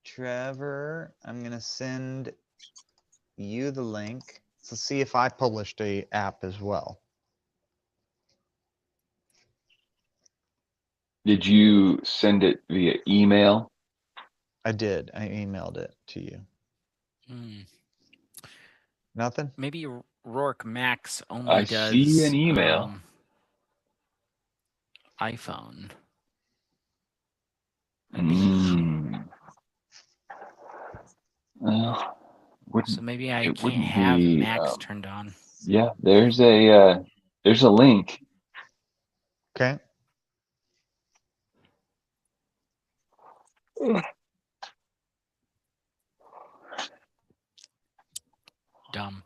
Speaker 2: Trevor. I'm going to send you the link to see if I published a app as well.
Speaker 1: Did you send it via email?
Speaker 2: I did. I emailed it to you. Nothing?
Speaker 3: Maybe Rourke Max only
Speaker 1: I
Speaker 3: does
Speaker 1: see an email.
Speaker 3: iPhone.
Speaker 1: Well,
Speaker 3: So maybe I
Speaker 1: it
Speaker 3: can't
Speaker 1: wouldn't
Speaker 3: have
Speaker 1: be,
Speaker 3: Max turned on.
Speaker 1: Yeah, there's a link.
Speaker 2: Okay.
Speaker 3: Dumb.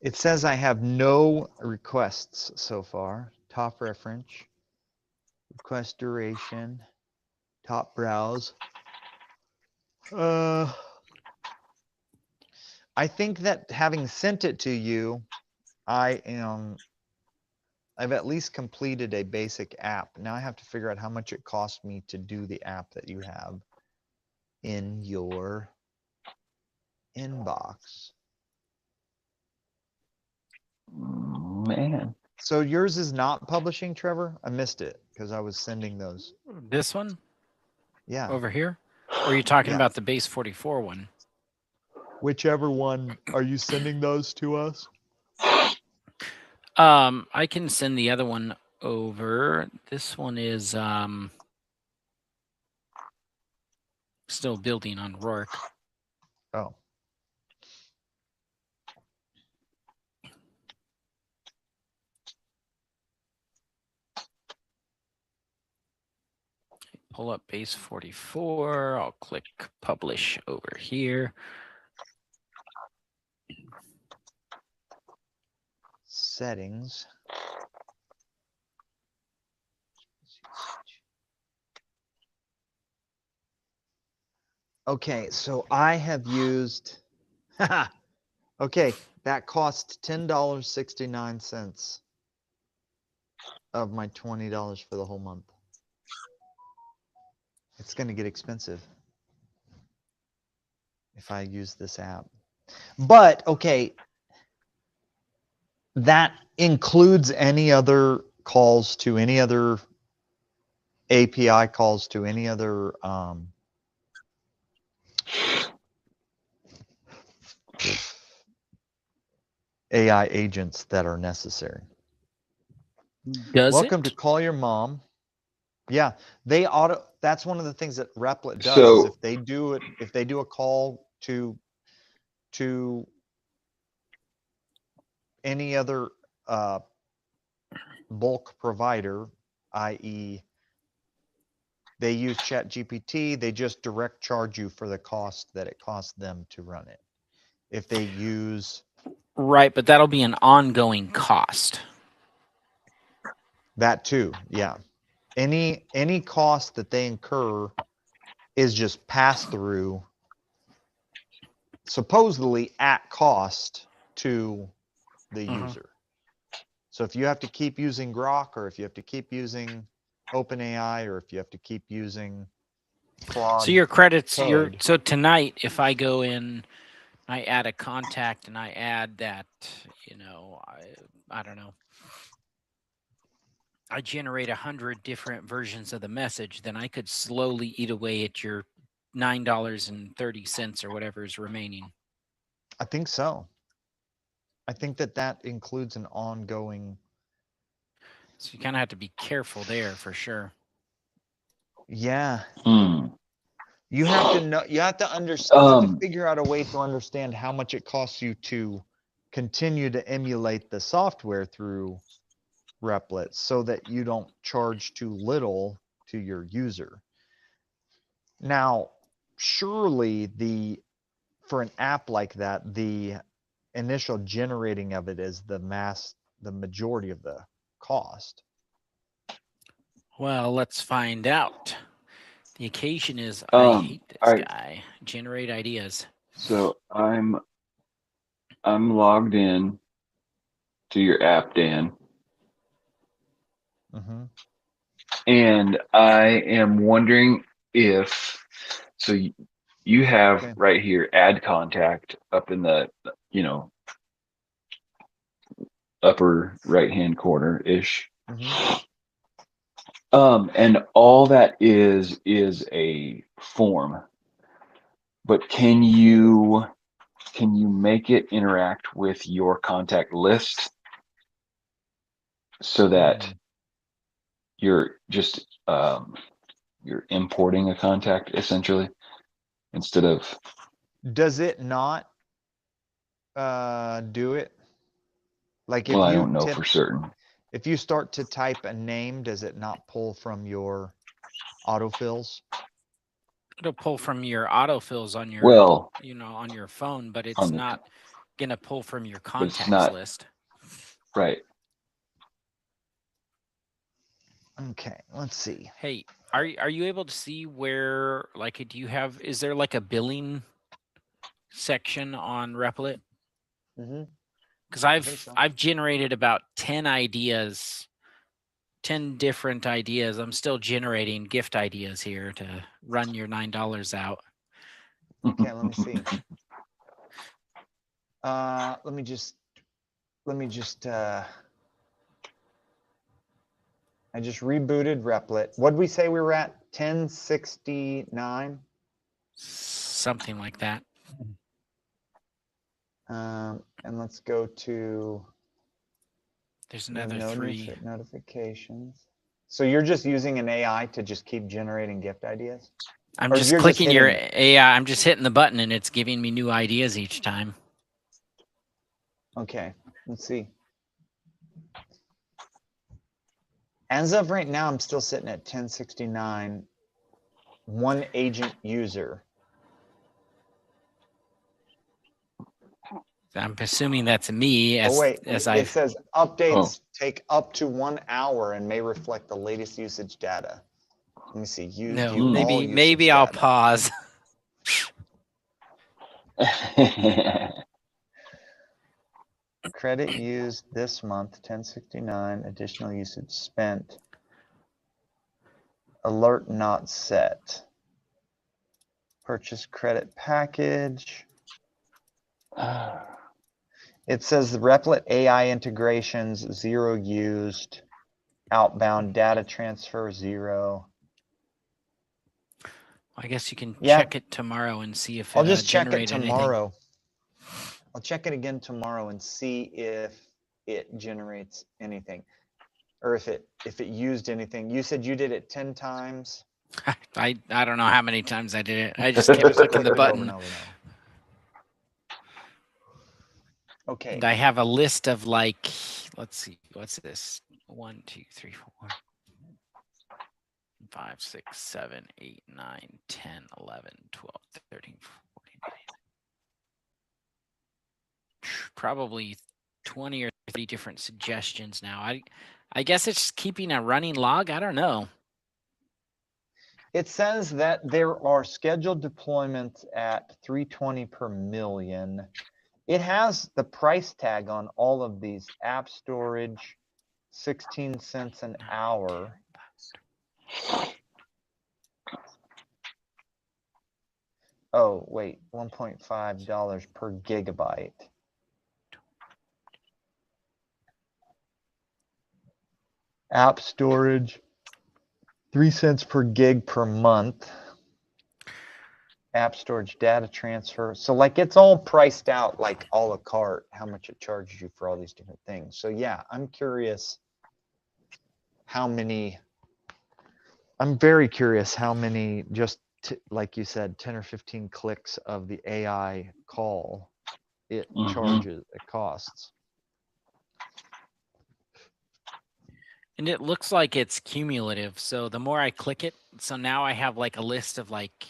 Speaker 2: It says I have no requests so far. Top reference, request duration, top browse. I think that having sent it to you, I've at least completed a basic app. Now I have to figure out how much it cost me to do the app that you have in your inbox.
Speaker 1: Man.
Speaker 2: So yours is not publishing, Trevor? I missed it because I was sending those.
Speaker 3: This one?
Speaker 2: Yeah.
Speaker 3: Over here? Or are you talking
Speaker 2: Yeah.
Speaker 3: about the base 44 one?
Speaker 2: Whichever one. Are you sending those to us?
Speaker 3: I can send the other one over. This one is still building on Rourke.
Speaker 2: Oh.
Speaker 3: Pull up base 44. I'll click publish over here.
Speaker 2: Settings. Okay, so I have used, okay, that cost $10.69 of my $20 for the whole month. It's going to get expensive. if I use this app. But okay, that includes any other calls to any other API calls to any other AI agents that are necessary.
Speaker 3: Does
Speaker 2: Welcome
Speaker 3: it?
Speaker 2: to Call Your Mom. Yeah, they auto. That's one of the things that Replit does.
Speaker 1: So-
Speaker 2: is if they do it, if they do a call to any other bulk provider, i.e., they use ChatGPT, they just direct charge you for the cost that it costs them to run it. If they use
Speaker 3: Right, but that'll be an ongoing cost.
Speaker 2: that too, yeah. Any cost that they incur is just pass through, supposedly at cost to the
Speaker 3: Mhm.
Speaker 2: user. So if you have to keep using Grok, or if you have to keep using OpenAI, or if you have to keep using Claude,
Speaker 3: So your credits,
Speaker 2: code.
Speaker 3: so tonight, if I go in, I add a contact and I add that, you know, I don't know, I generate 100 different versions of the message, then I could slowly eat away at your $9.30 or whatever is remaining.
Speaker 2: I think so. I think that includes an ongoing.
Speaker 3: So you kind of have to be careful there for sure.
Speaker 2: Yeah,
Speaker 1: Hmm.
Speaker 2: you have to know. You have to understand. You have to
Speaker 1: Um,
Speaker 2: figure out a way to understand how much it costs you to continue to emulate the software through Replit, so that you don't charge too little to your user. Now, surely for an app like that, the initial generating of it is the majority of the cost.
Speaker 3: Well, let's find out. The occasion is I
Speaker 1: Um,
Speaker 3: hate this
Speaker 1: alright.
Speaker 3: guy. Generate ideas.
Speaker 1: So I'm logged in to your app, Dan,
Speaker 2: Mm-hmm.
Speaker 1: and I am wondering if so you have
Speaker 2: Okay.
Speaker 1: right here add contact up in the upper right hand corner ish.
Speaker 2: Mm-hmm.
Speaker 1: And all that is a form. But can you make it interact with your contact list so that you're just you're importing a contact essentially instead of
Speaker 2: Does it not do it? Like if
Speaker 1: well, I
Speaker 2: you
Speaker 1: don't know for certain.
Speaker 2: if you start to type a name, does it not pull from your autofills?
Speaker 3: It'll pull from your autofills on your,
Speaker 1: Well,
Speaker 3: on your phone, but it's
Speaker 1: on the
Speaker 3: not gonna pull from your
Speaker 1: but it's
Speaker 3: contacts
Speaker 1: not
Speaker 3: list.
Speaker 1: right.
Speaker 2: Okay, let's see.
Speaker 3: Hey, are you able to see where, like, is there like a billing section on Replit?
Speaker 2: Mm-hmm.
Speaker 3: Because
Speaker 2: think so.
Speaker 3: I've generated about 10 ideas, 10 different ideas. I'm still generating gift ideas here to run your $9 out.
Speaker 2: Okay, let me see. Let me just I just rebooted Replit. What'd we say we were at? 1069.
Speaker 3: Something like that.
Speaker 2: And let's go to
Speaker 3: There's
Speaker 2: the
Speaker 3: another 3.
Speaker 2: notifications. So you're just using an AI to just keep generating gift ideas?
Speaker 3: I'm
Speaker 2: Or
Speaker 3: just
Speaker 2: you're
Speaker 3: clicking your
Speaker 2: hitting-
Speaker 3: AI. I'm just hitting the button and it's giving me new ideas each time.
Speaker 2: Okay, let's see. As of right now, I'm still sitting at 1069. One agent user.
Speaker 3: I'm assuming that's me
Speaker 2: Oh wait,
Speaker 3: as
Speaker 2: it
Speaker 3: I've
Speaker 2: says updates take up to 1 hour and may reflect the latest usage data. Let me see.
Speaker 3: no,
Speaker 2: View all
Speaker 3: maybe
Speaker 2: usage
Speaker 3: I'll
Speaker 2: data.
Speaker 3: pause.
Speaker 2: Credit used this month, 1069. Additional usage spent. Alert not set. Purchase credit package. It says the Replit AI integrations, 0 used. Outbound data transfer, 0.
Speaker 3: I guess you can
Speaker 2: Yeah.
Speaker 3: check it tomorrow and see if it
Speaker 2: I'll just check it
Speaker 3: generated anything.
Speaker 2: tomorrow. I'll check it again tomorrow and see if it generates anything. Or if it used anything. You said you did it 10 times.
Speaker 3: I don't know how many times I did it. I just kept clicking the
Speaker 2: Click it over
Speaker 3: button.
Speaker 2: and over and over. Okay.
Speaker 3: And I have a list of like, let's see, what's this? 1, 2, 3, 4, 5, 6, 7, 8, 9, 10, 11, 12, 13, 14, 15. Probably 20 or 30 different suggestions now. I guess it's keeping a running log. I don't know.
Speaker 2: It says that there are scheduled deployments at 320 per million. It has the price tag on all of these. App storage, 16 cents an hour. Oh, wait, $1.5 per gigabyte. App storage, 3 cents per gig per month. App storage data transfer. So like it's all priced out like a la carte, how much it charges you for all these different things. So yeah, I'm curious how many, I'm very curious how many just like you said, 10 or 15 clicks of the AI call it charges, it costs.
Speaker 3: And it looks like it's cumulative. So the more I click it, so now I have like a list of like,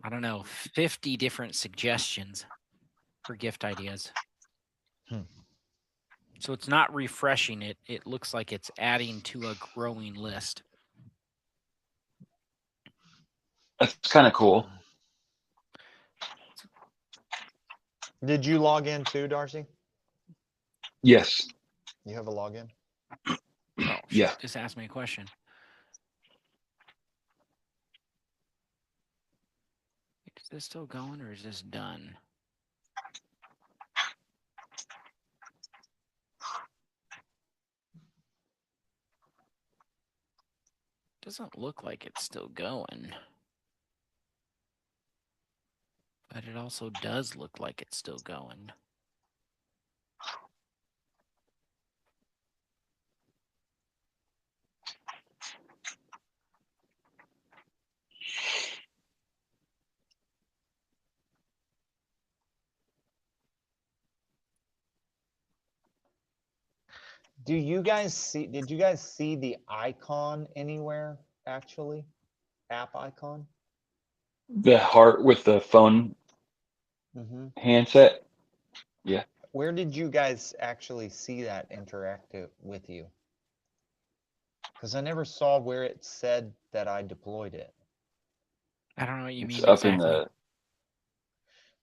Speaker 3: I don't know, 50 different suggestions for gift ideas. So it's not refreshing it. It looks like it's adding to a growing list.
Speaker 1: That's kind of cool.
Speaker 2: Did you log in too, Darcy?
Speaker 1: Yes.
Speaker 2: You have a login?
Speaker 3: Oh,
Speaker 1: Yeah.
Speaker 3: just ask me a question. Is this still going or is this done? Doesn't look like it's still going. But it also does look like it's still going.
Speaker 2: Do you guys see, did you guys see the icon anywhere actually? App icon?
Speaker 1: The heart with the phone handset. Yeah.
Speaker 2: Where did you guys actually see that interactive with you? Because I never saw where it said that I deployed it.
Speaker 3: I don't know what you
Speaker 1: It's
Speaker 3: mean
Speaker 1: up
Speaker 3: exactly.
Speaker 1: in the.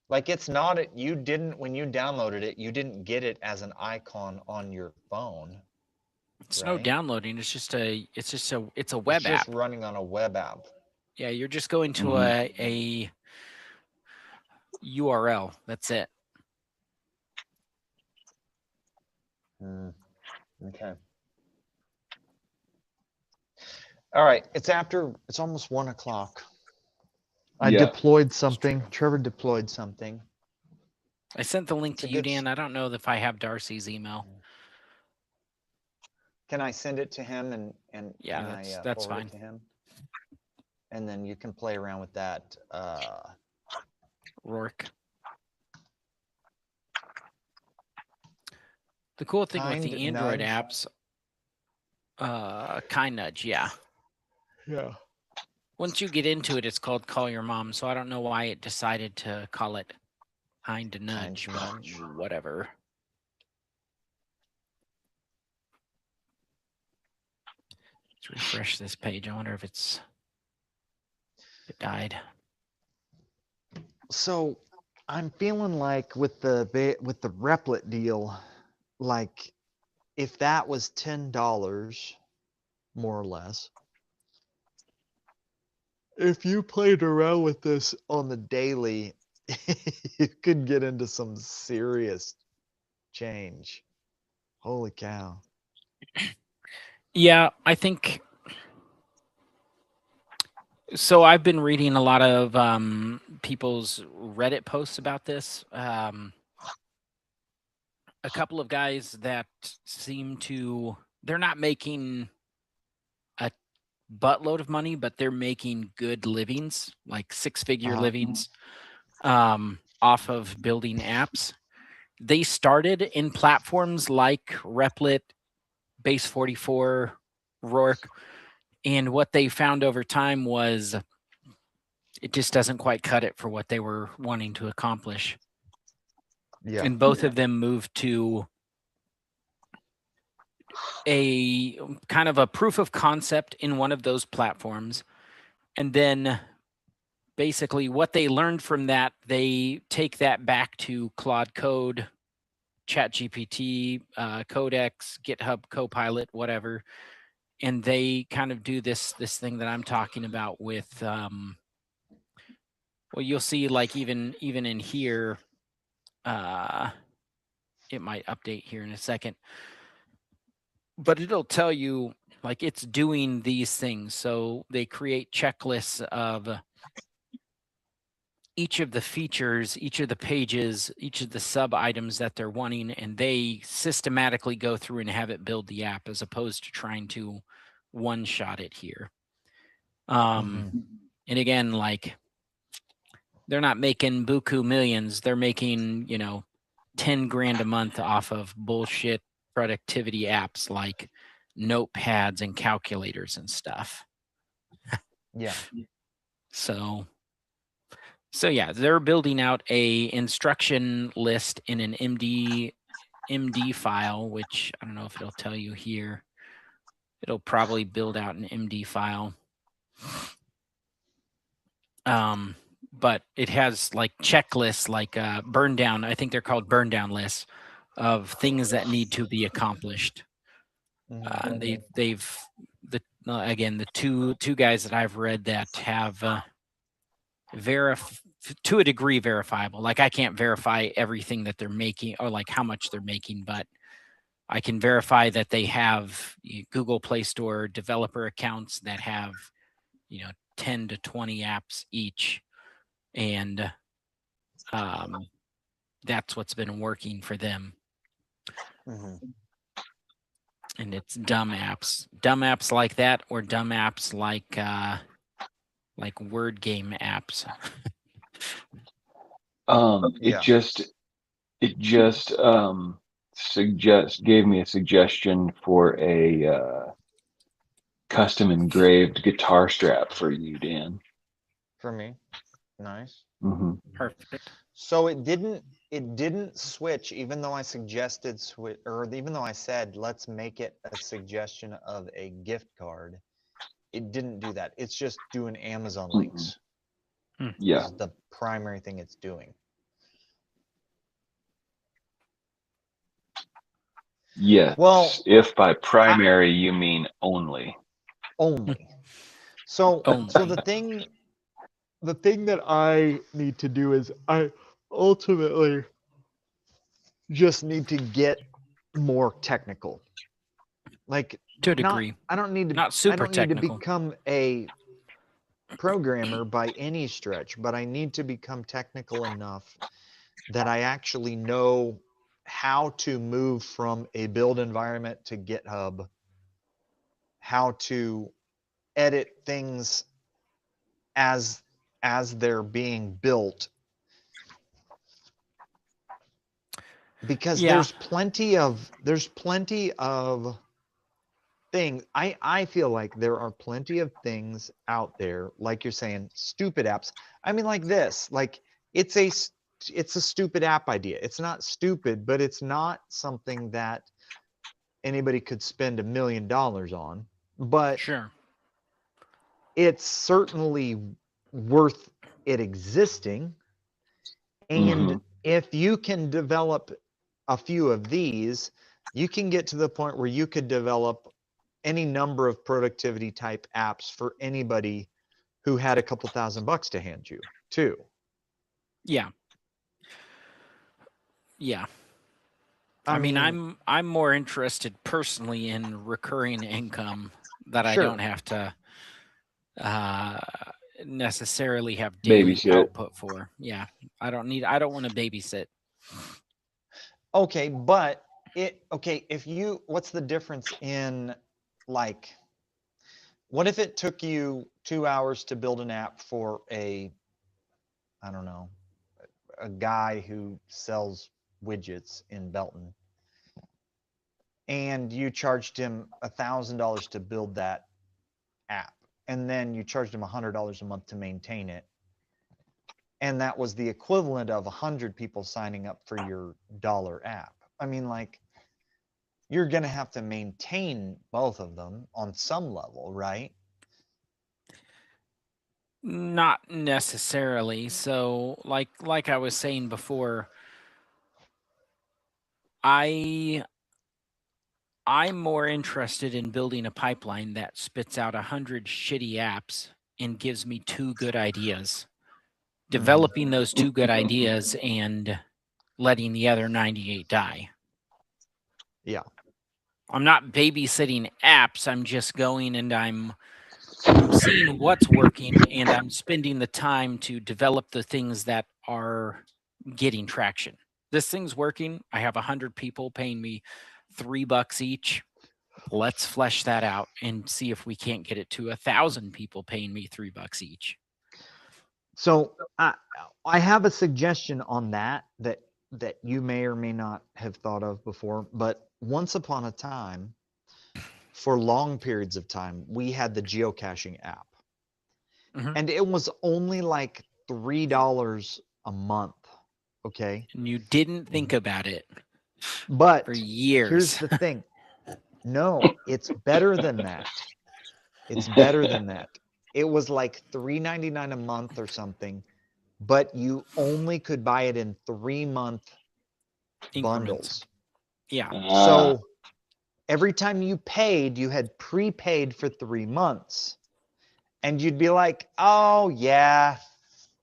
Speaker 2: Like it's not, you didn't, when you downloaded it, you didn't get it as an icon on your phone.
Speaker 3: It's no
Speaker 2: right?
Speaker 3: downloading. It's a web
Speaker 2: It's
Speaker 3: app.
Speaker 2: just running on a web app.
Speaker 3: Yeah, you're just going to a URL. That's it.
Speaker 2: Okay. All right. It's almost 1 o'clock. I deployed something. Trevor deployed something.
Speaker 3: I sent the link
Speaker 2: It's
Speaker 3: to
Speaker 2: a
Speaker 3: you,
Speaker 2: good
Speaker 3: Dan. I don't know if I have Darcy's email.
Speaker 2: Can I send it to him and
Speaker 3: Yeah,
Speaker 2: can
Speaker 3: that's
Speaker 2: forward
Speaker 3: fine.
Speaker 2: it to him? And then you can play around with that.
Speaker 3: Rourke. The cool thing with the
Speaker 2: Kind
Speaker 3: Android
Speaker 2: Nudge.
Speaker 3: apps, Kind Nudge, yeah.
Speaker 2: Yeah.
Speaker 3: Once you get into it, it's called Call Your Mom. So I don't know why it decided to call it Kind Nudge, but
Speaker 2: Nudge.
Speaker 3: whatever. Let's refresh this page. I wonder if it died.
Speaker 2: So I'm feeling like with the Replit deal, like if that was $10 more or less, if you played around with this on the daily, you could get into some serious change. Holy cow.
Speaker 3: Yeah, I think so. I've been reading a lot of people's Reddit posts about this. A couple of guys that seem to, they're not making a buttload of money, but they're making good livings, like six-figure livings, off of building apps. They started in platforms like Replit, Base 44, Rourke, and what they found over time was it just doesn't quite cut it for what they were wanting to accomplish.
Speaker 2: Yeah.
Speaker 3: And both of them moved to a kind of a proof of concept in one of those platforms. And then basically what they learned from that, they take that back to Claude Code, ChatGPT, Codex, GitHub Copilot, whatever. And they kind of do this thing that I'm talking about with well, you'll see like even in here, it might update here in a second, but it'll tell you like it's doing these things. So they create checklists of each of the features, each of the pages, each of the sub items that they're wanting, and they systematically go through and have it build the app as opposed to trying to one shot it here. And again, like they're not making buku millions. They're making, 10 grand a month off of bullshit productivity apps like notepads and calculators and stuff.
Speaker 2: Yeah.
Speaker 3: So yeah, they're building out a instruction list in an MD file, which I don't know if it'll tell you here. It'll probably build out an MD file. But it has like checklists, like burn down. I think they're called burn down lists of things that need to be accomplished. They've again, the two guys that I've read that have to a degree verifiable. Like I can't verify everything that they're making or like how much they're making, but I can verify that they have Google Play Store developer accounts that have 10 to 20 apps each. And that's what's been working for them. And it's dumb apps like that, or dumb apps like word game apps.
Speaker 1: It just gave me a suggestion for a custom engraved guitar strap for you, Dan.
Speaker 2: For me. Nice.
Speaker 3: Perfect.
Speaker 2: So it didn't switch, even though I suggested switch, or even though I said let's make it a suggestion of a gift card. It didn't do that. It's just doing Amazon links.
Speaker 1: Yeah.
Speaker 2: Is the primary thing it's doing.
Speaker 1: Yes.
Speaker 2: Well,
Speaker 1: if by primary you mean only.
Speaker 2: Only. So the thing that I need to do is I ultimately just need to get more technical. Like
Speaker 3: to a degree.
Speaker 2: I don't need to become a programmer by any stretch, but I need to become technical enough that I actually know how to move from a build environment to GitHub, how to edit things as they're being built, because there's plenty of things. I feel like there are plenty of things out there, like you're saying, stupid apps. I mean, like this, like it's a stupid app idea. It's not stupid, but it's not something that anybody could spend $1 million on. But
Speaker 3: sure,
Speaker 2: it's certainly worth it existing. And if you can develop a few of these, you can get to the point where you could develop any number of productivity type apps for anybody who had a couple $1,000 to hand you too.
Speaker 3: Yeah. Yeah.
Speaker 2: I
Speaker 3: I mean,
Speaker 2: mean,
Speaker 3: I'm more interested personally in recurring income that I
Speaker 2: Sure.
Speaker 3: don't have to necessarily have daily
Speaker 1: Babysit.
Speaker 3: output for. Yeah. I don't want to babysit.
Speaker 2: okay, but if you, what's the difference in like, what if it took you 2 hours to build an app for I don't know, a guy who sells widgets in Belton, and you charged him $1,000 to build that app, and then you charged him $100 a month to maintain it, and that was the equivalent of 100 people signing up for your dollar app. I mean, like, you're going to have to maintain both of them on some level, right?
Speaker 3: Not necessarily. So like I was saying before, I'm more interested in building a pipeline that spits out 100 shitty apps and gives me 2 good ideas. Developing those 2 good ideas and letting the other 98 die.
Speaker 2: Yeah.
Speaker 3: I'm not babysitting apps. I'm just going and I'm seeing what's working, and I'm spending the time to develop the things that are getting traction. This thing's working. I have 100 people paying me $3 each. Let's flesh that out and see if we can't get it to 1,000 people paying me $3 each.
Speaker 2: So I have a suggestion on that you may or may not have thought of before, but once upon a time, for long periods of time, we had the geocaching app.
Speaker 3: Mhm.
Speaker 2: And it was only like $3 a month. Okay.
Speaker 3: And you didn't think about it
Speaker 2: But
Speaker 3: for years.
Speaker 2: here's the thing. No, it's better than that. It's better than that. It was like $3.99 a month or something, but you only could buy it in 3-month
Speaker 3: Increments.
Speaker 2: bundles.
Speaker 3: Yeah.
Speaker 2: So every time you paid, you had prepaid for 3 months. And you'd be like, oh yeah,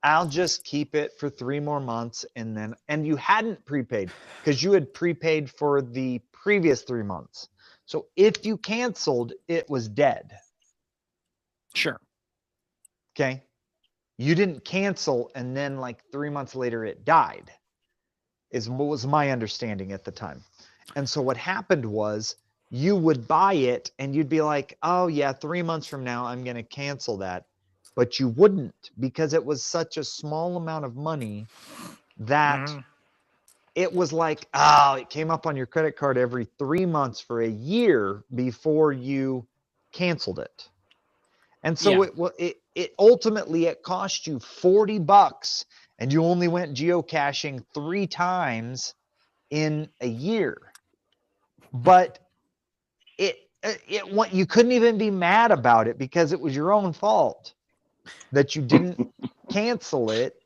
Speaker 2: I'll just keep it for 3 more months. And you hadn't prepaid because you had prepaid for the previous 3 months. So if you canceled, it was dead.
Speaker 3: Sure.
Speaker 2: Okay. You didn't cancel and then like 3 months later it died, is what was my understanding at the time. And so what happened was you would buy it and you'd be like, oh yeah, 3 months from now, I'm going to cancel that. But you wouldn't, because it was such a small amount of money that it was like, oh, it came up on your credit card every 3 months for a year before you canceled it. And so it ultimately it cost you $40 and you only went geocaching 3 times in a year. But you couldn't even be mad about it because it was your own fault that you didn't cancel it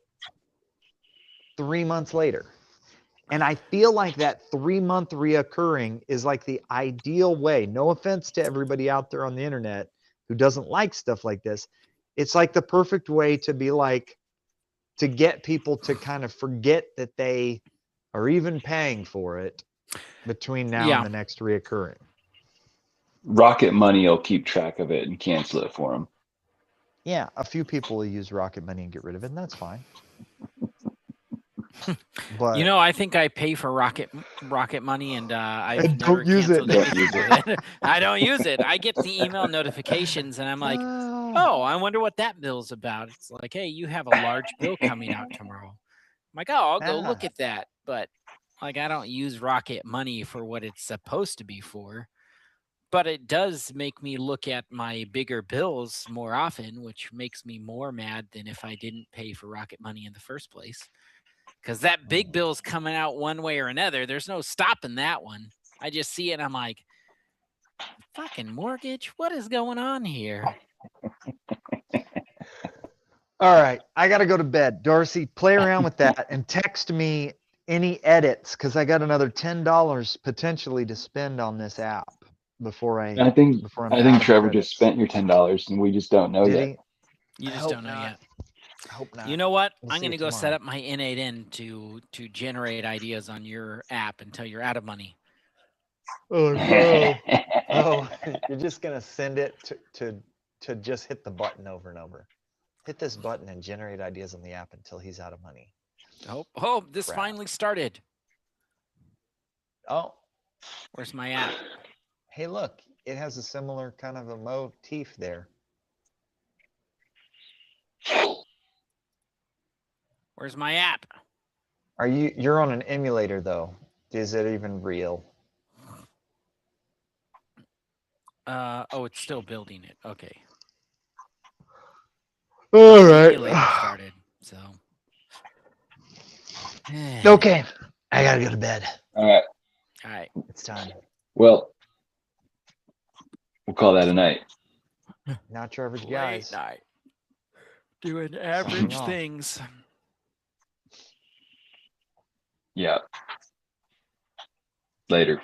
Speaker 2: 3 months later. And I feel like that 3-month reoccurring is like the ideal way. No offense to everybody out there on the internet who doesn't like stuff like this. It's like the perfect way to be like, to get people to kind of forget that they are even paying for it between now and the next reoccurring.
Speaker 1: Rocket Money will keep track of it and cancel it for them.
Speaker 2: Yeah, a few people will use Rocket Money and get rid of it, and that's fine. But
Speaker 3: you know, I think I pay for Rocket Money, and I've
Speaker 2: don't
Speaker 3: never
Speaker 2: use it.
Speaker 3: canceled it. I don't use it. I get the email notifications, and I'm like, oh, I wonder what that bill's about. It's like, hey, you have a large bill coming out tomorrow. I'm like, oh, I'll go look at that. But like, I don't use Rocket Money for what it's supposed to be for. But it does make me look at my bigger bills more often, which makes me more mad than if I didn't pay for Rocket Money in the first place. Because that big bill's coming out one way or another. There's no stopping that one. I just see it and I'm like, fucking mortgage? What is going on here?
Speaker 2: All right, I got to go to bed. Darcy, play around with that and text me any edits because I got another $10 potentially to spend on this app before
Speaker 1: I think Trevor just spent your $10 and we just don't know
Speaker 2: Did
Speaker 1: yet.
Speaker 2: he?
Speaker 3: You
Speaker 2: I
Speaker 3: just
Speaker 2: hope
Speaker 3: don't know
Speaker 2: not.
Speaker 3: yet.
Speaker 2: I hope not.
Speaker 3: You know what?
Speaker 2: We'll
Speaker 3: I'm
Speaker 2: see
Speaker 3: going to
Speaker 2: it
Speaker 3: go set
Speaker 2: tomorrow.
Speaker 3: up my N8N to generate ideas on your app until you're out of money.
Speaker 2: Oh no. Oh, you're just gonna send it to just hit the button over and over. Hit this button and generate ideas on the app until he's out of money.
Speaker 3: Oh, this
Speaker 2: Crap.
Speaker 3: finally started.
Speaker 2: Oh,
Speaker 3: Where's my app?
Speaker 2: hey, look, it has a similar kind of a motif there.
Speaker 3: Where's my app?
Speaker 2: You're on an emulator though. Is it even real?
Speaker 3: Oh, it's still building it. Okay.
Speaker 2: All
Speaker 3: Emulator started. So.
Speaker 2: Okay, I gotta go to bed.
Speaker 1: All right.
Speaker 3: All right.
Speaker 2: It's time.
Speaker 1: Well, we'll call that a night.
Speaker 2: Not your average
Speaker 3: Late
Speaker 2: guys.
Speaker 3: night. Doing average
Speaker 2: off.
Speaker 3: things.
Speaker 1: Yeah. Later.